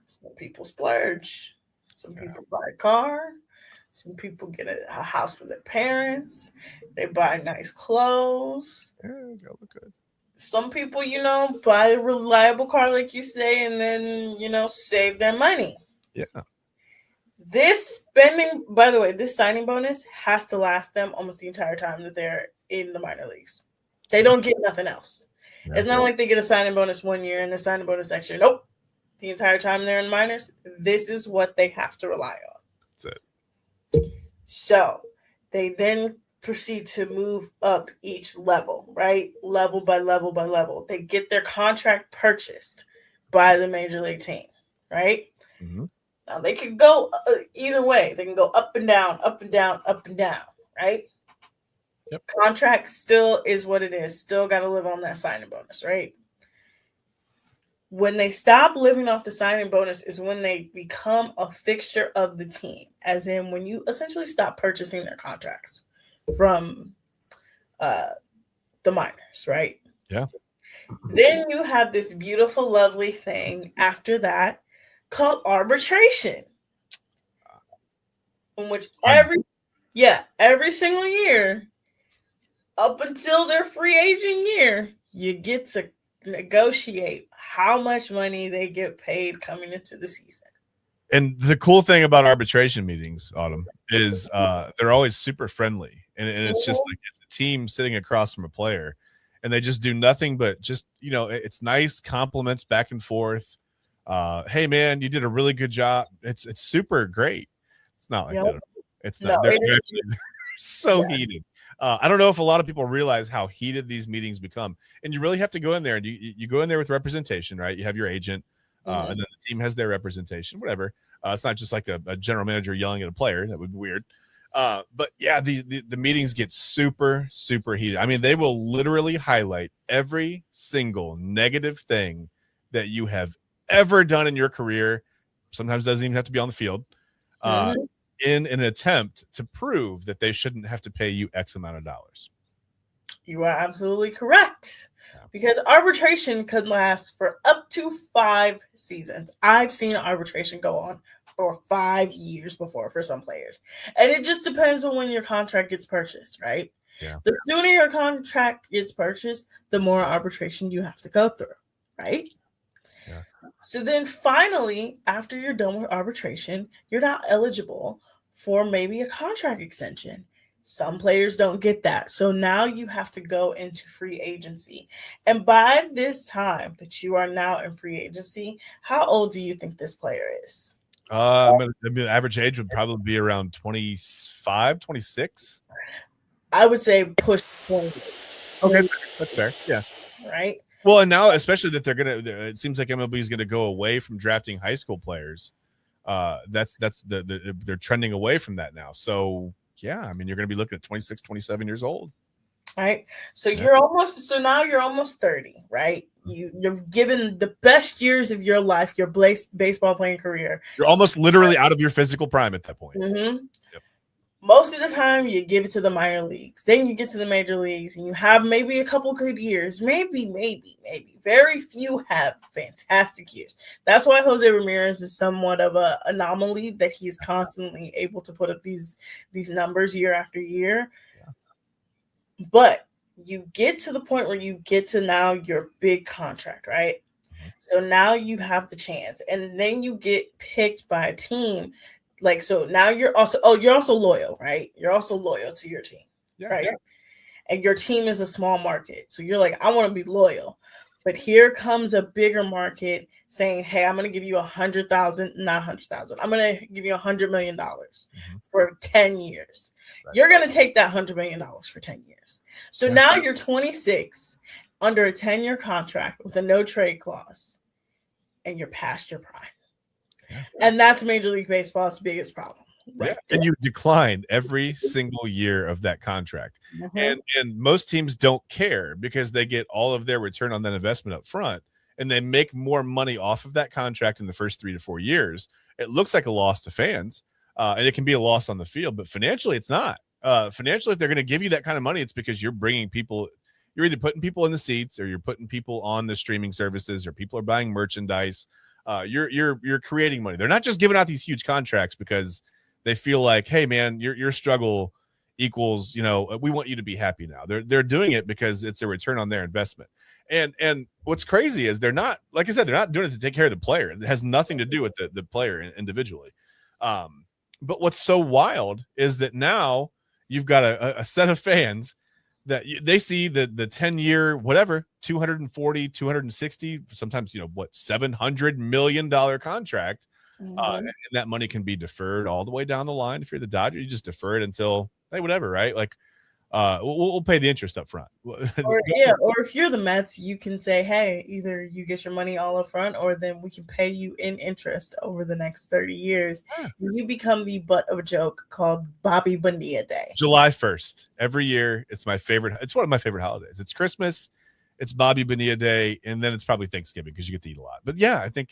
Some people splurge. Some people buy a car. Some people get a house for their parents. They buy nice clothes. Yeah, they look good. some people, buy a reliable car, like you say, and then, save their money. Yeah. This spending, by the way, this signing bonus has to last them almost the entire time that they're in the minor leagues. They don't get nothing else. Yeah. It's not like they get a signing bonus 1 year and a signing bonus next year. Nope. The entire time they're in minors, this is what they have to rely on. That's it. So they then proceed to move up each level, right? Level by level by level. They get their contract purchased by the major league team, right? Mm-hmm. Now they can go either way. They can go up and down, up and down, up and down, right? Yep. Contract still is what it is. Still got to live on that signing bonus, right? When they stop living off the signing bonus is when they become a fixture of the team, as in when you essentially stop purchasing their contracts from the minors, right? Yeah. Then you have this beautiful, lovely thing after that called arbitration, in which every single year, up until their free agent year, you get to negotiate how much money they get paid coming into the season. And the cool thing about arbitration meetings, Autumn, is they're always super friendly. And it's just like it's a team sitting across from a player, and they just do nothing but just, it's nice compliments back and forth. Hey man, you did a really good job. It's super great. It's not like that. It's not. They're so heated. I don't know if a lot of people realize how heated these meetings become, and you really have to go in there, and you go in there with representation, right? You have your agent, and then the team has their representation, whatever. It's not just like a general manager yelling at a player. That would be weird. But yeah, the meetings get super, super heated. I mean, they will literally highlight every single negative thing that you have ever done in your career. Sometimes doesn't even have to be on the field. In an attempt to prove that they shouldn't have to pay you X amount of dollars. You are absolutely correct. Because arbitration could last for up to 5 seasons. I've seen arbitration go on for 5 years before for some players. And it just depends on when your contract gets purchased, right? Yeah. The sooner your contract gets purchased, the more arbitration you have to go through, right? Yeah. So then finally, after you're done with arbitration, you're not eligible for maybe a contract extension. Some players don't get that. So now you have to go into free agency. And by this time that you are now in free agency, how old do you think this player is? The average age would probably be around 25, 26. I would say push 20. Okay, that's fair. Yeah. Right. Well, and now, especially that it seems like MLB is going to go away from drafting high school players. They're trending away from that now. So yeah, I mean, you're going to be looking at 26, 27 years old. All right. So now you're almost 30, right? You've given the best years of your life, your baseball playing career. You're almost literally out of your physical prime at that point. Mm-hmm. Yep. Most of the time you give it to the minor leagues. Then you get to the major leagues and you have maybe a couple good years. Maybe. Very few have fantastic years. That's why Jose Ramirez is somewhat of an anomaly, that he's constantly able to put up these numbers year after year. Yeah. But you get to the point where you get to now your big contract, right? Mm-hmm. So now you have the chance, and then you get picked by a team. Like, so now you're also loyal, right? You're also loyal to your team, right? Yeah. And your team is a small market. So you're like, I want to be loyal. But here comes a bigger market saying, hey, I'm going to give you $100,000, not $100,000. I'm going to give you $100 million for 10 years. Right. You're going to take that $100 million for 10 years. So now you're 26 under a 10-year contract with a no trade clause, and you're past your prime. Yeah. And that's Major League Baseball's biggest problem. Right. Yeah. And you decline every single year of that contract. Mm-hmm. And most teams don't care because they get all of their return on that investment up front, and they make more money off of that contract in the first 3 to 4 years. It looks like a loss to fans, and it can be a loss on the field, but financially it's not. Financially, if they're going to give you that kind of money, it's because you're bringing people, you're either putting people in the seats, or you're putting people on the streaming services, or people are buying merchandise. You're creating money. They're not just giving out these huge contracts because they feel like, hey man, your struggle equals, we want you to be happy now. They're doing it because it's a return on their investment. And what's crazy is they're not, like I said, they're not doing it to take care of the player. It has nothing to do with the player individually. But what's so wild is that now you've got a set of fans that they see the 10-year, whatever, 240, 260, sometimes, $700 million contract. And that money can be deferred all the way down the line. If you're the Dodgers, you just defer it until, hey, whatever, right? Like, we'll pay the interest up front. Or if you're the Mets, you can say, hey, either you get your money all up front, or then we can pay you in interest over the next 30 years. Yeah. You become the butt of a joke called Bobby Bonilla Day. July 1st. Every year, it's my favorite. It's one of my favorite holidays. It's Christmas, it's Bobby Bonilla Day, and then it's probably Thanksgiving because you get to eat a lot. But yeah, I think,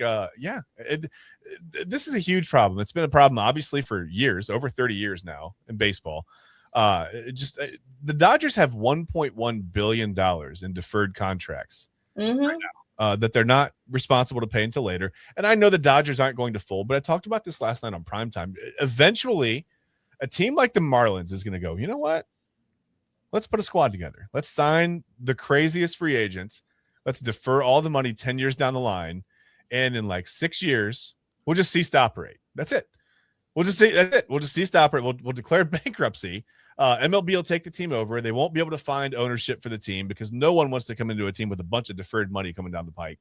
this is a huge problem. It's been a problem, obviously, for years, over 30 years now in baseball. The Dodgers have $1.1 billion in deferred contracts right now, that they're not responsible to pay until later. And I know the Dodgers aren't going to fold, but I talked about this last night on Primetime. Eventually, a team like the Marlins is going to go, you know what? Let's put a squad together. Let's sign the craziest free agents. Let's defer all the money 10 years down the line. And in like 6 years, we'll just cease to operate. That's it. We'll just cease to operate. We'll declare bankruptcy. MLB will take the team over. They won't be able to find ownership for the team because no one wants to come into a team with a bunch of deferred money coming down the pike.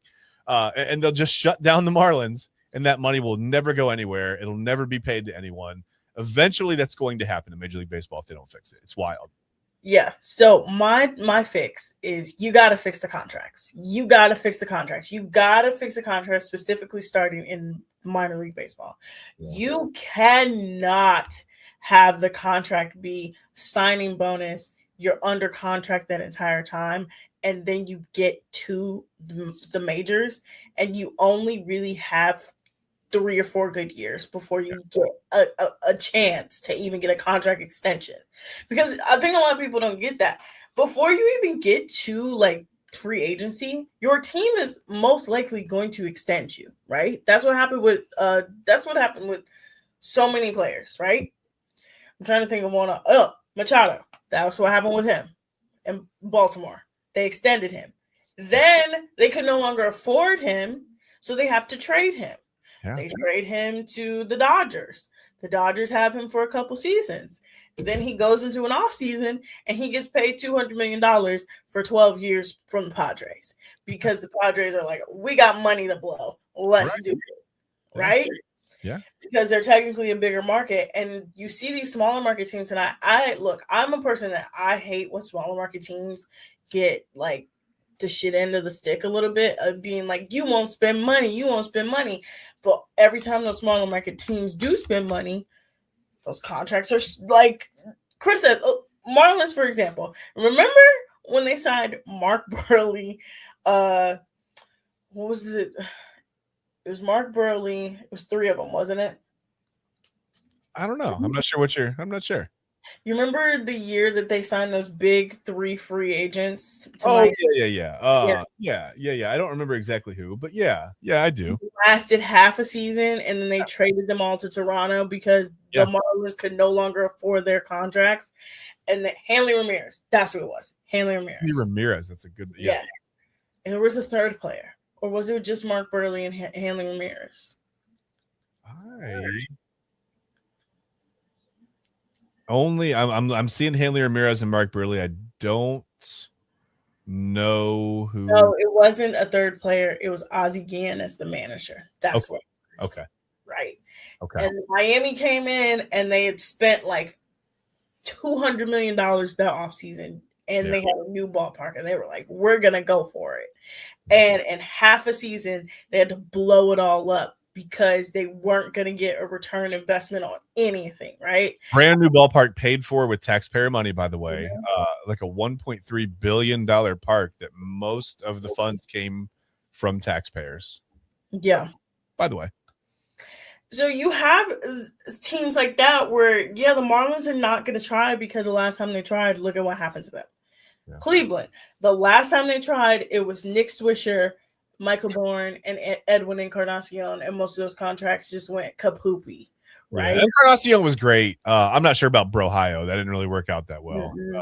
And they'll just shut down the Marlins, and that money will never go anywhere. It'll never be paid to anyone. Eventually, that's going to happen in Major League Baseball if they don't fix it. It's wild. Yeah. So my fix is you got to fix the contracts. You got to fix the contracts. You got to fix the contracts, specifically starting in minor league baseball. You cannot have the contract be signing bonus. You're under contract that entire time, and then you get to the majors, and you only really have 3 or 4 good years before you get a chance to even get a contract extension. Because I think a lot of people don't get that. Before you even get to like free agency, your team is most likely going to extend you, right? That's what happened with so many players, right? I'm trying to think of one. Machado. That was what happened with him in Baltimore. They extended him. Then they could no longer afford him, so they have to trade him. Yeah. They trade him to the Dodgers. The Dodgers have him for a couple seasons. Then he goes into an offseason and he gets paid $200 million for 12 years from the Padres because the Padres are like, we got money to blow. Let's do it. Right? Yeah. Because they're technically a bigger market. And you see these smaller market teams. And I'm a person that I hate when smaller market teams get like the shit end of the stick a little bit of being like, you won't spend money. But every time those smaller market teams do spend money, those contracts are like criticized. Marlins, for example. Remember when they signed Mark Burley? What was it? It was Mark Burley. It was 3 of them, wasn't it? I don't know. I'm not sure. You remember the year that they signed those big 3 free agents? Yeah. I don't remember exactly who, but yeah, I do. It lasted half a season, and then they traded them all to Toronto because the Marlins could no longer afford their contracts. And Hanley Ramirez, that's who it was. Hanley Ramirez. That's a good. Yes. And there was a third player, or was it just Mark Burley and Hanley Ramirez? I'm seeing Hanley Ramirez and Mark Burley. I don't know who. No, it wasn't a third player. It was Ozzie Guillen as the manager. That's what it was. Okay. Right. Okay. And Miami came in and they had spent like $200 million that offseason, and they had a new ballpark, and they were like, we're going to go for it. And in half a season, they had to blow it all up because they weren't going to get a return investment on anything, right? Brand new ballpark paid for with taxpayer money, by the way, like a $1.3 billion park that most of the funds came from taxpayers. Yeah. By the way. So you have teams like that where, the Marlins are not going to try because the last time they tried, look at what happened to them. Yeah. Cleveland, the last time they tried, it was Nick Swisher, Michael Bourne, and Edwin Encarnacion, and most of those contracts just went kapoopy, right? Yeah, Encarnacion was great. I'm not sure about Brohio. That didn't really work out that well. Mm-hmm.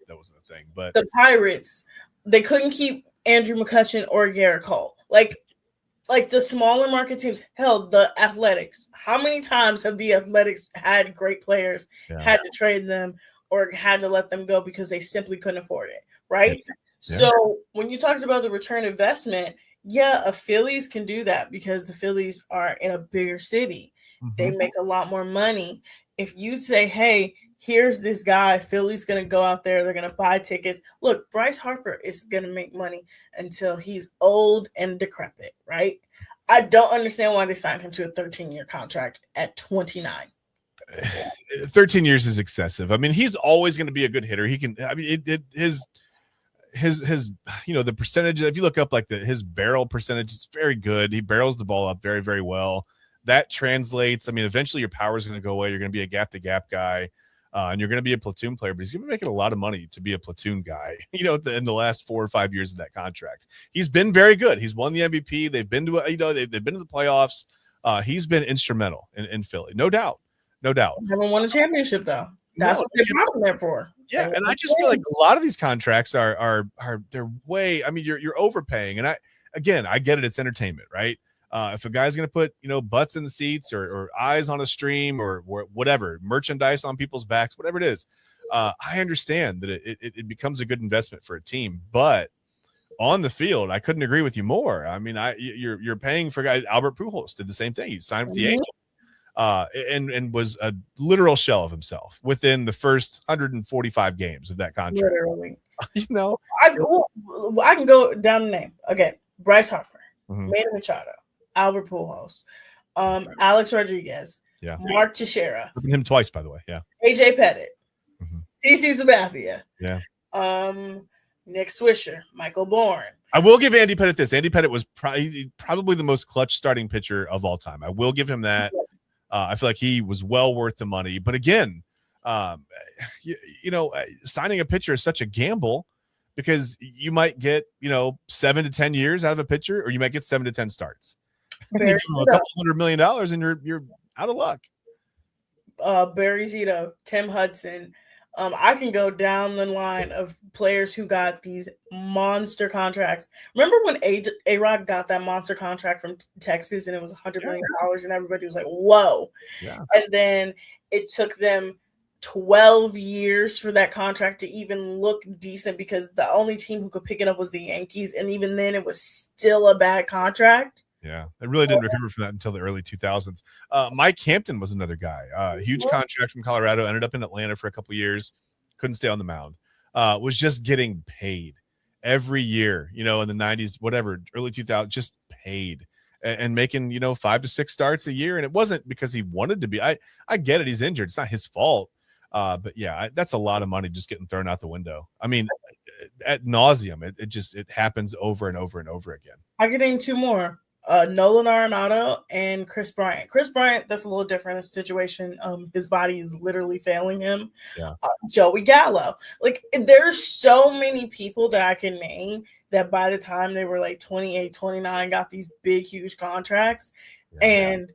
That wasn't a thing. But the Pirates, they couldn't keep Andrew McCutchen or Garrett Cole. Like the smaller market teams, hell, the Athletics. How many times have the Athletics had great players, had to trade them, or had to let them go because they simply couldn't afford it, right? Yeah. So when you talked about the return investment, a Phillies can do that because the Phillies are in a bigger city. Mm-hmm. They make a lot more money. If you say, hey, here's this guy, Philly's going to go out there, they're going to buy tickets. Look, Bryce Harper is going to make money until he's old and decrepit, right? I don't understand why they signed him to a 13-year contract at 29. 13 years is excessive. I mean, he's always going to be a good hitter. He can, I mean, his the percentage, if you look up like his barrel percentage, is very good. He barrels the ball up very, very well. That translates. I mean, eventually your power is going to go away. You're going to be a gap to gap guy. And you're going to be a platoon player, but he's going to be making a lot of money to be a platoon guy, in the last 4 or 5 years of that contract. He's been very good. He's won the MVP. They've been to, they've been to the playoffs. He's been instrumental in Philly. No doubt. Haven't won a championship though. That's what they're brought there for. Yeah. And I just feel like a lot of these contracts are they're way, I mean, you're overpaying. And I get it. It's entertainment, right? If a guy's going to put, butts in the seats or eyes on a stream or whatever, merchandise on people's backs, whatever it is, I understand that it becomes a good investment for a team. But on the field, I couldn't agree with you more. I mean, you're paying for guys. Albert Pujols did the same thing. He signed with the Angels and was a literal shell of himself within the first 145 games of that contract. Literally. I can go down the name again. Bryce Harper, Manny Machado, Albert Pujols, Alex Rodriguez, Mark Teixeira. Him twice, by the way. Yeah. AJ Pettit, CC Sabathia. Yeah. Nick Swisher, Michael Bourne. I will give Andy Pettit this. Andy Pettit was probably the most clutch starting pitcher of all time. I will give him that. I feel like he was well worth the money. But again, signing a pitcher is such a gamble because you might get, 7 to 10 years out of a pitcher, or you might get 7 to 10 starts. A couple $100 million and you're out of luck. Barry Zito, Tim Hudson. I can go down the line of players who got these monster contracts. Remember when A-Rod got that monster contract from Texas and it was $100 million and everybody was like, whoa. Yeah. And then it took them 12 years for that contract to even look decent because the only team who could pick it up was the Yankees. And even then it was still a bad contract. Yeah, they really didn't recover from that until the early 2000s. Mike Hampton was another guy. Huge contract from Colorado, ended up in Atlanta for a couple years, couldn't stay on the mound. Was just getting paid every year, in the 90s, whatever, early 2000s, just paid and making, 5 to 6 starts a year. And it wasn't because he wanted to be. I get it. He's injured. It's not his fault. But yeah, that's a lot of money just getting thrown out the window. I mean, ad nauseum. It happens over and over and over again. I'm getting 2 more. Nolan Arenado and Chris Bryant. Chris Bryant, that's a little different situation. His body is literally failing him. Yeah. Joey Gallo. Like, there's so many people that I can name that by the time they were like 28, 29, got these big, huge contracts and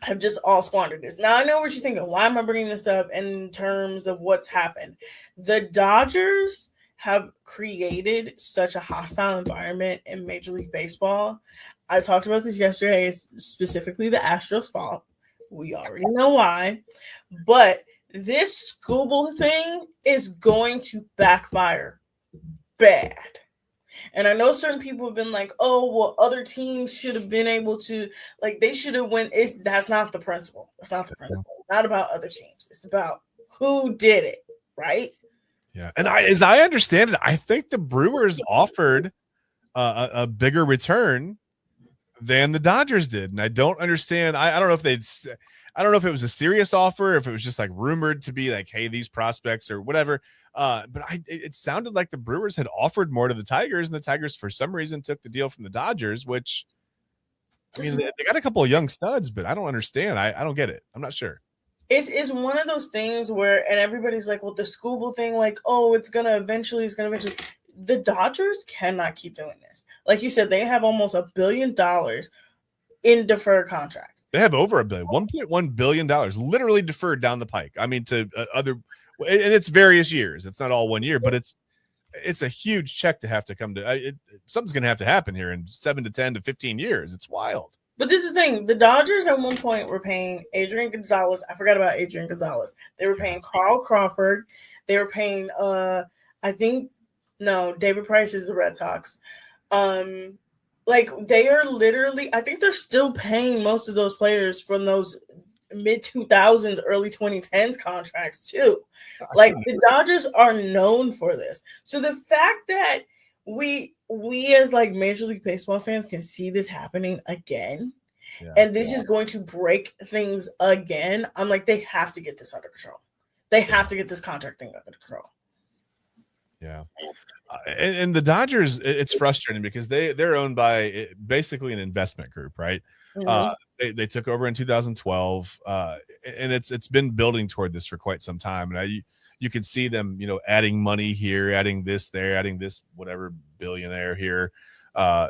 have just all squandered this. Now, I know what you're thinking. Why am I bringing this up in terms of what's happened? The Dodgers have created such a hostile environment in Major League Baseball. I talked about this yesterday. It's specifically the Astros' fault. We already know why. But this Scooble thing is going to backfire bad. And I know certain people have been like, oh, well, other teams should have been able to, like, they should have won. That's not the principle. That's not the principle. It's not about other teams. It's about who did it, right? Yeah. And as I understand it, I think the Brewers offered a bigger return than the Dodgers did. And I don't understand. I don't know if it was a serious offer, if it was just like rumored to be like, hey, these prospects or whatever. But it sounded like the Brewers had offered more to the Tigers, and the Tigers for some reason took the deal from the Dodgers, which, I mean, they got a couple of young studs, but I don't understand. I don't get it. I'm not sure. It's one of those things where, and everybody's like, well, the Scooble thing, like, oh, it's going to eventually. The Dodgers cannot keep doing this. Like you said, they have almost $1 billion in deferred contracts. They have over $1 billion, $1.1 billion literally deferred down the pike. I mean, to other, and it's various years. It's not all 1 year, but it's a huge check to have to come to. Something's going to have to happen here in 7 to 10 to 15 years. It's wild. But this is the thing. The Dodgers at one point were paying Adrian Gonzalez. I forgot about Adrian Gonzalez. They were paying Carl Crawford. They were paying, David Price is the Red Sox. Like, they are literally, I think they're still paying most of those players from those mid-2000s, early 2010s contracts too. Like, the Dodgers are known for this. So the fact that we as like Major League Baseball fans can see this happening again, and this is going to break things again, I'm like, they have to get this under control. They have to get this contract thing under control. Yeah. And the Dodgers, it's frustrating because they're owned by basically an investment group, right? Mm-hmm. They took over in 2012, and it's been building toward this for quite some time. And you can see them, adding money here, adding this there, adding this whatever billionaire here,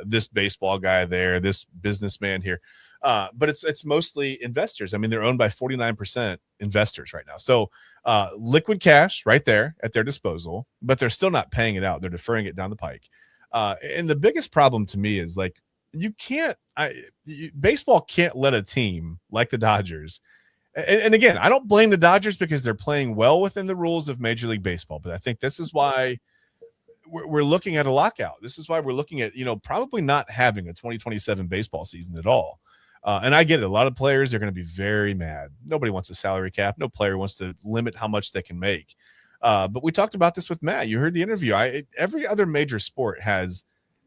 this baseball guy there, this businessman here. But it's mostly investors. I mean, they're owned by 49% investors right now. So liquid cash right there at their disposal, but they're still not paying it out. They're deferring it down the pike. And the biggest problem to me is like, baseball can't let a team like the Dodgers. And again, I don't blame the Dodgers because they're playing well within the rules of Major League Baseball. But I think this is why we're looking at a lockout. This is why we're looking at, probably not having a 2027 baseball season at all. And I get it. A lot of players are going to be very mad. Nobody wants a salary cap. No player wants to limit how much they can make. But we talked about this with Matt. You heard the interview. Every other major sport has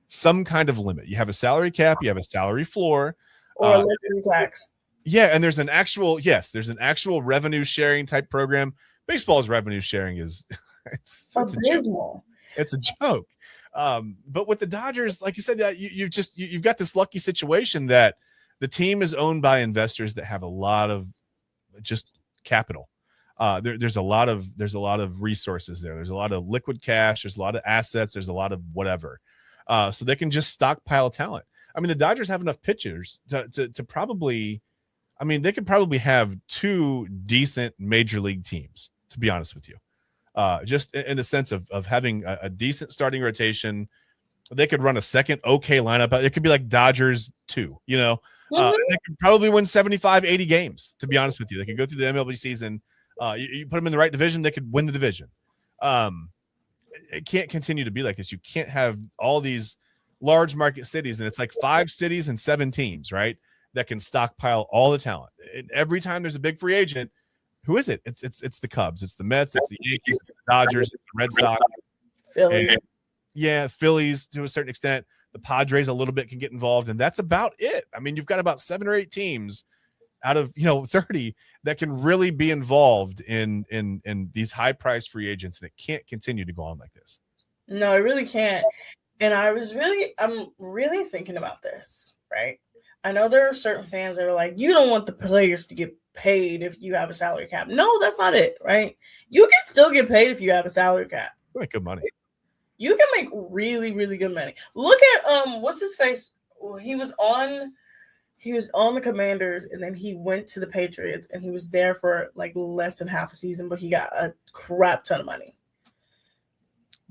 some kind of limit. You have a salary cap. You have a salary floor. Or a living tax. Yeah, and there's an actual revenue sharing type program. Baseball's revenue sharing is it's abysmal. It's a joke. But with the Dodgers, like you said, you've got this lucky situation that the team is owned by investors that have a lot of just capital. There's a lot of resources there. There's a lot of liquid cash. There's a lot of assets. There's a lot of whatever. So they can just stockpile talent. I mean, the Dodgers have enough pitchers to probably. I mean, they could probably have 2 decent major league teams, to be honest with you. Just in the sense of having a decent starting rotation. They could run a second okay lineup. It could be like Dodgers 2, they could probably win 75, 80 games, to be honest with you. They could go through the MLB season. You put them in the right division, they could win the division. It can't continue to be like this. You can't have all these large market cities, and it's like 5 cities and 7 teams, right, that can stockpile all the talent. And every time there's a big free agent, who is it? It's the Cubs, it's the Mets, it's the Yankees, it's the Dodgers, it's the Red Sox, Phillies. Phillies to a certain extent. The Padres a little bit can get involved, and that's about it. I mean, you've got about 7 or 8 teams out of 30 that can really be involved in these high-priced free agents, and it can't continue to go on like this. No, it really can't. And I'm really thinking about this, right? I know there are certain fans that are like, you don't want the players to get paid if you have a salary cap. No, that's not it, right? You can still get paid if you have a salary cap. You make good money. You can make really, really good money. Look at what's his face? He was on the Commanders, and then he went to the Patriots, and he was there for like less than half a season, but he got a crap ton of money.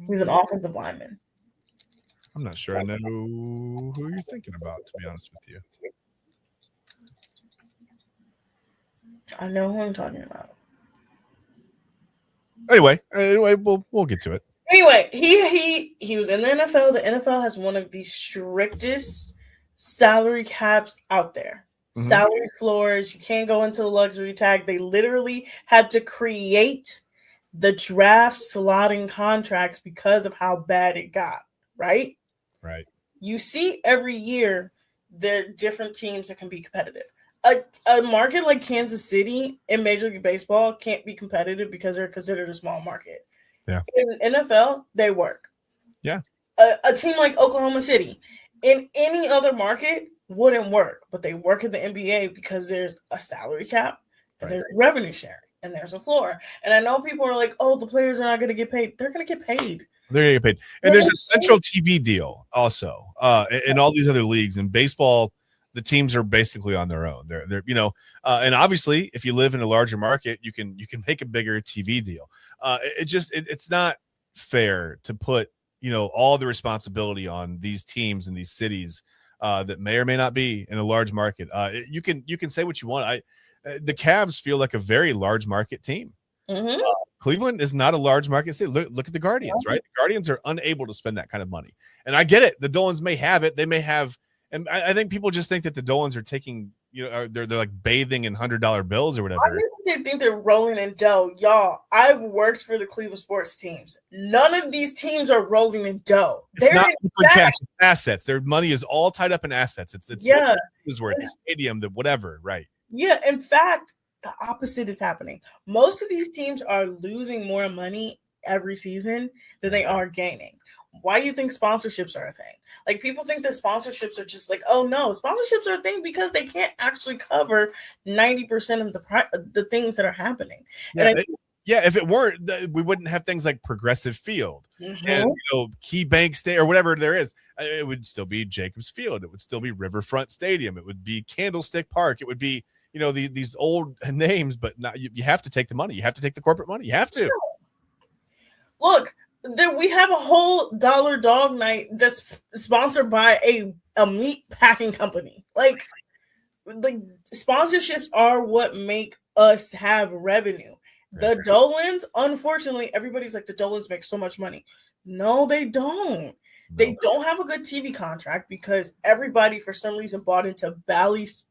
He's an offensive lineman. I'm not sure I know who you're thinking about, to be honest with you. I know who I'm talking about. Anyway, we'll get to it. Anyway, he was in the NFL. The NFL has one of the strictest salary caps out there. Mm-hmm. Salary floors. You can't go into the luxury tag. They literally had to create the draft slotting contracts because of how bad it got. Right. You see every year there are different teams that can be competitive. A market like Kansas City in Major League Baseball can't be competitive because they're considered a small market. Yeah. In NFL, they work. Yeah. A team like Oklahoma City in any other market wouldn't work, but they work in the NBA because there's a salary cap and there's revenue sharing and there's a floor. And I know people are like, oh, the players are not going to get paid. They're going to get paid. They're going to get paid. And there's a central TV deal also in all these other leagues. In baseball, the teams are basically on their own. They're and obviously if you live in a larger market, you can make a bigger TV deal. It's not fair to put all the responsibility on these teams and these cities that may or may not be in a large market. You can say what you want. The Cavs feel like a very large market team. Mm-hmm. Cleveland is not a large market city. Look at the Guardians, right? The Guardians are unable to spend that kind of money. And I get it. The Dolans may have it. They may have, and I think people just think that the Dolans are taking, they're like bathing in $100 bills or whatever. I think they're rolling in dough. Y'all, I've worked for the Cleveland sports teams. None of these teams are rolling in dough. It's not cash, it's assets. Their money is all tied up in assets. It's worth the stadium, the whatever, right? Yeah, in fact, the opposite is happening. Most of these teams are losing more money every season than they are gaining. Why do you think sponsorships are a thing? Like, people think that sponsorships are just like, oh no, sponsorships are a thing because they can't actually cover 90% of the things that are happening. If it weren't, we wouldn't have things like Progressive Field and Key Bank State or whatever there is. It would still be Jacobs Field. It would still be Riverfront Stadium. It would be Candlestick Park. It would be these old names, but not, you have to take the money. You have to take the corporate money. You have to. Look, we have a whole Dollar Dog Night that's sponsored by a meat packing company. Like sponsorships are what make us have revenue. The Dolans, unfortunately, everybody's like, the Dolans make so much money. No, they don't. No. They don't have a good TV contract because everybody, for some reason, bought into Bally's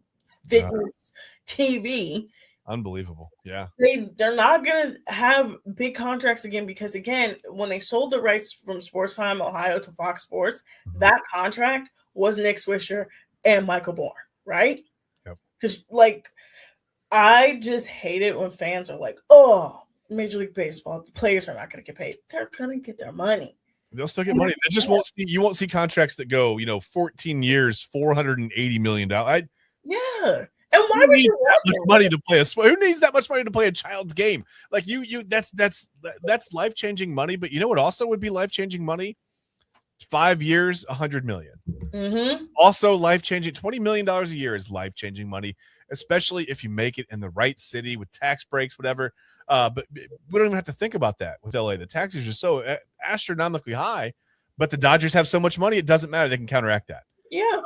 Fitness TV. Unbelievable. Yeah. They're not going to have big contracts again because, again, when they sold the rights from Sports Time Ohio to Fox Sports, that contract was Nick Swisher and Michael Bourne, right? Yep. Because, I just hate it when fans are like, oh, Major League Baseball, the players are not going to get paid. They're going to get their money. They'll still get money. They just won't see. You won't see contracts that go, 14 years, $480 million. Yeah. And why would you that much money to play who needs that much money to play a child's game? Like that's life changing money. But you know what also would be life changing money? 5 years, $100 million. Mm-hmm. Also life changing. $20 million a year is life changing money, especially if you make it in the right city with tax breaks, whatever. But we don't even have to think about that with LA. The taxes are so astronomically high, but the Dodgers have so much money, it doesn't matter. They can counteract that. Yeah.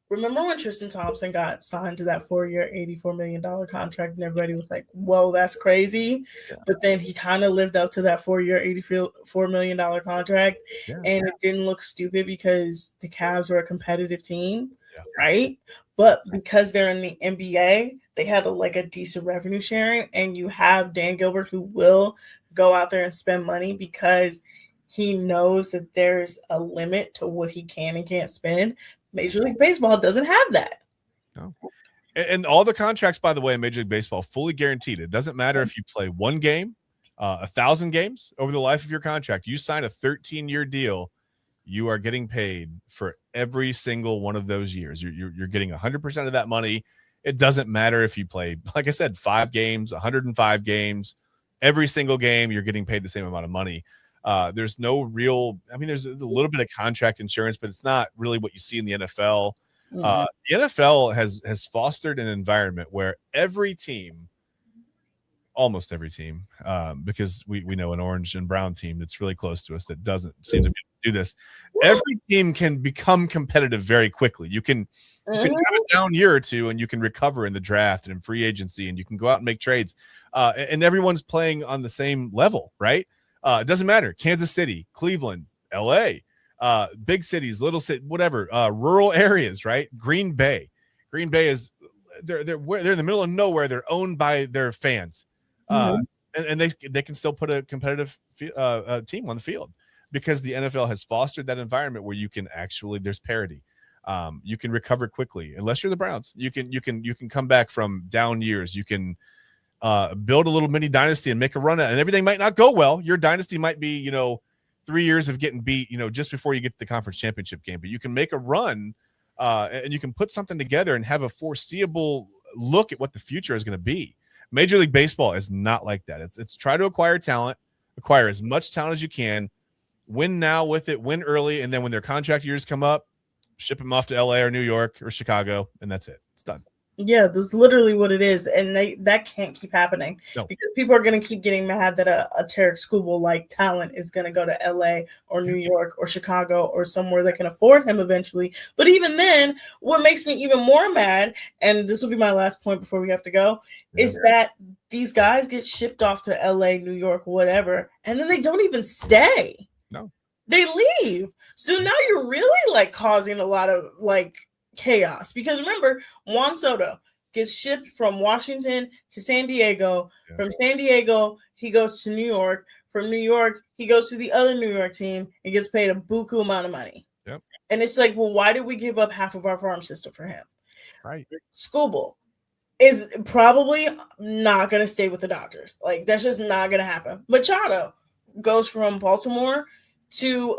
Remember when Tristan Thompson got signed to that 4-year, $84 million contract and everybody was like, whoa, that's crazy. Yeah. But then he kind of lived up to that 4-year, $84 million contract. Yeah. And it didn't look stupid because the Cavs were a competitive team, right? But because they're in the NBA, they had a decent revenue sharing. And you have Dan Gilbert who will go out there and spend money because he knows that there's a limit to what he can and can't spend. Major League Baseball doesn't have that. No. And all the contracts, by the way, in Major League Baseball, fully guaranteed. It doesn't matter if you play one game, 1,000 games over the life of your contract. You sign a 13-year deal, you are getting paid for every single one of those years. You're getting 100% of that money. It doesn't matter if you play, like I said, 5 games, 105 games. Every single game, you're getting paid the same amount of money. There's no real, there's a little bit of contract insurance, but it's not really what you see in the NFL. Mm-hmm. The NFL has fostered an environment where every team, almost every team, because we know an orange and brown team that's really close to us that doesn't seem to be able to do this. Every team can become competitive very quickly. You can have a down year or two and you can recover in the draft and in free agency and you can go out and make trades. And everyone's playing on the same level, right? It doesn't matter. Kansas City, Cleveland, LA, big cities, little city, whatever, rural areas, right? Green Bay is they're in the middle of nowhere. They're owned by their fans, and they can still put a competitive team on the field because the NFL has fostered that environment where you can actually there's parity. You can recover quickly unless you're the Browns. You can come back from down years. You can build a little mini dynasty and make a run at it. And everything might not go well. Your dynasty might be, 3 years of getting beat, just before you get to the conference championship game, but you can make a run and you can put something together and have a foreseeable look at what the future is going to be. Major League Baseball is not like that. It's try to acquire talent, acquire as much talent as you can, win now with it, win early. And then when their contract years come up, ship him off to LA or New York or Chicago, and that's it. It's done. Yeah, that's literally what it is, and that can't keep happening because people are going to keep getting mad that a Tarek Skubal-like talent is going to go to LA or New York or Chicago or somewhere that can afford him eventually. But even then, what makes me even more mad, and this will be my last point before we have to go, is that these guys get shipped off to LA, New York, whatever, and then they don't even stay. No, they leave. So now you're really like causing a lot of like chaos, because remember, Juan Soto gets shipped from Washington to San Diego. From San Diego, he goes to New York. From New York, he goes to the other New York team and gets paid a buku amount of money. Yep. And it's like, well, why did we give up half of our farm system for him? Right. Skubal is probably not going to stay with the Dodgers. Like, that's just not going to happen. Machado goes from Baltimore to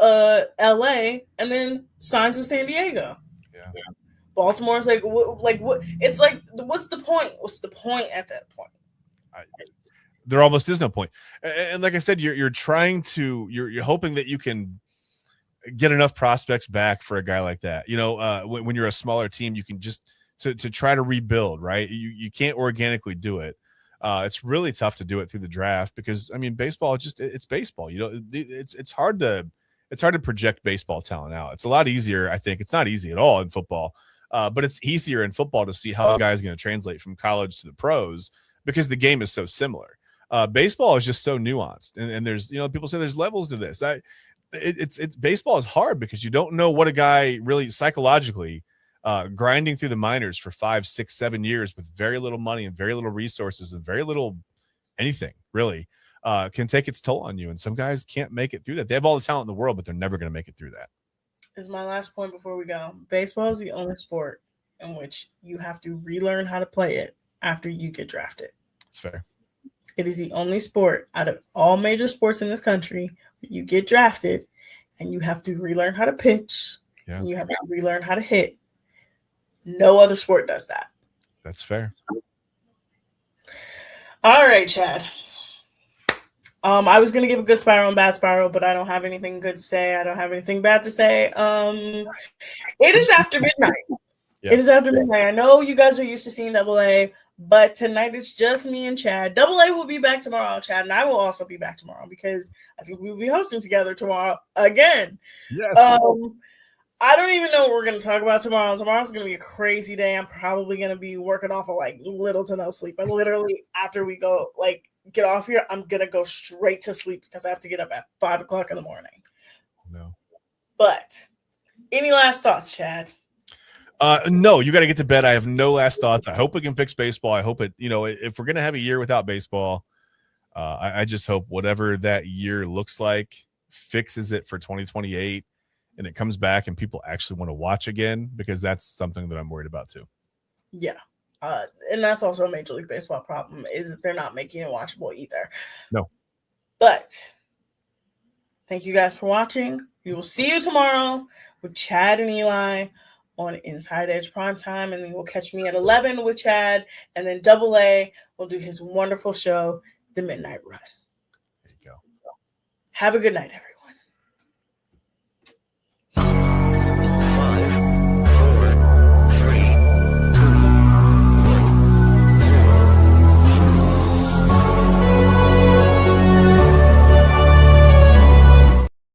LA and then signs with San Diego. Yeah. Baltimore's like what? It's like, what's the point? What's the point at that point? There almost is no point. And like I said, you're trying to you're hoping that you can get enough prospects back for a guy like that. You know, when you're a smaller team, you can just to try to rebuild, right? You can't organically do it. It's really tough to do it through the draft because I mean, baseball it's baseball. You know, it's hard to project baseball talent out. It's a lot easier. I think it's not easy at all in football. But it's easier in football to see how a guy is going to translate from college to the pros because the game is so similar. Baseball is just so nuanced, and there's, you know, people say there's levels to this. It's baseball is hard because you don't know what a guy really psychologically grinding through the minors for 5, 6, 7 years with very little money and very little resources and very little anything really can take its toll on you. And some guys can't make it through that. They have all the talent in the world, but they're never going to make it through that. Is my last point before we go. Baseball is the only sport in which you have to relearn how to play it after you get drafted. It's fair. It is the only sport out of all major sports in this country where you get drafted and you have to relearn how to pitch. Yeah. And you have to relearn how to hit. No other sport does that. That's fair. All right, Chad. I was going to give a good spiral and bad spiral, but I don't have anything good to say. I don't have anything bad to say. It is after midnight. Yes. It is after midnight. I know you guys are used to seeing AA, but tonight it's just me and Chad. AA will be back tomorrow, Chad, and I will also be back tomorrow because I think we'll be hosting together tomorrow again. Yes. I don't even know what we're going to talk about tomorrow. Tomorrow's going to be a crazy day. I'm probably going to be working off of like little to no sleep. And literally after we go, like, get off here, I'm gonna go straight to sleep because I have to get up at 5 o'clock in the morning. No. But any last thoughts, Chad? No, you got to get to bed. I have no last thoughts. I hope we can fix baseball. I hope it, you know, if we're gonna have a year without baseball, I just hope whatever that year looks like fixes it for 2028 and it comes back and people actually want to watch again, because that's something that I'm worried about too. Yeah. And that's also a Major League Baseball problem, is that they're not making it watchable either. No. But thank you guys for watching. We will see you tomorrow with Chad and Eli on Inside Edge Primetime, and then you'll catch me at 11 with Chad, and then AA will do his wonderful show, The Midnight Run. There you go. Have a good night, everyone.